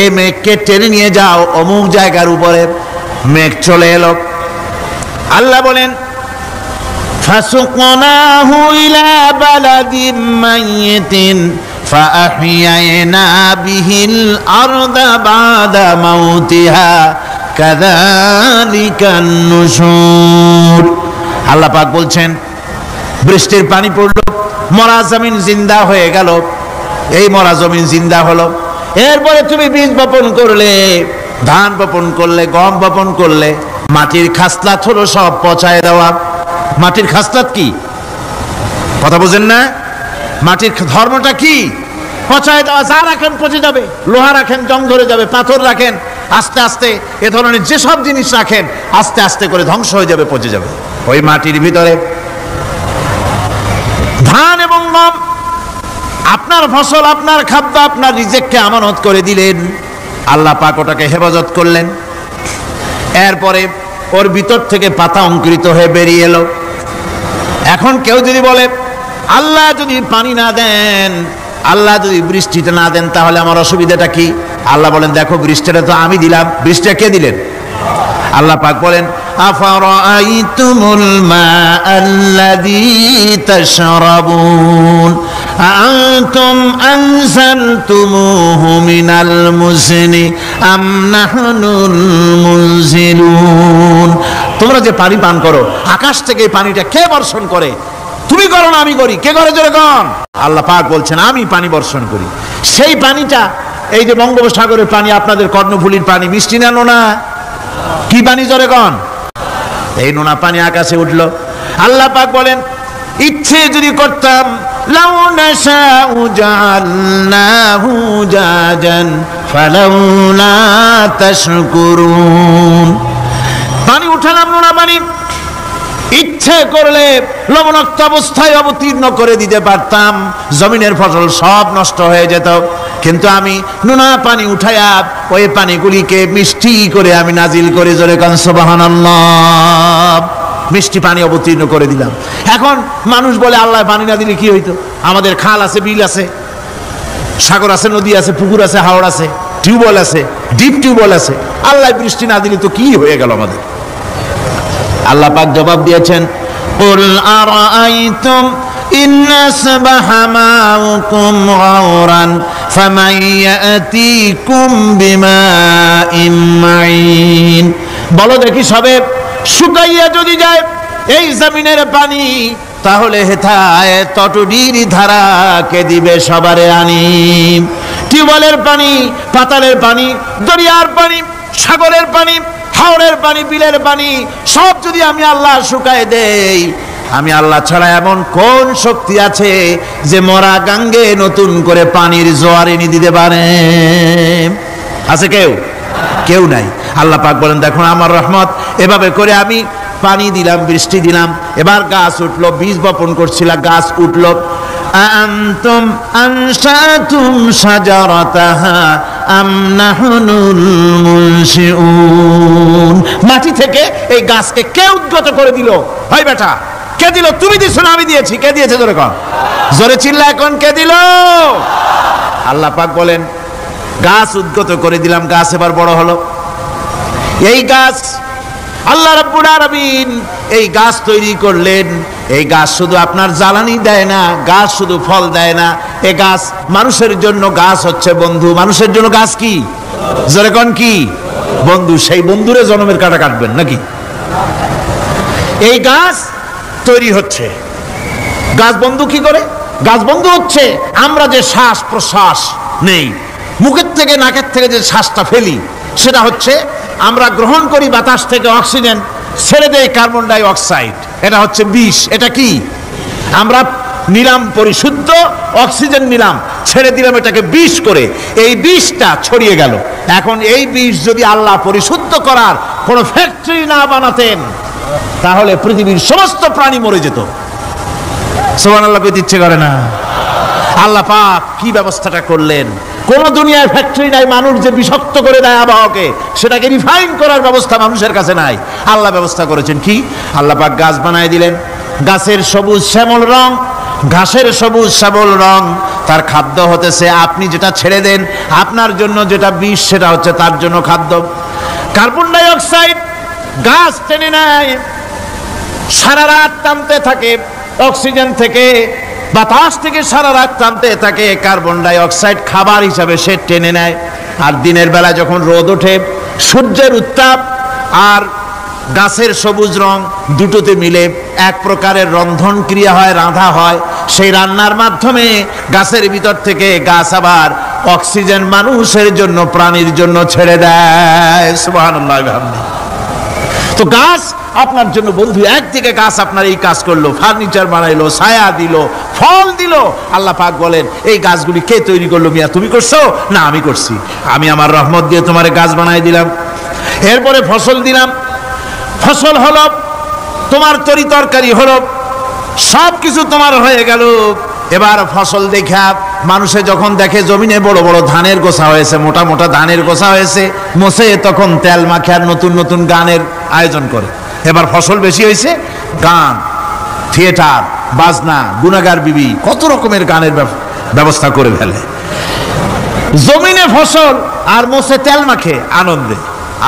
এই মেঘকে টেনে নিয়ে যাও অমুক জায়গার উপরে। মেঘ চলে এলো। আল্লাহ বলেন ফাসুকনাহু ইলা বালাদিন মাইয়িতিন ফাআহইয়ানা বিহিল আরদা বাদা মাউতিহা কাযালিকান নুশুর। আল্লাহ পাক বলছেন বৃষ্টির পানি পড়লো, মরা জমিন জিন্দা হয়ে গেল। এই মরা জমিন জিন্দা হলো। এরপরে তুমি বীজ বপন করলে, ধান বপন করলে, গম বপন করলে, মাটির খাসলাত হলো সব পচায় দেওয়া। মাটির খাসলাত কি কথা বুঝেন না? মাটির ধর্মটা কি? পচায় দেওয়া। যা রাখেন পচে যাবে, লোহা রাখেন জং ধরে যাবে, পাথর রাখেন আস্তে আস্তে এ ধরনের যেসব জিনিস রাখেন আস্তে আস্তে করে ধ্বংস হয়ে যাবে, পচে যাবে। ওই মাটির ভিতরে ধান এবং গম, আপনার ফসল, আপনার খাদ্য, আপনার রিজিককে আমানত করে দিলেন। আল্লাহ পাক ওটাকে হেফাজত করলেন। এরপরে ওর ভিতর থেকে পাতা অঙ্কুরিত হয়ে বেরিয়ে এলো। এখন কেউ যদি বলে আল্লাহ যদি পানি না দেন, আল্লাহ যদি বৃষ্টিটা না দেন, তাহলে আমার অসুবিধাটা কি? আল্লাহ বলেন দেখো বৃষ্টিটা তো আমি দিলাম। বৃষ্টিটা কে দিলেন? আল্লাহ পাক বলেন আফারাআইতুমুল মাআল্লাযী তাশরাবুন আনতুম আনজালতুমুহু মিনাল মুজনি আম নাহনুল মুনজিলুন। তোমরা যে পানি পান করো, আকাশ থেকে এই পানিটা কে বর্ষণ করে? তুমি করো না আমি করি? কে করে জোরে কন? আল্লাহ পাক বলছেন আমি পানি বর্ষণ করি। সেই পানিটা এই যে বঙ্গোপসাগরের পানি, আপনাদের কর্ণফুলীর পানি, মিষ্টি না নোনা? কি পানি জোরে কন? এই নোনা পানি আকাশে উঠলো। আল্লাহ পাক বলেন ইচ্ছে যদি করতাম লাউ নাশাউ জাআলনাহু জাজান ফালাউলা তাশকুরুন। পানি উঠালাম নোনা পানি, ইচ্ছে করলে লবণাক্ত অবস্থায় অবতীর্ণ করে দিতে পারতাম, জমিনের ফসল সব নষ্ট হয়ে যেত। কিন্তু আমি নোনা পানি উঠায়া ওই পানিগুলিকে মিষ্টি করে আমি নাজিল করে জোরে কান সুবহানাল্লাহ, মিষ্টি পানি অবতীর্ণ করে দিলাম। এখন মানুষ বলে আল্লাহ পানি না দিলে কি হইতো? আমাদের খাল আছে, বিল আছে, সাগর আছে, নদী আছে, পুকুর আছে, হাওড় আছে, টিউবওয়েল আছে, ডিপ টিউবওয়েল আছে। আল্লাহ বৃষ্টি না দিলে তো কি হয়ে গেল আমাদের? আল্লাহ পাক জবাব দিয়েছেন কুল আরাআইতুম ইন আসবাহা মাউকুম গাওরান ফামান ইয়াতিকুম বিমাইন মাইন। বলো দেখি সবে শুকাইয়া যদি যায় এই জমিনের পানি, তাহলে হেথায় তটুডির ধারা কে দিবে সবারে আনি? টিউবওয়েলের পানি, পাতালের পানি, দরিয়ার পানি, সাগরের পানি, হাওড়ের পানি, বিলের পানি সব যদি আমি আল্লাহ শুকায় দেই, আমি আল্লাহ ছাড়া এমন কোন শক্তি আছে যে মরা গাঙ্গে নতুন করে পানির জোয়ার এনে দিতে পারে? আছে কেউ? কেউ নাই। আল্লাহ পাক বলেন দেখুন আমার রহমত, এভাবে করে আমি পানি দিলাম, বৃষ্টি দিলাম, এবার গাছ উঠলো। বীজ বপন করছিলাম, গাছ উঠলো। আনতুম আনশাতুম শাজারাতাহা আম নাহনুল মুনশিউন। মাটি থেকে এই গাছকে কে উদ্গত করে দিল? ভাই বেটা কে দিল? তুমি দিছো না আমি দিয়েছি? কে দিয়েছে জোরে কর, জোরে চিল্লা এখন কে দিল? আল্লাহ পাক বলেন গাছ উদ্গত করে দিলাম, গাছ এবার বড় হলো। এই গাছ আল্লাহ রাব্বুল আলামিন এই গাছ তৈরি করলেন। এই গাছ শুধু আপনার জ্বালানি দেয় না, গাছ শুধু ফল দেয় না, এই গাছ মানুষের জন্য গাছ হচ্ছে বন্ধু। মানুষের জন্য গাছ কি? জোরে কোন কি? বন্ধু। সেই বন্ধুরে জন্মের কাটা কাটবেন নাকি? এই গাছ তৈরি হচ্ছে। গাছ বন্ধু কি করে? গাছ বন্ধু হচ্ছে আমরা যে শ্বাস প্রশ্বাস নেই, মুখের থেকে নাকের থেকে যে শ্বাসটা ফেলি, সেটা হচ্ছে আমরা গ্রহণ করি বাতাস থেকে অক্সিজেন, ছেড়ে দেয় কার্বন ডাই অক্সাইড। এটা হচ্ছে বিষ। এটা কি? আমরা নিলাম পরিশুদ্ধ অক্সিজেন, নিলাম, ছেড়ে দিলাম এটাকে বিষ করে, এই বিষটা ছড়িয়ে গেল। এখন এই বিষ যদি আল্লাহ পরিশুদ্ধ করার কোনো ফ্যাক্টরি না বানাতেন, তাহলে পৃথিবীর সমস্ত প্রাণী মরে যেত। সুবহানাল্লাহ পেতে ইচ্ছে করে না? আল্লাহ পাক কি ব্যবস্থাটা করলেন! কোন দুনিয়ায় ফ্যাক্টরি নাই মানুষ যে বিষাক্ত করে দেয় আবহাওয়াকে, সেটাকে রিফাইন করার ব্যবস্থা মানুষের কাছে নাই। আল্লাহ ব্যবস্থা করেছেন কি? আল্লাহ পাক গাছ বানায় দিলেন। গাছের সবুজ শ্যামল রং, ঘাসের সবুজ শ্যামল রং, তার খাদ্য হতেছে আপনি যেটা ছেড়ে দেন, আপনার জন্য যেটা বিষ, সেটা হচ্ছে তার জন্য খাদ্য। কার্বন ডাই অক্সাইড গাছ টেনে নেয়, সারা রাত টানতে থাকে অক্সিজেন থেকে, বাতাস থেকে সারা রাত টানতে থাকে। কার্বন ডাই অক্সাইড খাবার হিসাবে সে টেনে নেয়। আর দিনের বেলা যখন রোদ ওঠে, সূর্যের উত্তাপ আর গাছের সবুজ রং দুটোতে মিলে এক প্রকারের রন্ধন ক্রিয়া হয়, রাঁধা হয়। সেই রান্নার মাধ্যমে গাছের ভিতর থেকে গাছ আবার অক্সিজেন মানুষের জন্য, প্রাণীর জন্য ছেড়ে দেয়। সুবহানাল্লাহ। তো গাছ আপনার জন্য বন্ধু। একদিকে গাছ আপনার এই কাজ করলো, ফার্নিচার বানাইলো, ছায়া দিল, ফল দিল। আল্লাহ পাক বলেন এই গাছগুলি কে তৈরি করলো? মিয়া তুমি করছো? না, আমি করছি। আমি আমার রহমত দিয়ে তোমার গাছ বানাই দিলাম। এরপরে ফসল দিলাম, ফসল হলো, তোমার তরি তরকারি হলো, সব কিছু তোমার হয়ে গেল। এবার ফসল দেখা মানুষে যখন দেখে জমিনে বড় বড় ধানের গোছা হয়েছে, মোটা মোটা ধানের গোছা হয়েছে, মোছে তখন তেল মাখে আর নতুন নতুন গানের আয়োজন করে। এবার ফসল বেশি হয়েছে, গান, থিয়েটার, বাজনা, গুনাগার বিবি, কত রকমের গানের ব্যবস্থা করে ফেলে। জমিনে ফসল আর মোছে তেল মাখে আনন্দে।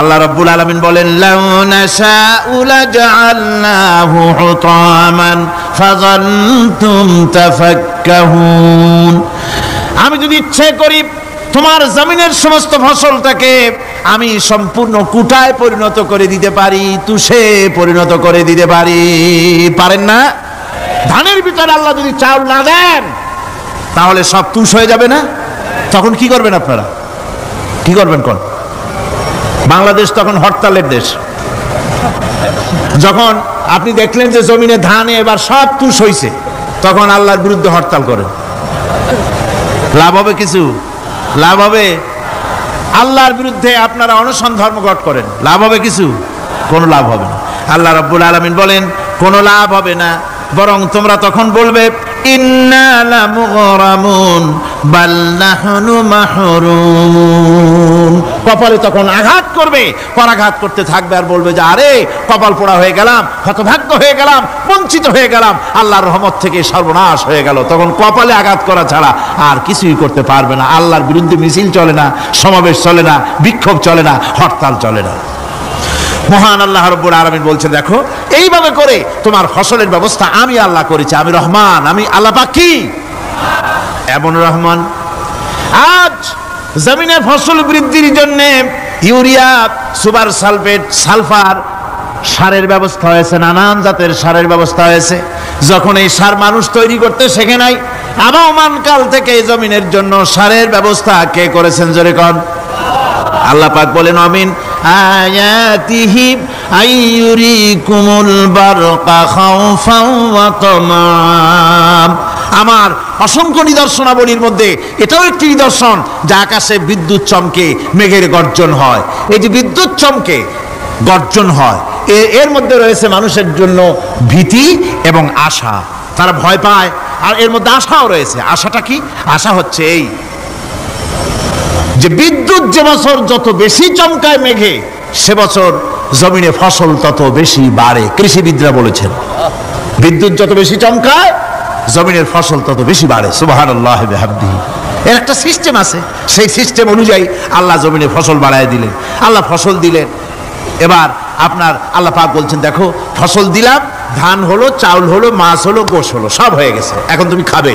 আল্লাহ রাব্বুল আলামিন বলেন লাউ নাশাউ লাজআলনাহু হুতামান ফাযান্তুম তাফাক্কাহুন। আমি যদি ইচ্ছে করি তোমার জমিনের সমস্ত ফসলটাকে আমি সম্পূর্ণ কুটায় পরিণত করে দিতে পারি, তুষে পরিণত করে দিতে পারি। পারেন না? ধানের ভিতরে আল্লাহ যদি চাউল না দেন, তাহলে সব তুষ হয়ে যাবে না? তখন কি করবেন আপনারা? কি করবেন কোন? বাংলাদেশ তখন হরতালের দেশ। যখন আপনি দেখলেন যে জমিনে ধানে এবার সব তুষ হইছে, তখন আল্লাহর বিরুদ্ধে হরতাল করেন। লাভ হবে কিছু? লাভ হবে? আল্লাহর বিরুদ্ধে আপনারা অনশন ধর্মঘট করেন, লাভ হবে কিছু? কোনো লাভ হবে না। আল্লাহ রাব্বুল আলামিন বলেন কোনো লাভ হবে না, বরং তোমরা তখন বলবে ইন্না লামুগরামুন বাল নাহনু মাহরুমুন। কপালে তখন আঘাত করবে, পরাঘাত করতে থাকবে আর বলবে যে আরে কপাল পোড়া হয়ে গেলাম, হতভাগ্য হয়ে গেলাম, বঞ্চিত হয়ে গেলাম, আল্লাহর রহমত থেকে সর্বনাশ হয়ে গেল। তখন কপালে আঘাত করা ছাড়া আর কিছুই করতে পারবে না। আল্লাহর বিরুদ্ধে মিছিল চলে না, সমাবেশ চলে না, বিক্ষোভ চলে না, হরতাল চলে না। মহান আল্লাহ রাব্বুল আলামিন বলছে দেখো এইভাবে করে তোমার ফসলের ব্যবস্থা আমি আল্লাহ করেছি। আমি রহমান, আমি আল্লাহ পাক কি এমন রহমান। আজ জমিনে ফসল বৃদ্ধির জন্য ইউরিয়া, সুপার সালফেট, সালফার সারের ব্যবস্থা হয়েছে, নানান জাতের সারের ব্যবস্থা হয়েছে। যখন এই সার মানুষ তৈরি করতে শেখে নাই, আবহমান কাল থেকে এই জমিনের জন্য সারের ব্যবস্থা কে করেছেন? জোরে কোন? আল্লাহ পাক বলেন আমিন আয়াতিহি আইয়ুরিকুমুল বারকা খাউফাও ওয়া তামাম। আমার অসংখ্য নিদর্শনাবলীর মধ্যে এটাও একটি নিদর্শন যে আকাশে বিদ্যুৎ চমকে মেঘের গর্জন হয়। এই যে বিদ্যুৎ চমকে গর্জন হয়, এর মধ্যে রয়েছে মানুষের জন্য ভীতি এবং আশা। তারা ভয় পায় আর এর মধ্যে আশাও রয়েছে। আশাটা কি? আশা হচ্ছে এই যে বিদ্যুৎ যে বছর যত বেশি চমকায় মেঘে, সে বছর জমিনে ফসল তত বেশি বাড়ে। কৃষিবিদরা বলেছেন বিদ্যুৎ যত বেশি চমকায় জমিনের ফসল তত বেশি বাড়ে। সুবহানাল্লাহি ওয়া বিহামদিহি। এর একটা সিস্টেম আছে, সেই সিস্টেম অনুযায়ী আল্লাহ জমিনে ফসল বাড়ায় দিলেন। আল্লাহ ফসল দিলেন, এবার আপনার আল্লাহ পাক বলছেন দেখো ফসল দিলাম, ধান হলো, চাউল হলো, মাছ হলো, গোশ হলো, সব হয়ে গেছে, এখন তুমি খাবে।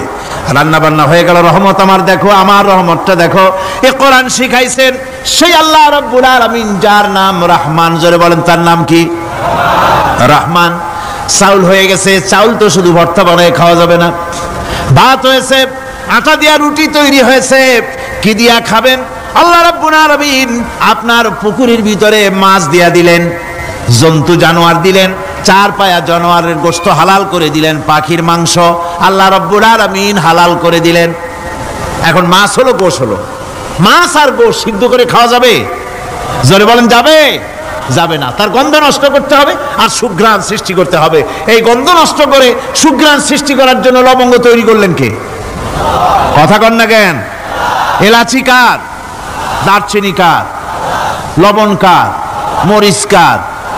রান্না বান্না হয়ে গেল, রহমত আমার দেখো, আমার রহমতটা দেখো। এ কোরআন শিখাইছেন সেই আল্লাহ রাব্বুল আলামিন, যার নাম রহমান। জোরে বলেন তার নাম কি? রহমান। চাউল হয়ে গেছে, চাউল তো শুধু ভর্তা বানায় খাওয়া যাবে না, ভাত হয়েছে, আটা দিয়া রুটি তৈরি হয়েছে, কি দিয়া খাবেন? আল্লাহ রাব্বুল আলামিন আপনার পুকুরের ভিতরে মাছ দিয়া দিলেন, জন্তু জানোয়ার দিলেন, চার পায়া জানোয়ারের গোশত হালাল করে দিলেন, পাখির মাংস আল্লাহ রাব্বুল আলামিন হালাল করে দিলেন। এখন মাছ হলো, গোশ হলো, মাছ আর গোশ সিদ্ধ করে খাওয়া যাবে? জোরে বলেন যাবে? যাবে না। তার গন্ধ নষ্ট করতে হবে আর সুঘ্রাণ সৃষ্টি করতে হবে। এই গন্ধ নষ্ট করে সুঘ্রাণ সৃষ্টি করার জন্য লবঙ্গ তৈরি করলেন কে? কথা কন না কেন? এলাচি কার? দারচিনি কার? লবণ কার? মরিচ কার?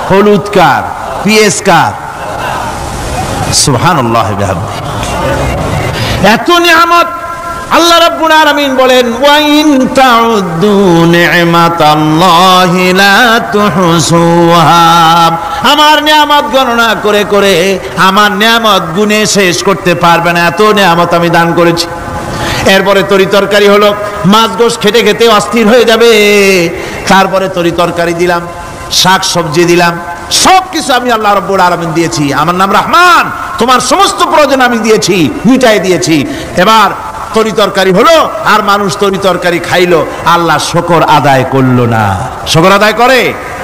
হলুদ কার? পেঁয়াজ কার? সুবহানাল্লাহ বিহামদিহি। এত নিয়ামত আল্লাহ রাব্বুল আলামিন বলেন ওয়া ইন তাউদ্দু নি'মাতাল্লাহি লা তুহসুহা। আমার নিয়ামত গণনা করে করে আমার নিয়ামত গুণে শেষ করতে পারবে না, এত নিয়ামত আমি দান করেছি। এরপরে তরি তরকারি হলো, মাছ গোশ খেতে খেতে অস্থির হয়ে যাবে, তারপরে তরি তরকারি দিলাম, শাক সবজি দিলাম, সব কিছু আমি আল্লাহ রাব্বুল আলামিন দিয়েছি। আমার নাম রহমান, তোমার সমস্ত প্রয়োজন আমি দিয়েছি, মিটাই দিয়েছি। এবার তরি তরকারি হলো আর মানুষ তরি তরকারি খাইলো, আল্লাহ শুকর আদায় করলো না। শুকর আদায় করে?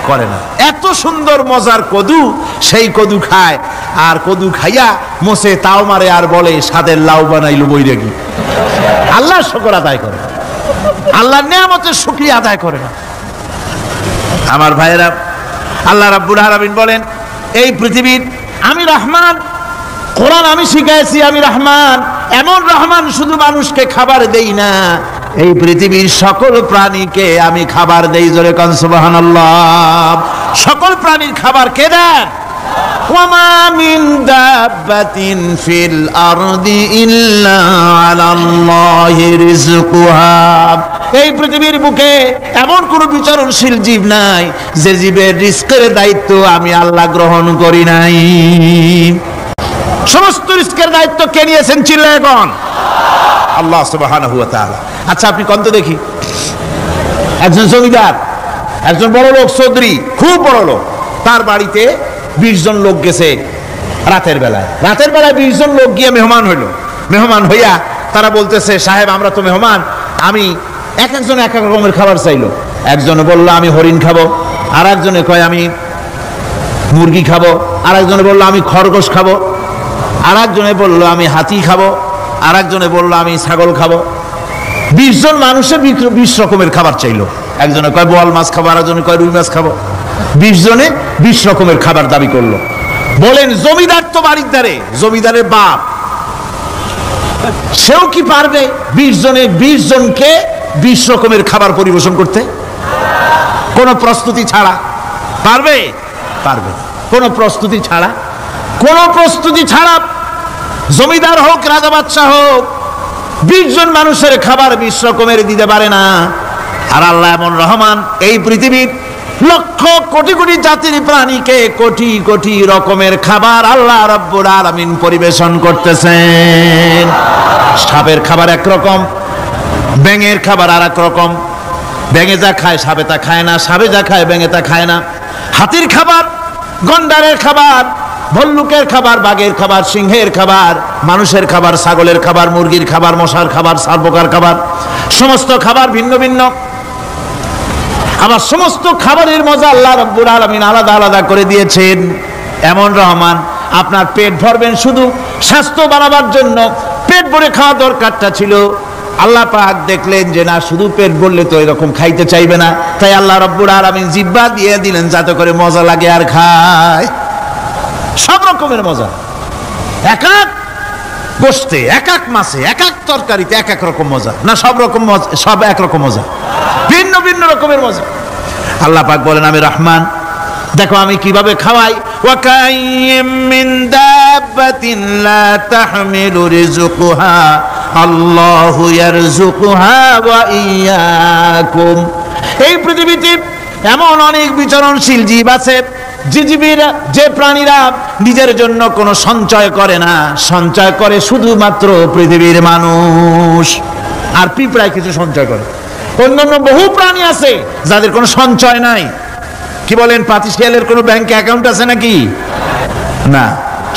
করে না। এত সুন্দর মজার কদু, সেই কদু খায়, আর কদু খাইয়া মোসে তাও মারে আর বলে স্বাদের লাউ বানাইলো বৈরাগী। আল্লাহ শুকর আদায় করে, আল্লাহর নিয়ামতের শুকরিয়া আদায় করে না। আমার ভাইয়েরা, আল্লাহ রাব্বুল আলামিন বলেন এই পৃথিবীর আমি রহমান, কোরআন আমি শিখাইছি আমি রহমান। এমন রহমান শুধু মানুষকে খাবার দেই না, এই পৃথিবীর সকল প্রাণীকে আমি খাবার দেই। জোরে কান সুবহানাল্লাহ। সকল প্রাণীর খাবার কে দেন? ওয়ামা মিন দাব্বাতিন ফিল আরদি ইল্লা আলাল্লাহি রিজকুহা। এই পৃথিবীর বুকে এমন কোন বিচরণশীল জীব নাই যে জীবের রিজকের দায়িত্ব আমি আল্লাহ গ্রহণ করি নাই। সমস্ত রিজকের দায়িত্ব কে নিয়েছেন? চিল্লায় কোন? আল্লাহ সুবহানাহু ওয়া তাআলা। আচ্ছা আপনি কোন তো দেখি, একজন জমিদার, একজন বড় লোক, চৌধুরী, খুব বড় লোক, তার বাড়িতে 20 জন লোক গেছে রাতের বেলায়। রাতের বেলায় 20 জন লোক গিয়ে মেহমান হইল। মেহমান হইয়া তারা বলতেছে সাহেব আমরা তো মেহমান, আমি এক একজন এক এক রকমের খাবার চাইলো। একজনে বললো আমি হরিণ খাবো, আর একজনে কয় আমি মুরগি খাবো, আর একজনে বললো আমি খরগোশ খাবো, আর একজনে বললো আমি হাতি খাবো, আর একজনে বললো আমি ছাগল খাবো। 20 জন মানুষের 20 রকমের খাবার চাইলো। একজনে কয় বোয়াল মাছ খাবো, আর একজনে কয় রুই মাছ খাবো। 20 জনে 20 রকমের খাবার দাবি করলো। বলেন জমিদার তো বাড়ির ধারে, জমিদারের বাপ, সেও কি পারবে 20 জনকে 20 রকমের খাবার পরিবেশন করতে? কোন প্রস্তুতি ছাড়া পারবে? পারবে না। কোন প্রস্তুতি ছাড়া, কোন প্রস্তুতি ছাড়া জমিদার হোক রাজা বাদশাহ হোক 20 জন মানুষের খাবার 20 রকমের দিতে পারে না। আর আল্লাহ এমন রহমান, এই পৃথিবীর লক্ষ কোটি কোটি জাতির প্রাণীকে কোটি কোটি রকমের খাবার আল্লাহ রাব্বুল আলামিন পরিবেশন করতেছেন। সাপের খাবার একরকম, ব্যাঙের খাবার আর এক রকম। ব্যাঙে যা খায় সাপে তা খায় না, সাপে যা খায় ব্যাঙে তা খায় না। হাতির খাবার, গন্ডারের খাবার, ভল্লুকের খাবার, বাঘের খাবার, সিংহের খাবার, মানুষের খাবার, ছাগলের খাবার, মুরগির খাবার, মশার খাবার, সারপোকার খাবার, সমস্ত খাবার ভিন্ন ভিন্ন। আবার সমস্ত খাবারের মজা আল্লাহ রাব্বুল আলামিন আলাদা আলাদা করে দিয়েছেন। এমন রহমান, আপনার পেট ভরবেন শুধু স্বাস্থ্য বাড়াবার জন্য, পেট ভরে খাওয়া দরকারটা ছিল। আল্লাহ পাক দেখলেন যে না, শুধু পেট ভরলে তো এরকম খাইতে চাইবে না, তাই আল্লাহ রাব্বুল আলামিন জিহ্বা দিয়ে দিলেন যাতে করে মজা লাগে আর খায়। সব রকমের মজা, এক এক গোশতে, এক এক মাছে, এক এক তরকারিতে এক এক রকম মজা না, সব রকম মজা, সব এক রকম মজা, ভিন্ন ভিন্ন রকমের মজা। আল্লাহ পাক বলেন আমি রহমান, দেখো আমি কিভাবে খাওয়াই। ওয়া কাইয়্যিম মিন দাব্বাতিন লা তাহমিলু রিজকুহা আল্লাহু ইয়ারযুকুহা ওয়া ইয়্যাকুম। এই পৃথিবীতে এমন অনেক বিচরণশীল জীব আছে যে প্রাণীরা নিজের জন্য কোনো সঞ্চয় করে না, সঞ্চয় করে শুধুমাত্র পৃথিবীর মানুষ। আর পিঁপড়ায় কিছু সঞ্চয় করে। অন্যান্য বহু প্রাণী আছে যাদের কোনো সঞ্চয় নাই। কি বলেন, পাতিশিয়ালের কোনো ব্যাংকে অ্যাকাউন্ট আছে নাকি? না।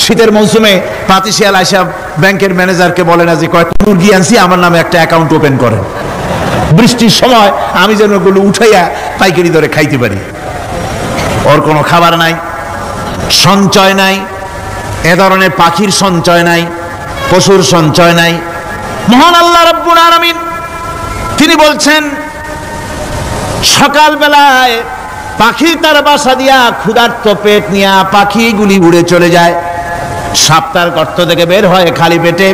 শীতের মৌসুমে পাতিশিয়াল আইসা ব্যাংকের ম্যানেজারকে বলে না যে কয়েক মুরগি আনছি, আমার নামে একটা অ্যাকাউন্ট ওপেন করেন, বৃষ্টির সময় আমি যেন ওগুলো উঠাইয়া পাইকারি দরে খাইতে পারি। ওর কোনো খাবার নাই, সঞ্চয় নাই। এ ধরনের পাখির সঞ্চয় নাই, পশুর সঞ্চয় নাই। মহান আল্লাহ রাব্বুল আলামিন তিনি বলছেন, সকাল বেলায় পাখি তার বাসা দিয়া ক্ষুধার্ত পেট নিয়ে পাখিগুলি উড়ে চলে যায়। সাপ তার গর্ত থেকে বের হয় খালি পেটে,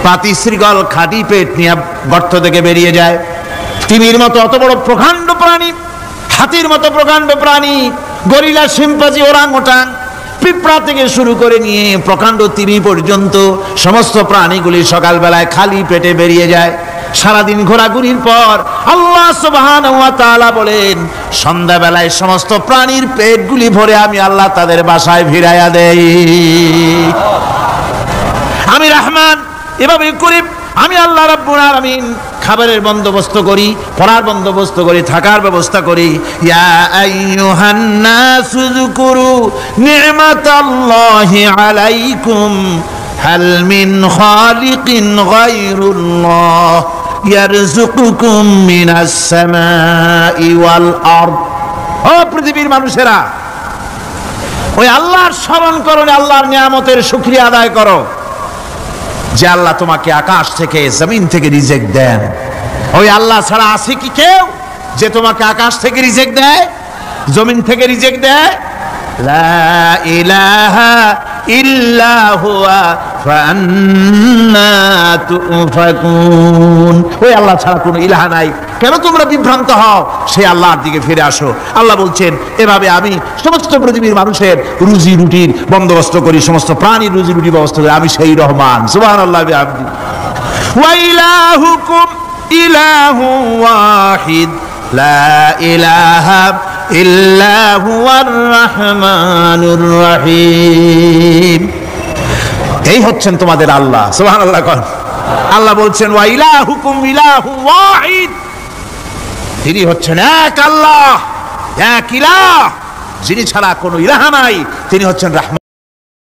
পাতি শৃগল খাঁটি পেট নিয়ে গর্ত থেকে বেরিয়ে যায়। তিমির মতো অত বড় প্রকাণ্ড প্রাণী, হাতির মতো প্রকাণ্ড প্রাণী, গরিলা, শিম্পাঞ্জি, ওরাংওটাং, পিঁপড়া থেকে শুরু করে নিয়ে প্রকাণ্ড তিমি পর্যন্ত সমস্ত প্রাণীগুলি সকালবেলায় খালি পেটে বেরিয়ে যায়। সারাদিন ঘোরাঘুরির পর আল্লাহ সুবহানাহু ওয়া তাআলা বলেন, সন্ধ্যাবেলায় সমস্ত প্রাণীর পেটগুলি ভরে আমি আল্লাহ তাদের বাসায় ফিরাইয়া দেই। আমি রহমান, এভাবে করি আমি আল্লাহ রাব্বুল আলামিন খাবারের বন্দোবস্ত করি, পড়ার বন্দোবস্ত করি, থাকার ব্যবস্থা করি। ইয়া আইয়ুহান নাসু যকুরু নি'মাতাল্লাহি আলাইকুম হাল মিন খালিকিন গায়রুল্লাহ ইয়ারযুকুকুম মিনাস সামাই ওয়াল আরদ। ও পৃথিবীর মানুষেরা, ওই আল্লাহর স্মরণ করো, আল্লাহর নিয়ামতের শুকরিয়া আদায় করো যে আল্লাহ তোমাকে আকাশ থেকে জমিন থেকে রিজিক দেন। ওই আল্লাহ ছাড়া আছে কি কেউ যে তোমাকে আকাশ থেকে রিজিক দেয়, জমিন থেকে রিজিক দেয়? লা ইলাহা ইল্লা হুয়া ফান্না তুফাকুন। ওই আল্লাহ ছাড়া কোনো ইলাহা নাই, কেন তোমরা বিভ্রান্ত হও? সেই আল্লাহর দিকে ফিরে আসো। আল্লাহ বলছেন, এভাবে আমি সমস্ত পৃথিবীর মানুষের রুজি রুটির বন্দোবস্ত করি, সমস্ত প্রাণীর রুজি রুটি ব্যবস্থা করি, আমি সেই রহমান। সুবহানাল্লাহ বিহামদিহি। ওয়া ইলাহুকুম ইলাহু ওয়াহিদ লা ইলাহা ইল্লা হুয়ার রাহমানুর রহিম। এই হচ্ছেন তোমাদের আল্লাহ। সুবহানাল্লাহ। আল্লাহ বলছেন, ওয়া ইলাহুকুম ইলাহু ওয়াহিদ, তিনি হচ্ছেন এক আল্লাহ, এক ইলাহ, যিনি ছাড়া কোনো ইলাহ নাই। তিনি হচ্ছেন রাহমান।